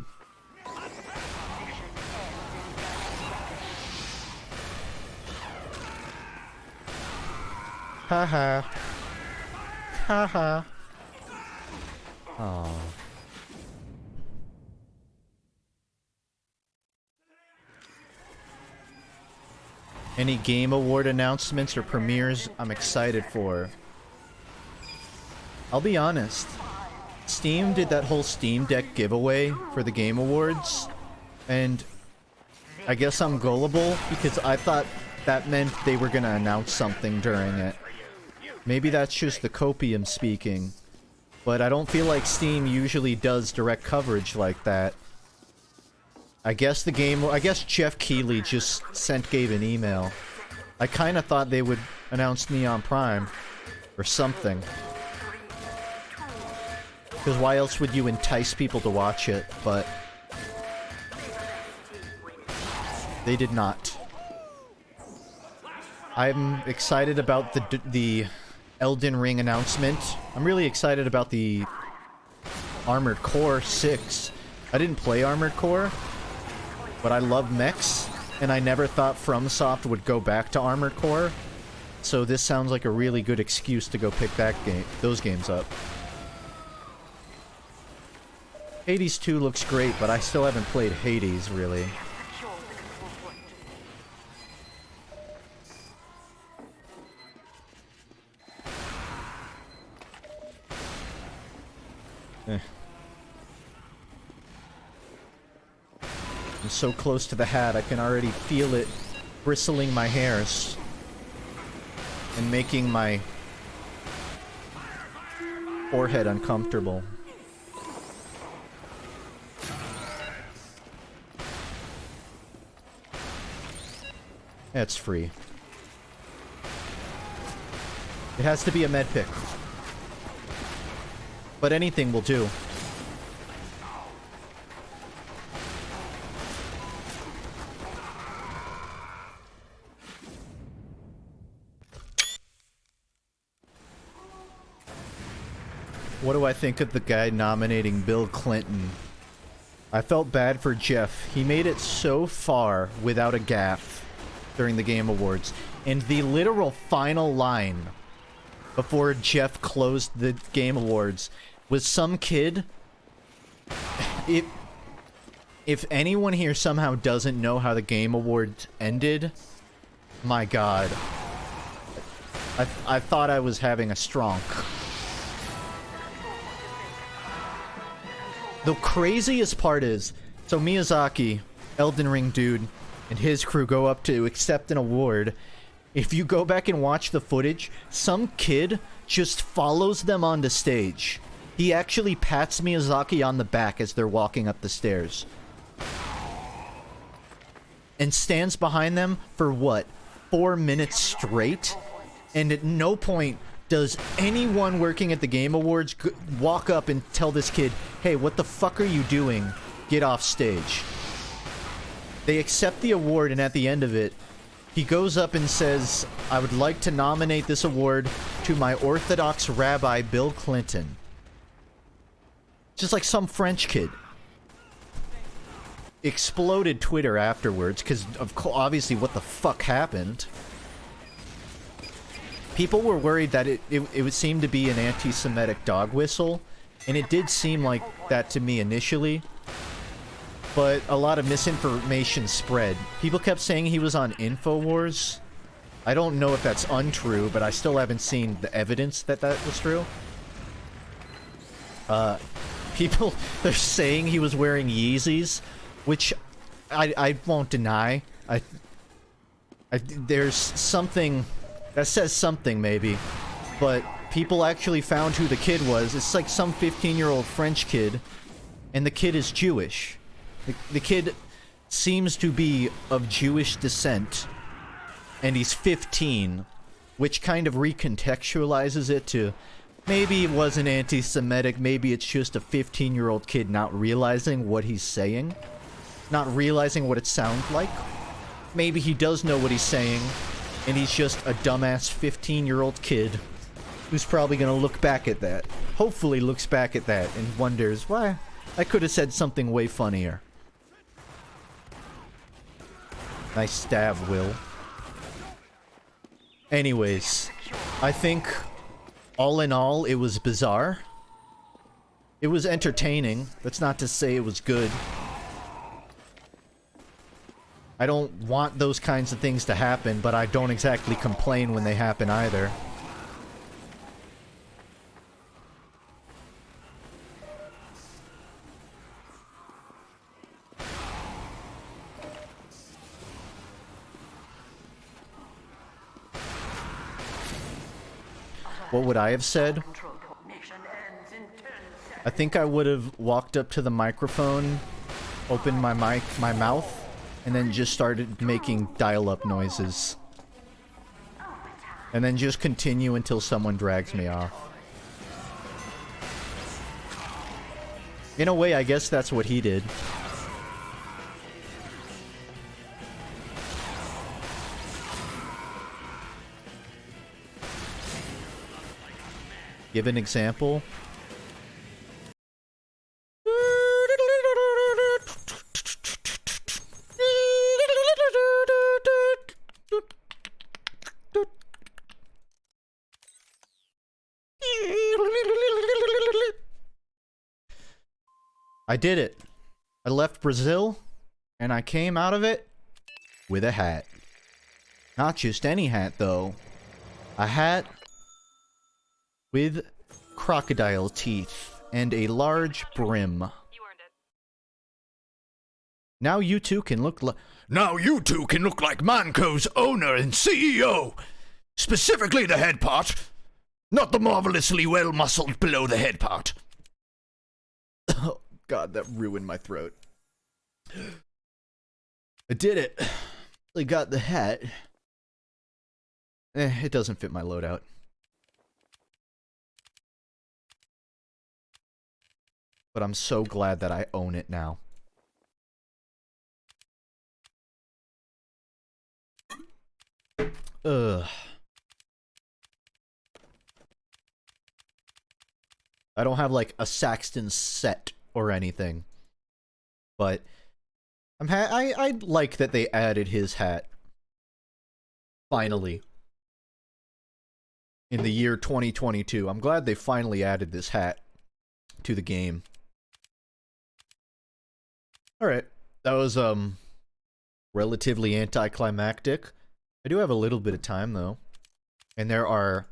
Haha. Haha. Aww. Any game award announcements or premieres I'm excited for? I'll be honest. Steam did that whole Steam Deck giveaway for the Game Awards, and I guess I'm gullible because I thought that meant they were gonna announce something during it. Maybe that's just the copium speaking, but I don't feel like Steam usually does direct coverage like that. I guess Jeff Keighley just sent Gabe an email. I kinda thought they would announce Neon Prime or something. Because why else would you entice people to watch it, but they did not. I'm excited about the Elden Ring announcement. I'm really excited about the Armored Core 6. I didn't play Armored Core, but I love mechs, and I never thought FromSoft would go back to Armored Core. So this sounds like a really good excuse to go pick those games up. Hades 2 looks great, but I still haven't played Hades, really. I'm so close to the hat, I can already feel it bristling my hairs and making my forehead uncomfortable. It's free. It has to be a med pick. But anything will do. What do I think of the guy nominating Bill Clinton? I felt bad for Jeff. He made it so far without a gaffe during the Game Awards. And the literal final line before Jeff closed the Game Awards was some kid. If anyone here somehow doesn't know how the Game Awards ended, my god. I thought I was having a stronk. The craziest part is, so Miyazaki, Elden Ring dude, and his crew go up to accept an award. If you go back and watch the footage, some kid just follows them on the stage. He actually pats Miyazaki on the back as they're walking up the stairs. And stands behind them for what? 4 minutes straight? And at no point does anyone working at the Game Awards walk up and tell this kid, hey, what the fuck are you doing? Get off stage. They accept the award, and at the end of it, he goes up and says, I would like to nominate this award to my Orthodox Rabbi, Bill Clinton. Just like some French kid. Exploded Twitter afterwards, because obviously what the fuck happened. People were worried that it would seem to be an anti-Semitic dog whistle, and it did seem like that to me initially. But a lot of misinformation spread. People kept saying he was on InfoWars. I don't know if that's untrue, but I still haven't seen the evidence that that was true. People, they're saying he was wearing Yeezys, which I won't deny. There's something that says something, maybe. But people actually found who the kid was. It's like some 15-year-old French kid, and the kid is Jewish. The kid seems to be of Jewish descent, and he's 15, which kind of recontextualizes it to maybe it wasn't anti-Semitic, maybe it's just a 15-year-old kid not realizing what he's saying, not realizing what it sounds like. Maybe he does know what he's saying, and he's just a dumbass 15-year-old kid who's probably gonna look back at that. Hopefully looks back at that and wonders, why? I could have said something way funnier. Nice stab, Will. Anyways, I think, all in all, it was bizarre. It was entertaining. That's not to say it was good. I don't want those kinds of things to happen, but I don't exactly complain when they happen either. What would I have said? I think I would have walked up to the microphone, opened my mouth, and then just started making dial-up noises. And then just continue until someone drags me off. In a way, I guess that's what he did. Give an example. I did it. I left Brazil, and I came out of it with a hat. Not just any hat, though. A hat with crocodile teeth and a large brim. You earned it. Now you two can look like Manco's owner and CEO. Specifically the head part, not the marvelously well-muscled below the head part. Oh god, that ruined my throat. I did it. I got the hat. It doesn't fit my loadout. But I'm so glad that I own it now. Ugh. I don't have like a Saxton set or anything. But I like that they added his hat. Finally. In the year 2022. I'm glad they finally added this hat. to the game. Alright, that was, relatively anticlimactic. I do have a little bit of time, though. And there are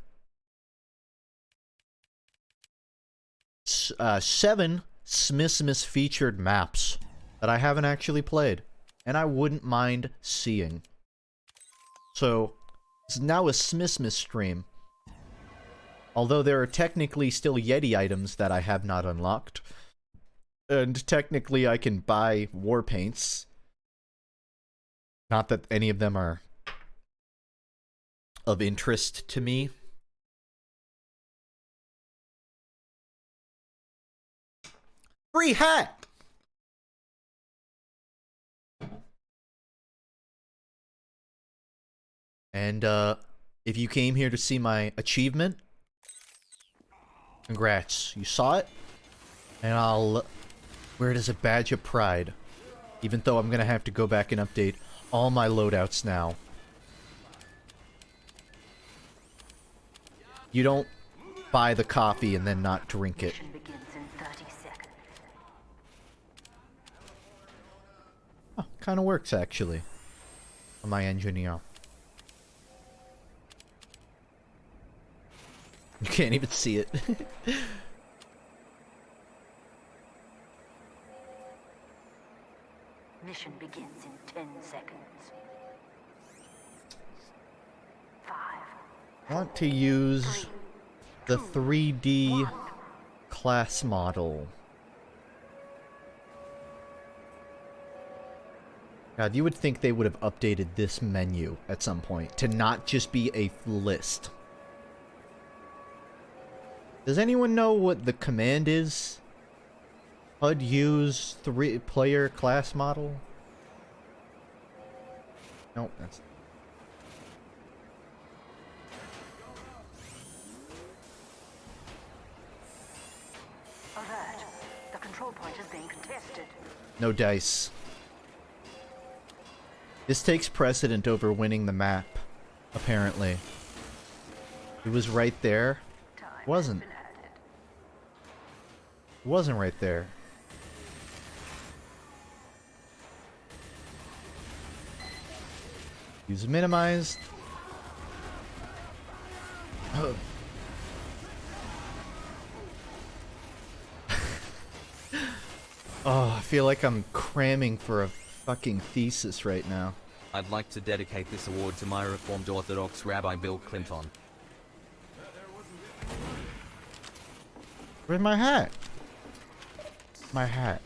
7 Smissmas featured maps that I haven't actually played, and I wouldn't mind seeing. So, it's now a Smissmas stream. Although there are technically still Yeti items that I have not unlocked. And technically I can buy war paints. Not that any of them are of interest to me. Free hat! And, if you came here to see my achievement, congrats. You saw it? And I'll wear it as a badge of pride. Even though I'm gonna have to go back and update all my loadouts now. You don't buy the coffee and then not drink it. Mission begins in 30 seconds. Oh, kinda works, actually. On my engineer. You can't even see it. Mission begins in 10 seconds. 5. I want to use the 3D class model. God, you would think they would have updated this menu at some point to not just be a list. Does anyone know what the command is? HUD use 3-player class model? Nope, that's... Alert. The control point is being contested. No dice. This takes precedent over winning the map, apparently. It was right there. Time Wasn't. has been added. It wasn't right there. Use minimized. Oh, I feel like I'm cramming for a fucking thesis right now. I'd like to dedicate this award to my Reformed Orthodox Rabbi Bill Clinton. Where's my hat? My hat.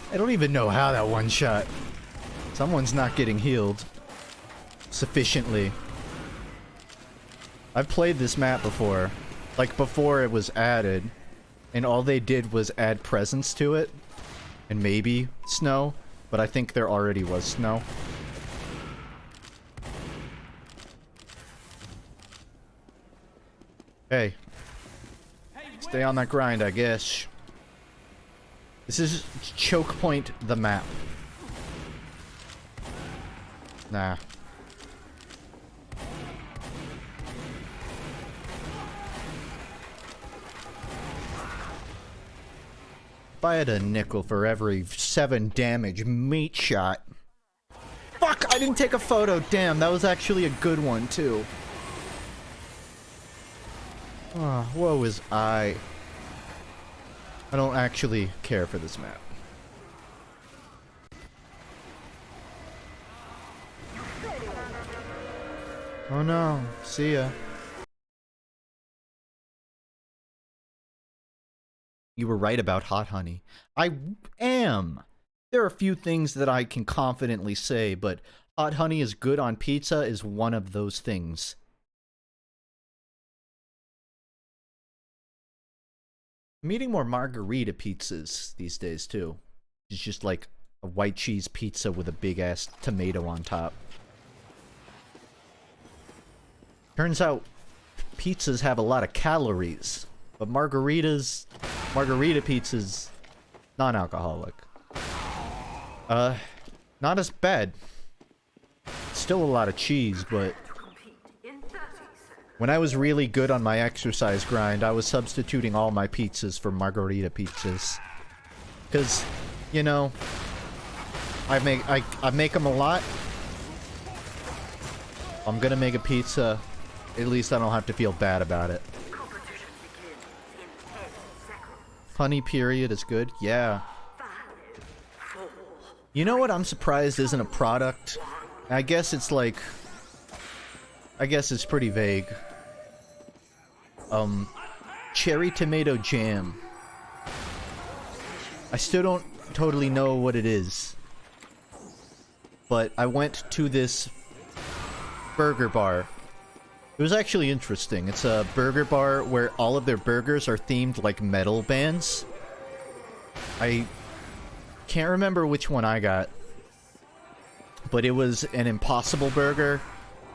I don't even know how that one shot. Someone's not getting healed sufficiently. I've played this map before. Like, before it was added. And all they did was add presents to it. And maybe snow. But I think there already was snow. Hey. Stay on that grind, I guess. This is Choke Point the map. Nah. If I had a nickel for every 7 damage meat shot. Fuck! I didn't take a photo. Damn, that was actually a good one, too. Oh, woe is I. I don't actually care for this map. Oh no, see ya. You were right about hot honey. I am. There are a few things that I can confidently say, but hot honey is good on pizza is one of those things. I'm eating more margarita pizzas these days, too. It's just like a white cheese pizza with a big-ass tomato on top. Turns out, pizzas have a lot of calories. But margarita pizza's non-alcoholic. Not as bad. Still a lot of cheese, but When I was really good on my exercise grind, I was substituting all my pizzas for margarita pizzas. Because, you know, I make them a lot. I'm gonna make a pizza. At least I don't have to feel bad about it. Funny period is good. Yeah. You know what I'm surprised isn't a product? I guess it's like... I guess it's pretty vague. Cherry tomato jam. I still don't totally know what it is. But I went to this burger bar. It was actually interesting. It's a burger bar where all of their burgers are themed like metal bands. I can't remember which one I got. But it was an Impossible Burger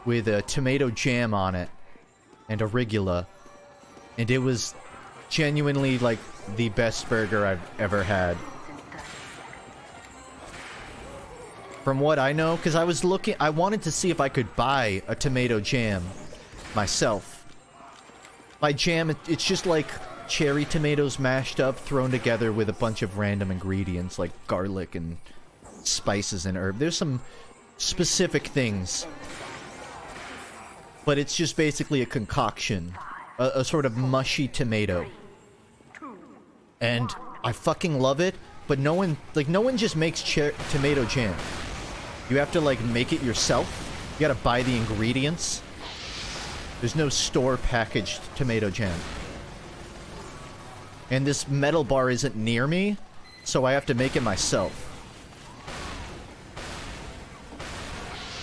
with a tomato jam on it. And arugula. And it was genuinely like the best burger I've ever had. From what I know, because I was looking, I wanted to see if I could buy a tomato jam myself. By jam, it's just like cherry tomatoes mashed up, thrown together with a bunch of random ingredients like garlic and spices and herb. There's some specific things. But it's just basically a concoction. A sort of mushy tomato. And I fucking love it, but no one just makes tomato jam. You have to, like, make it yourself. You gotta buy the ingredients. There's no store-packaged tomato jam. And this metal bar isn't near me, so I have to make it myself.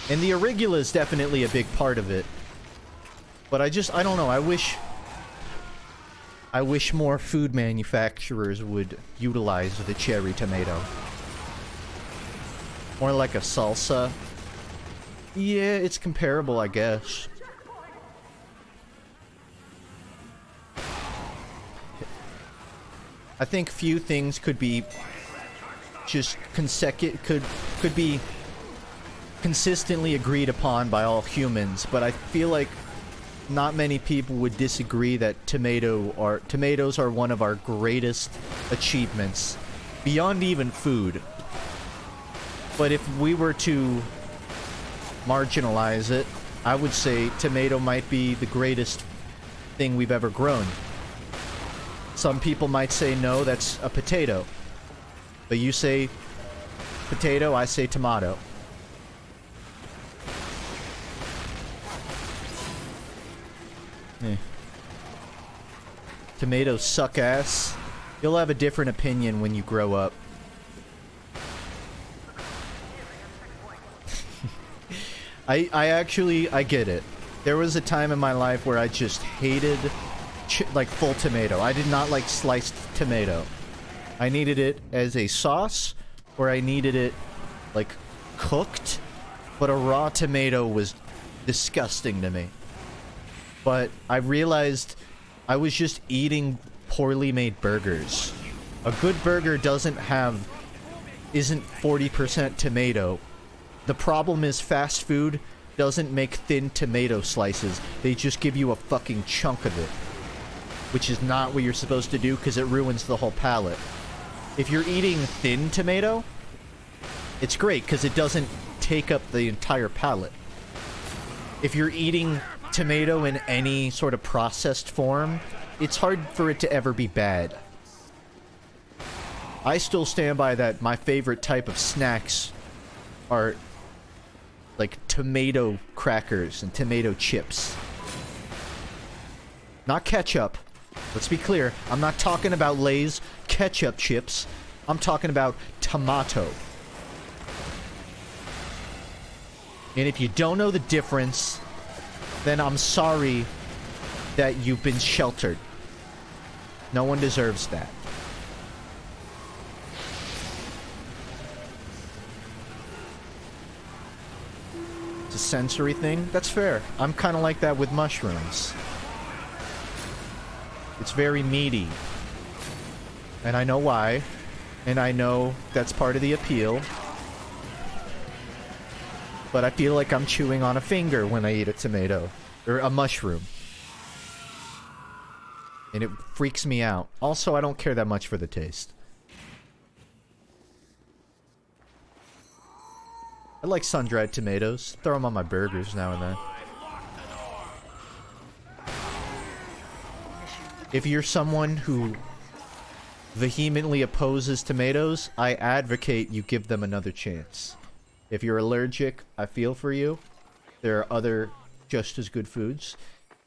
And the arugula is definitely a big part of it. But I don't know, I wish more food manufacturers would utilize the cherry tomato. More like a salsa. Yeah, it's comparable, I guess. I think few things could be just could be consistently agreed upon by all humans, but I feel like not many people would disagree that tomatoes are one of our greatest achievements, beyond even food. But if we were to marginalize it, I would say tomato might be the greatest thing we've ever grown. Some people might say no, that's a potato. But you say potato, I say tomato. Tomatoes suck ass. You'll have a different opinion when you grow up. I get it. There was a time in my life where I just hated like full tomato. I did not like sliced tomato. I needed it as a sauce, or I needed it like cooked, but a raw tomato was disgusting to me. But I realized I was just eating poorly made burgers. A good burger isn't 40% tomato. The problem is fast food doesn't make thin tomato slices. They just give you a fucking chunk of it. Which is not what you're supposed to do because it ruins the whole palate. If you're eating thin tomato, it's great because it doesn't take up the entire palate. If you're eating tomato in any sort of processed form, it's hard for it to ever be bad. I still stand by that my favorite type of snacks are like tomato crackers and tomato chips. Not ketchup. Let's be clear, I'm not talking about Lay's ketchup chips. I'm talking about tomato. And if you don't know the difference, then I'm sorry that you've been sheltered. No one deserves that. It's a sensory thing? That's fair. I'm kind of like that with mushrooms. It's very meaty. And I know why. And I know that's part of the appeal. But I feel like I'm chewing on a finger when I eat a tomato. Or a mushroom. And it freaks me out. Also, I don't care that much for the taste. I like sun-dried tomatoes. Throw them on my burgers now and then. If you're someone who vehemently opposes tomatoes, I advocate you give them another chance. If you're allergic, I feel for you. There are other just as good foods.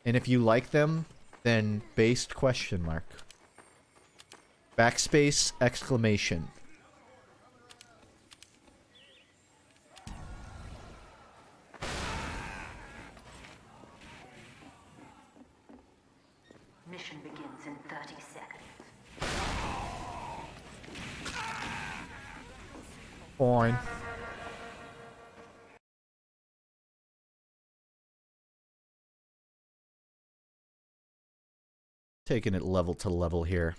And if you like them, then based question mark. Backspace exclamation. Mission begins in 30 seconds. Fine. Taking it level to level here.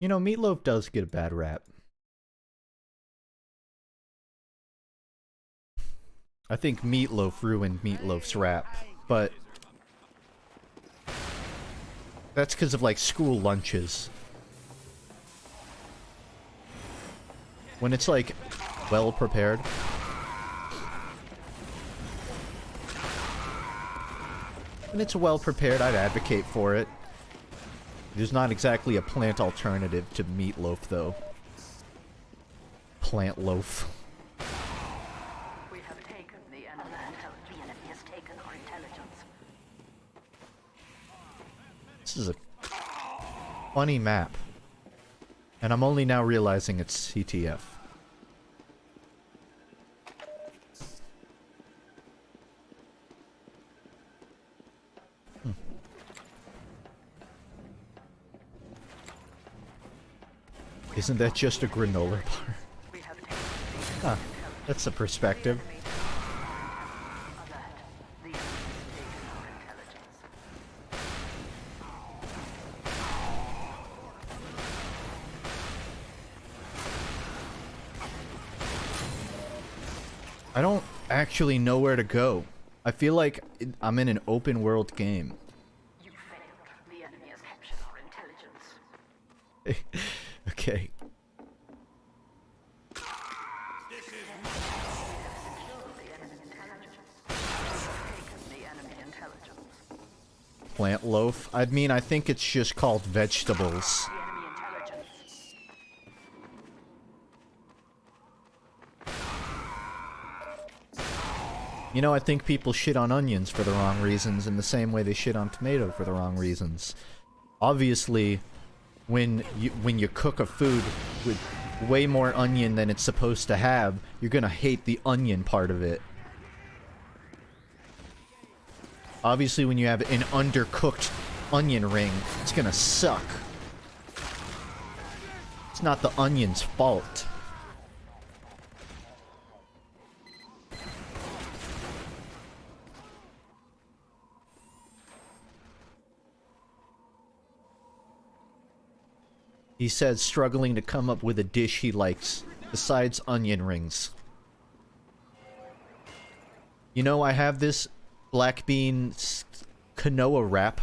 You know, Meatloaf does get a bad rap. I think Meatloaf ruined Meatloaf's rap, but that's because of, like, school lunches. When it's, like, well prepared. When it's well prepared, I'd advocate for it. There's not exactly a plant alternative to meatloaf, though. Plant loaf. We have taken the enemy. The enemy has taken our intelligence. This is a funny map. And I'm only now realizing it's CTF. Isn't that just a granola bar? Huh, that's a perspective. I don't actually know where to go. I feel like I'm in an open world game. You failed. The enemy has captured our intelligence. Okay. Plant loaf? I mean, I think it's just called vegetables. The enemy intelligence. You know, I think people shit on onions for the wrong reasons in the same way they shit on tomato for the wrong reasons. Obviously, when you cook a food with way more onion than it's supposed to have, you're gonna hate the onion part of it. Obviously, when you have an undercooked onion ring, it's gonna suck. It's not the onion's fault. He says struggling to come up with a dish he likes, besides onion rings. You know, I have this black bean quinoa wrap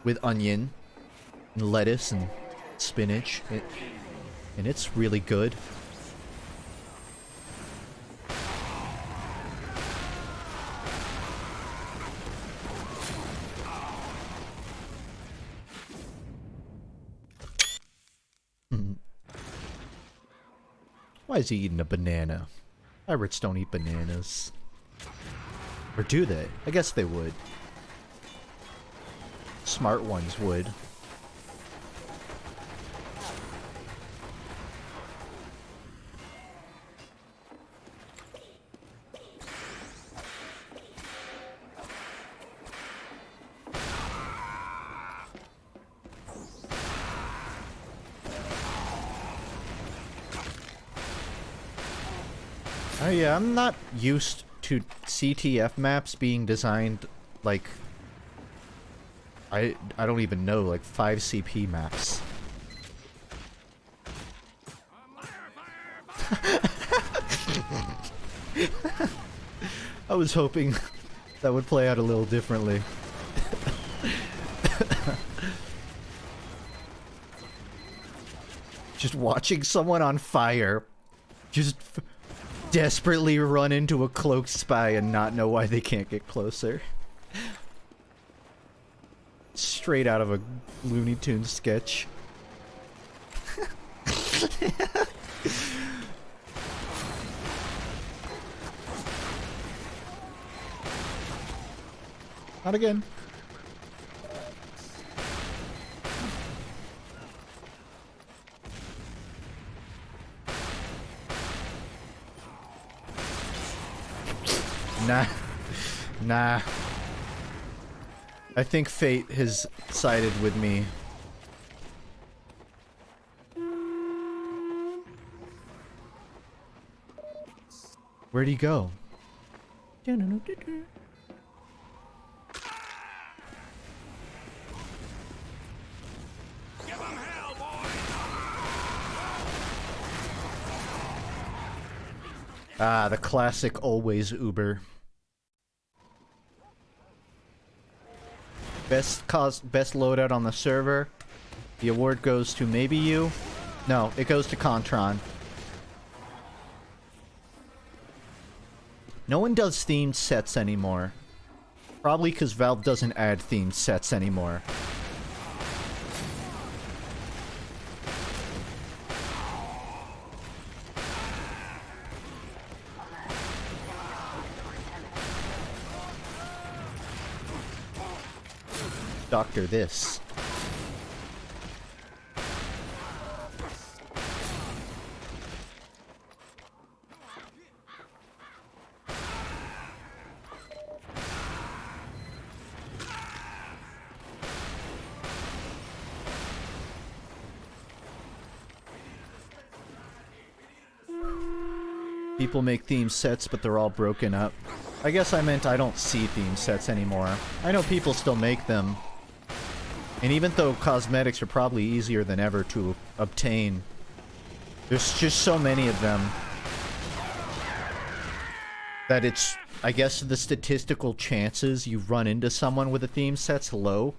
with onion and lettuce and spinach, and it's really good. Why is he eating a banana? Pirates don't eat bananas. Or do they? I guess they would. Smart ones would. Oh yeah, I'm not used to CTF maps being designed like I don't even know, like 5 CP maps. I was hoping That would play out a little differently. Just watching someone on fire, just desperately run into a cloaked spy and not know why they can't get closer. Straight out of a Looney Tunes sketch. Not again. Nah. Nah. I think fate has sided with me. Where'd he go? Ah, the classic always Uber. Best loadout on the server. The award goes to maybe you. No, it goes to Contron. No one does themed sets anymore. Probably because Valve doesn't add themed sets anymore. Doctor this. People make theme sets, but they're all broken up. I guess I meant I don't see theme sets anymore. I know people still make them. And even though cosmetics are probably easier than ever to obtain, there's just so many of them that it's, I guess, the statistical chances you run into someone with a theme set's low,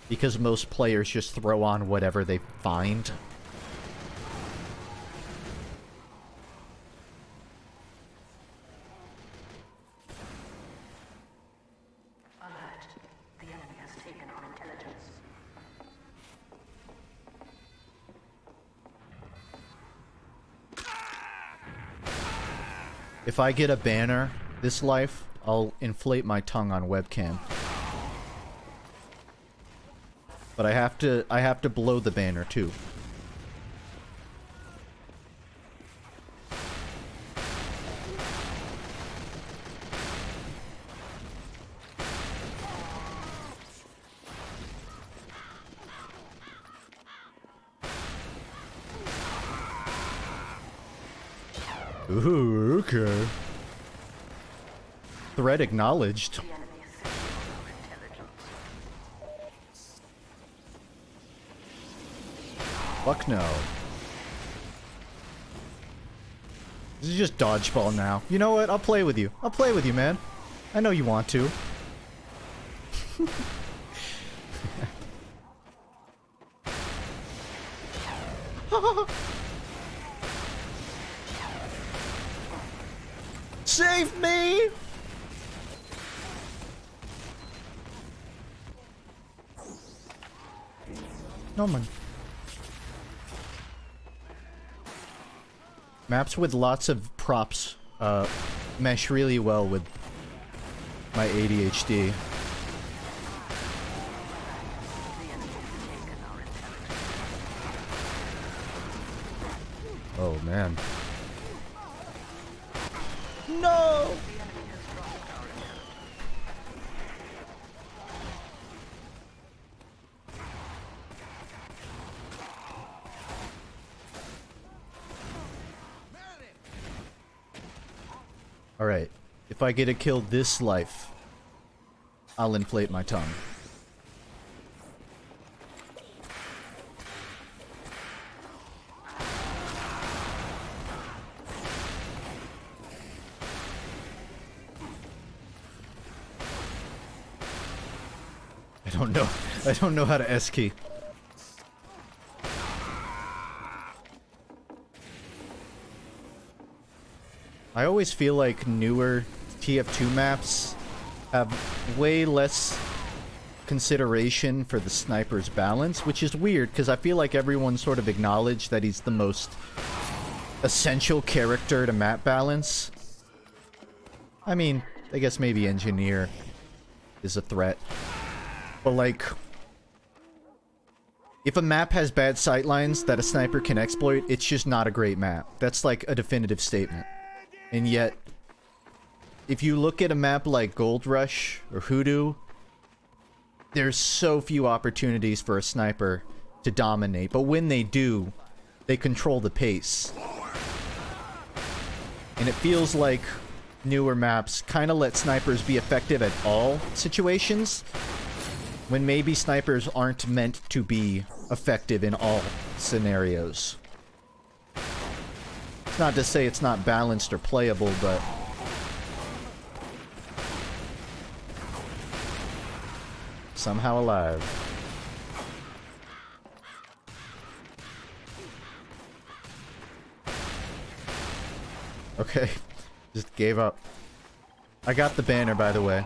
because most players just throw on whatever they find. If I get a banner this life, I'll inflate my tongue on webcam. But I have to blow the banner too. Ooh, okay. Threat acknowledged. Fuck no. This is just dodgeball now. You know what? I'll play with you. I'll play with you, man. I know you want to. Save me! No man. Maps with lots of props mesh really well with my ADHD. Oh man. No! Alright, if I get a kill this life, I'll inflate my tongue. don't know. I don't know how to S key. I always feel like newer TF2 maps have way less consideration for the sniper's balance, which is weird because I feel like everyone sort of acknowledged that he's the most essential character to map balance. I mean, I guess maybe engineer is a threat. But like, if a map has bad sightlines that a sniper can exploit, it's just not a great map. That's like a definitive statement. And yet, if you look at a map like Gold Rush or Hoodoo, there's so few opportunities for a sniper to dominate. But when they do, they control the pace. And it feels like newer maps kind of let snipers be effective at all situations, when maybe snipers aren't meant to be effective in all scenarios. It's not to say it's not balanced or playable, but somehow alive. Okay, just gave up. I got the banner, by the way.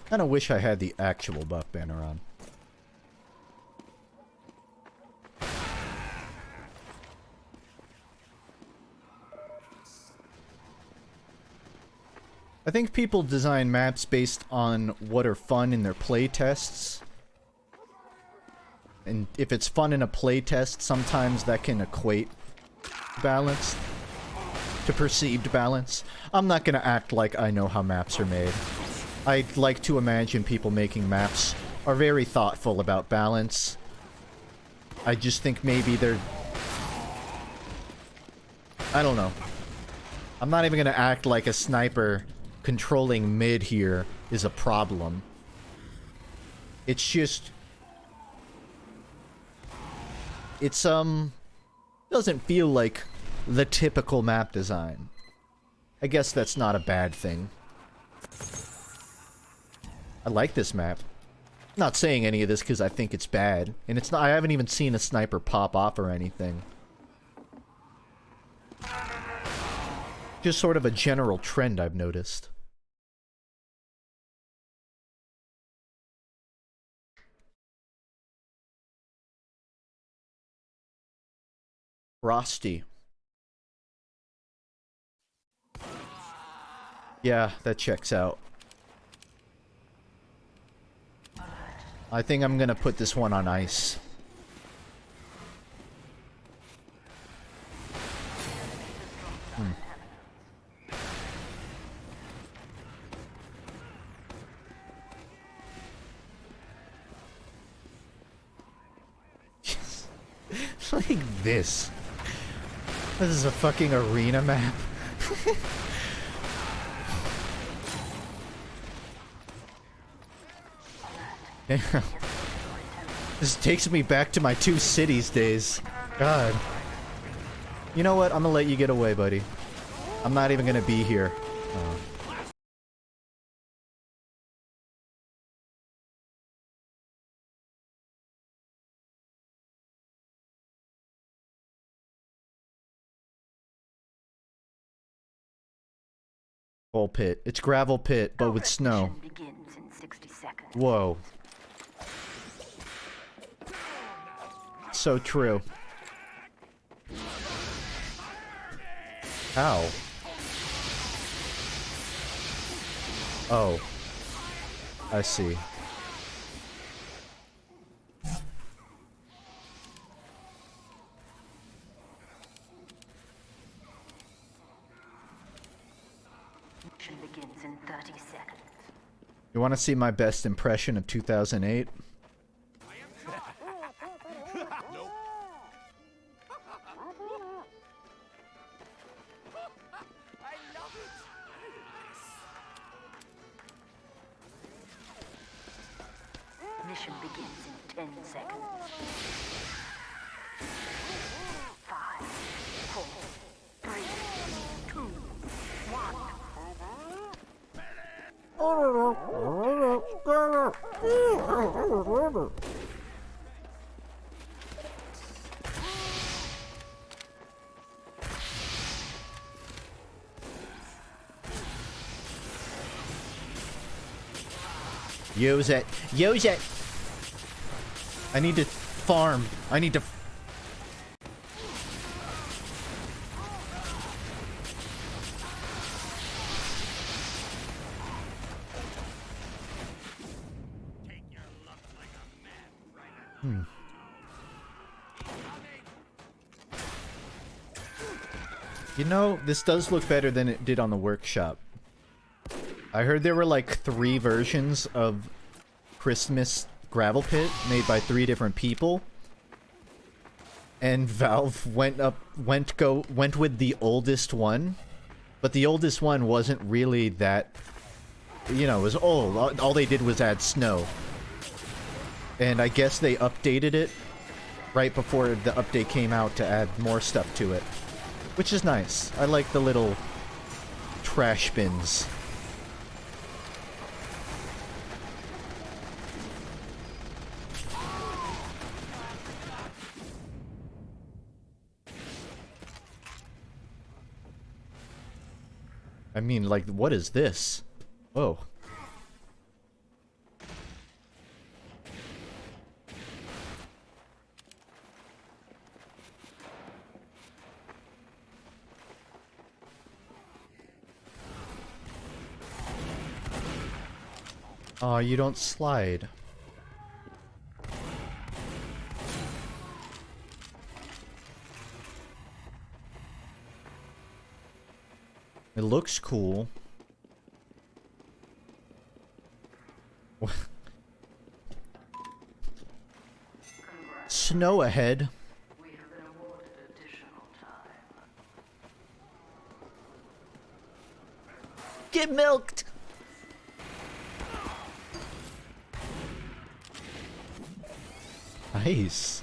Kinda wish I had the actual buff banner on. I think people design maps based on what are fun in their playtests. And if it's fun in a playtest, sometimes that can equate balance to perceived balance. I'm not gonna act like I know how maps are made. I'd like to imagine people making maps are very thoughtful about balance. I just think maybe they're... I don't know. I'm not even gonna act like a sniper controlling mid here is a problem. It's just... It's, doesn't feel like the typical map design. I guess that's not a bad thing. I like this map. I'm not saying any of this because I think it's bad. And it's not, I haven't even seen a sniper pop off or anything. Just sort of a general trend I've noticed. Frosty. Yeah, that checks out. I think I'm gonna put this one on ice. Like this. This is a fucking arena map. Damn. This takes me back to my Two Cities days. God. You know what? I'm gonna let you get away, buddy. I'm not even gonna be here. Coal pit. It's gravel pit, but with snow. Begins in 60 seconds. Whoa. So true. How? Oh. I see. Mission begins in 30 seconds. You want to see my best impression of 2008? Mission begins in 10 seconds. 5, 4, 3, 2, 1. Use it. Use it. I need to farm. I need to... You know, this does look better than it did on the workshop. I heard there were like 3 versions of Christmas Gravel Pit made by 3 different people. And Valve went with the oldest one. But the oldest one wasn't really that, you know, it was old. All they did was add snow. And I guess they updated it right before the update came out to add more stuff to it. Which is nice. I like the little trash bins. I mean, like, what is this? Whoa. Aw, you don't slide. It looks cool. Snow ahead. We have been awarded additional time. Get milked! Nice.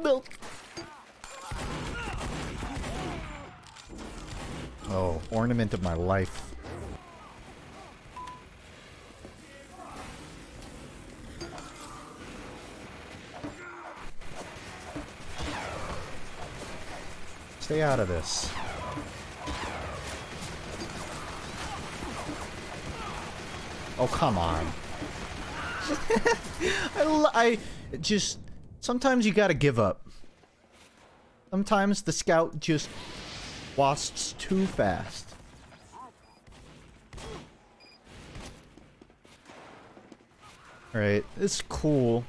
Milk. Oh, ornament of my life. Stay out of this. Oh, come on. I just... Sometimes you gotta give up. Sometimes the scout just wasps too fast. Alright, it's cool.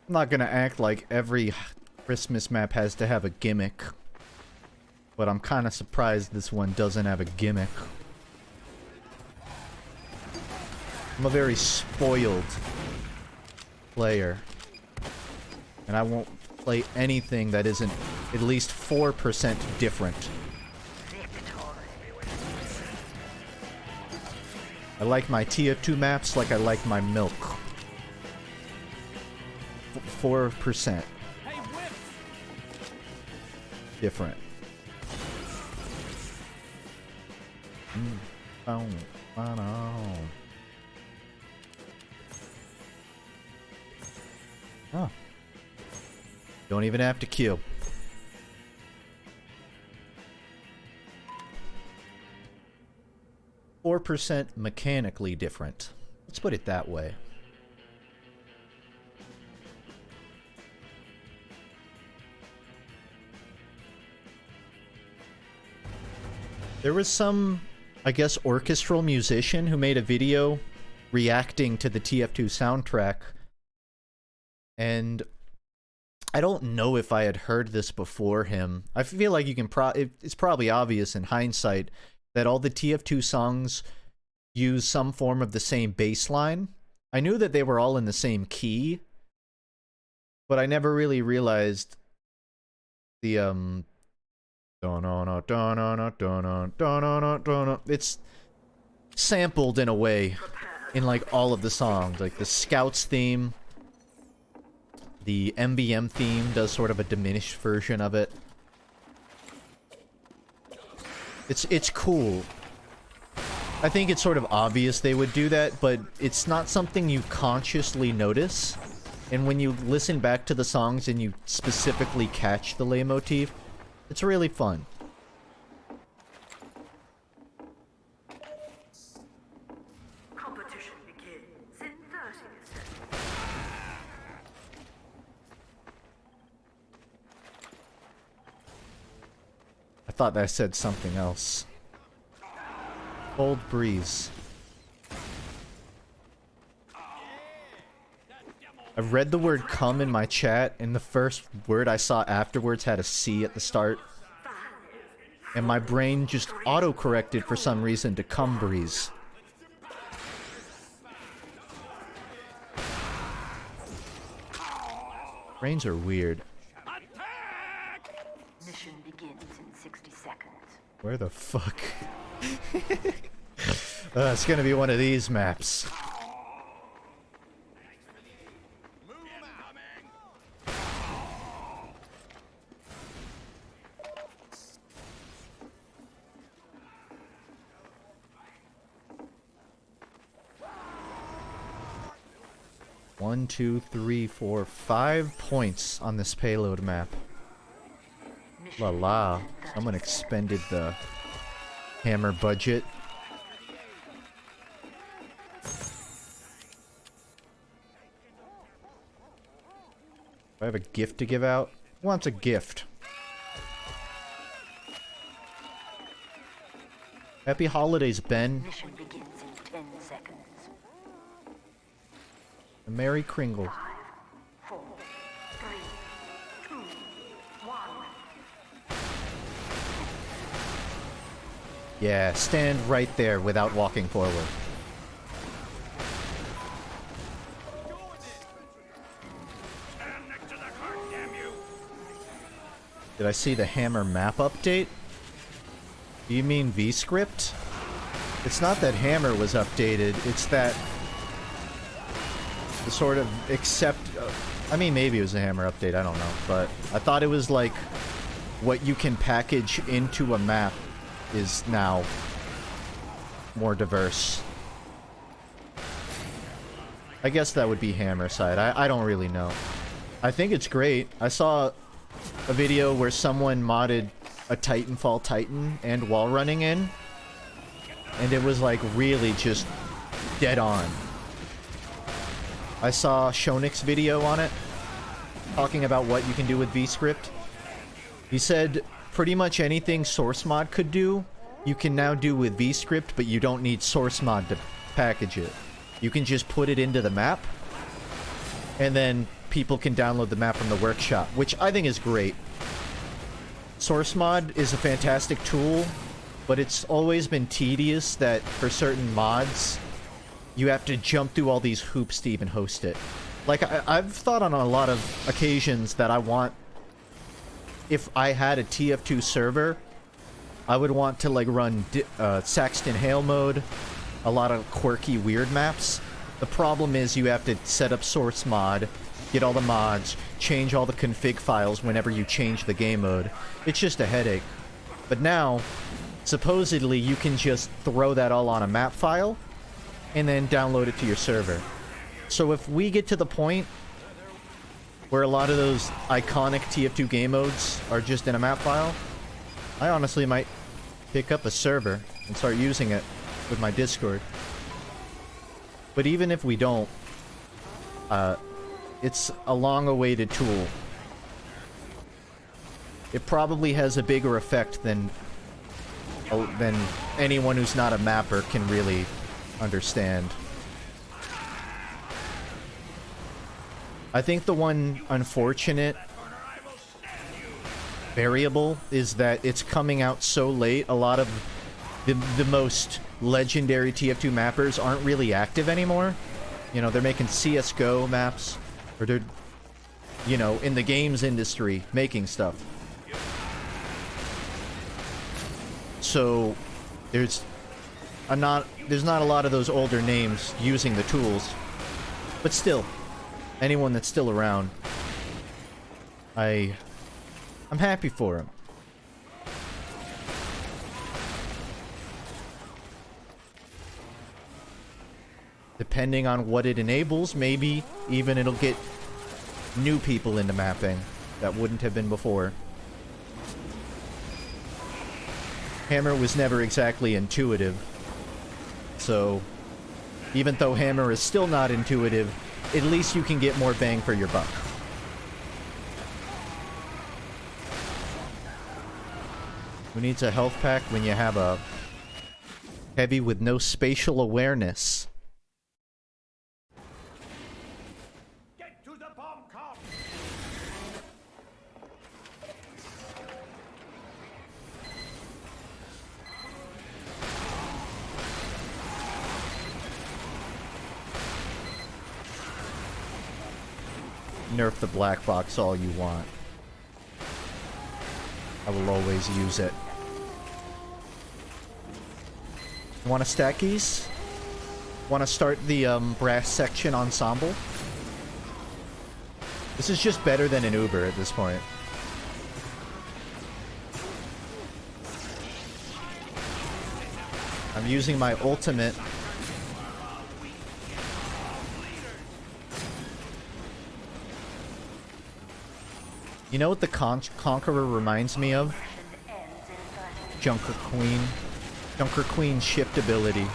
I'm not gonna act like every Christmas map has to have a gimmick. But I'm kinda surprised this one doesn't have a gimmick. I'm a very spoiled player. And I won't play anything that isn't at least 4% different. I like my TF2 maps like I like my milk. 4%. Different. Oh, no. Oh. Don't even have to queue. %, mechanically different. Let's put it that way. There was some, I guess, orchestral musician who made a video reacting to the TF2 soundtrack. And I don't know if I had heard this before him. I feel like you can it's probably obvious in hindsight that all the TF2 songs use some form of the same bass line. I knew that they were all in the same key, but I never really realized the it's sampled in a way in like all of the songs, like the Scouts theme, the MBM theme does sort of a diminished version of it. It's cool. I think it's sort of obvious they would do that, but it's not something you consciously notice. And when you listen back to the songs and you specifically catch the leitmotif, it's really fun. Competition begins in 30 seconds. I thought that said something else. Cold breeze. I've read the word come in my chat, and the first word I saw afterwards had a C at the start. And my brain just auto-corrected for some reason to cum breeze. Brains are weird. Mission begins in 60 seconds. Where the fuck? It's gonna be one of these maps. One, two, three, four, 5 points on this payload map. La la. Someone expended the hammer budget. Do I have a gift to give out? Who wants a gift? Happy holidays, Ben. Mission begins in 10 seconds. And Merry Kringle. 5, 4, 3, 2, 1. Yeah, stand right there without walking forward. Did I see the hammer map update? Do you mean vscript? It's not that hammer was updated, it's that the sort of I mean, maybe it was a hammer update, I don't know, but I thought it was like what you can package into a map is now more diverse. I guess that would be hammer side. I don't really know. I think it's great. I saw a video where someone modded a Titanfall Titan and wall running in, and it was like really just dead on. I saw Shonik's video on it, talking about what you can do with vscript. He said pretty much anything source mod could do, you can now do with vscript, but you don't need source mod to package it. You can just put it into the map, and then people can download the map from the workshop, which I think is great. Source mod is a fantastic tool, but it's always been tedious that for certain mods, you have to jump through all these hoops to even host it. Like, I've thought on a lot of occasions that I want, if I had a TF2 server, I would want to like run Saxton Hale mode, a lot of quirky weird maps. The problem is you have to set up source mod, get all the mods, change all the config files whenever you change the game mode. It's just a headache. But now, supposedly you can just throw that all on a map file and then download it to your server. So if we get to the point where a lot of those iconic TF2 game modes are just in a map file, I honestly might pick up a server and start using it with my Discord. But even if we don't, it's a long-awaited tool. It probably has a bigger effect than anyone who's not a mapper can really understand. I think the one unfortunate variable is that it's coming out so late. A lot of the most legendary TF2 mappers aren't really active anymore. You know, they're making CSGO maps, or they're, you know, in the games industry making stuff. So there's not a lot of those older names using the tools. But still, anyone that's still around, I'm happy for him. Depending on what it enables, maybe even it'll get new people into mapping that wouldn't have been before. Hammer was never exactly intuitive, so even though Hammer is still not intuitive, at least you can get more bang for your buck. Who needs a health pack when you have a heavy with no spatial awareness? Get to the bomb car! Nerf the black box all you want. I will always use it. Want to stack these? Want to start the brass section ensemble? This is just better than an Uber at this point. I'm using my ultimate. You know what the Conqueror reminds me of? Junker Queen. Junker Queen shift ability.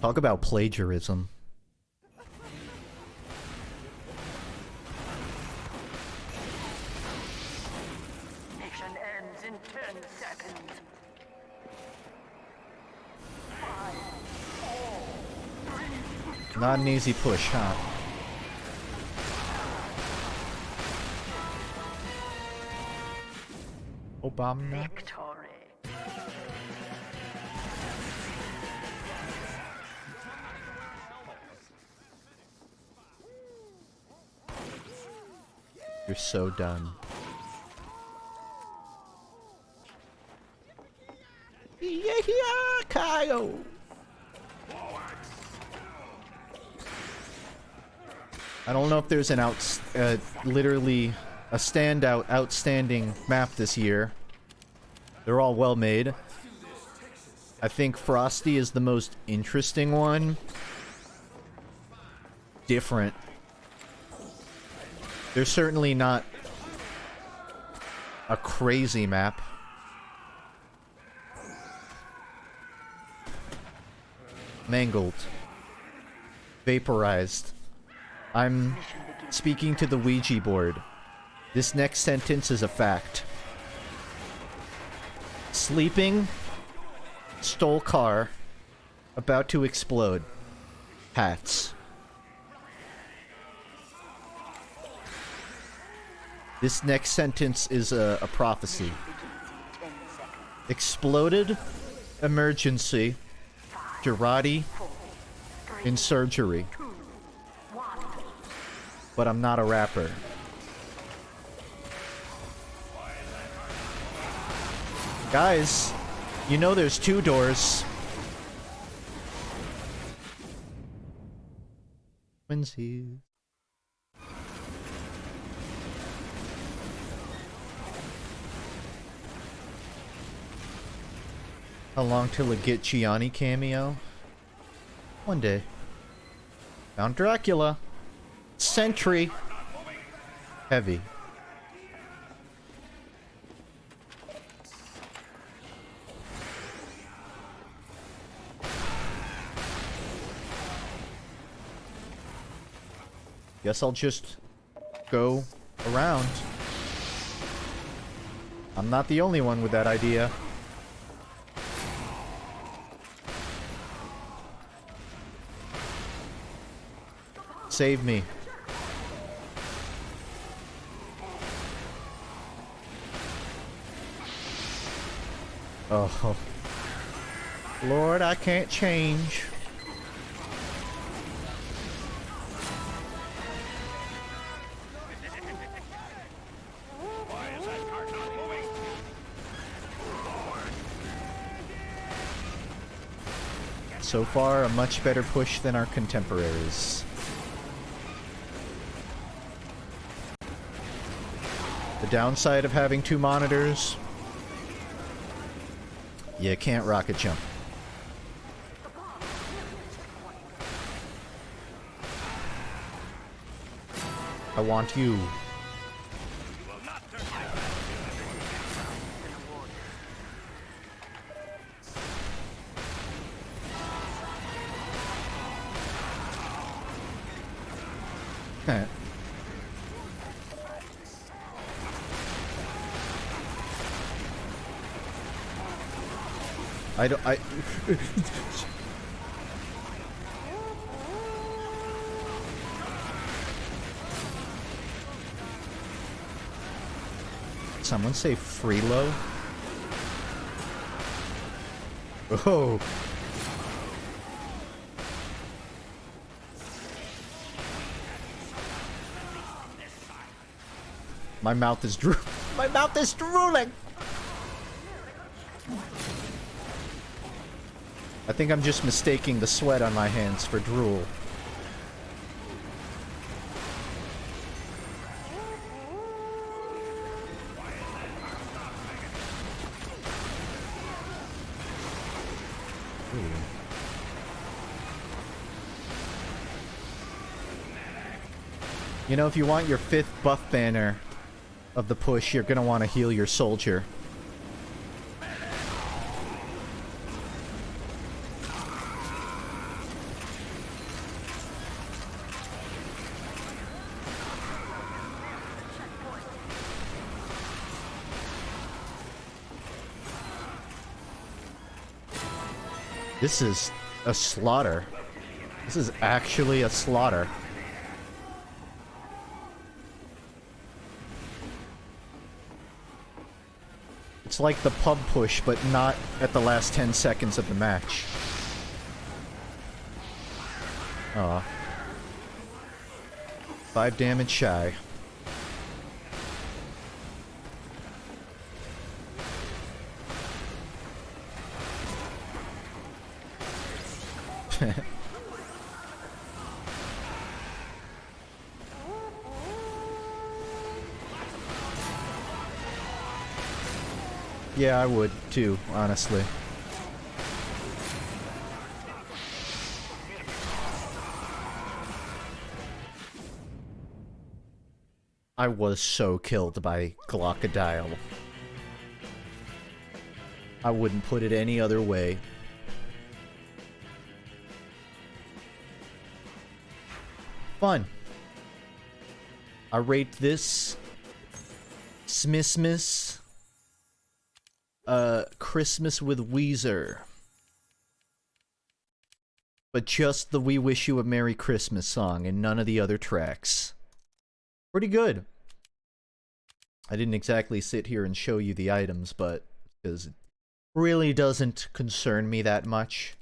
Talk about plagiarism. Mission ends in 10 seconds. Not an easy push, huh? Obama. Victory. You're so done. Yeah, Kyle. I don't know if there's an literally a standout, outstanding map this year. They're all well made. I think Frosty is the most interesting one. Different. They're certainly not a crazy map. Mangled. Vaporized. I'm speaking to the Ouija board. This next sentence is a fact. Sleeping. Stole car. About to explode. Hats. This next sentence is a prophecy. Exploded. Emergency. Girardi. In surgery. But I'm not a rapper. Guys, you know there's two doors. Quincy. How long till it get Gianni cameo? One day. Found Dracula. Sentry. Heavy. Guess I'll just go around. I'm not the only one with that idea. Save me. Oh. Lord, I can't change. So far, a much better push than our contemporaries. The downside of having 2 monitors, you can't rocket jump. I want you. I Someone say freelo? Oh. My mouth is My mouth is drooling. I think I'm just mistaking the sweat on my hands for drool. You know, if you want your 5th buff banner of the push, you're gonna want to heal your soldier. This is a slaughter. This is actually a slaughter. It's like the pub push, but not at the last 10 seconds of the match. Aw. 5 damage shy. Yeah, I would too, honestly. I was so killed by Glockadile. I wouldn't put it any other way. Fun. I rate this Smissmas Christmas with Weezer. But just the We Wish You a Merry Christmas song and none of the other tracks. Pretty good. I didn't exactly sit here and show you the items, but because it really doesn't concern me that much.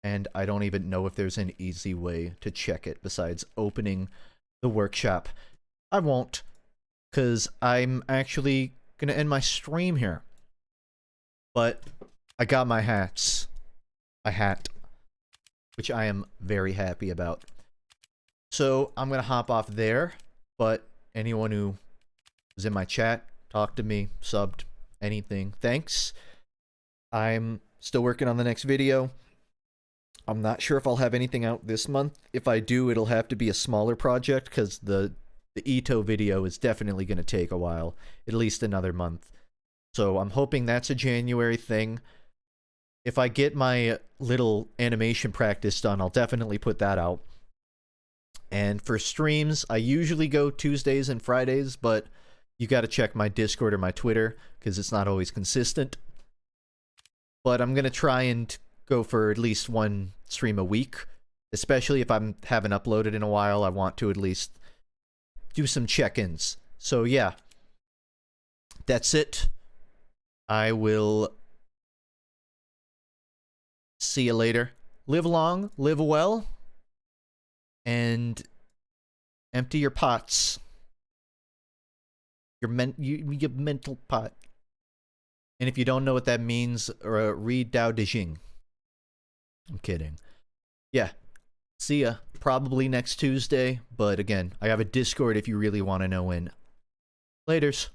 And I don't even know if there's an easy way to check it besides opening the workshop. I won't, because I'm actually gonna end my stream here. But I got my hats. A hat. Which I am very happy about. So I'm gonna hop off there, but anyone who was in my chat, talked to me, subbed, anything, thanks. I'm still working on the next video. I'm not sure if I'll have anything out this month. If I do, it'll have to be a smaller project, because the Ito video is definitely going to take a while. At least another month. So I'm hoping that's a January thing. If I get my little animation practice done, I'll definitely put that out. And for streams, I usually go Tuesdays and Fridays, but you got to check my Discord or my Twitter, because it's not always consistent. But I'm going to try and go for at least one stream a week, Especially if I haven't uploaded in a while, I want to at least do some check-ins. So yeah, that's it. I will see you later. Live long, live well, and empty your pots. Your mental pot. And if you don't know what that means, read Dao De Jing. I'm kidding. Yeah. See ya. Probably next Tuesday. But again, I have a Discord if you really want to know when. Laters.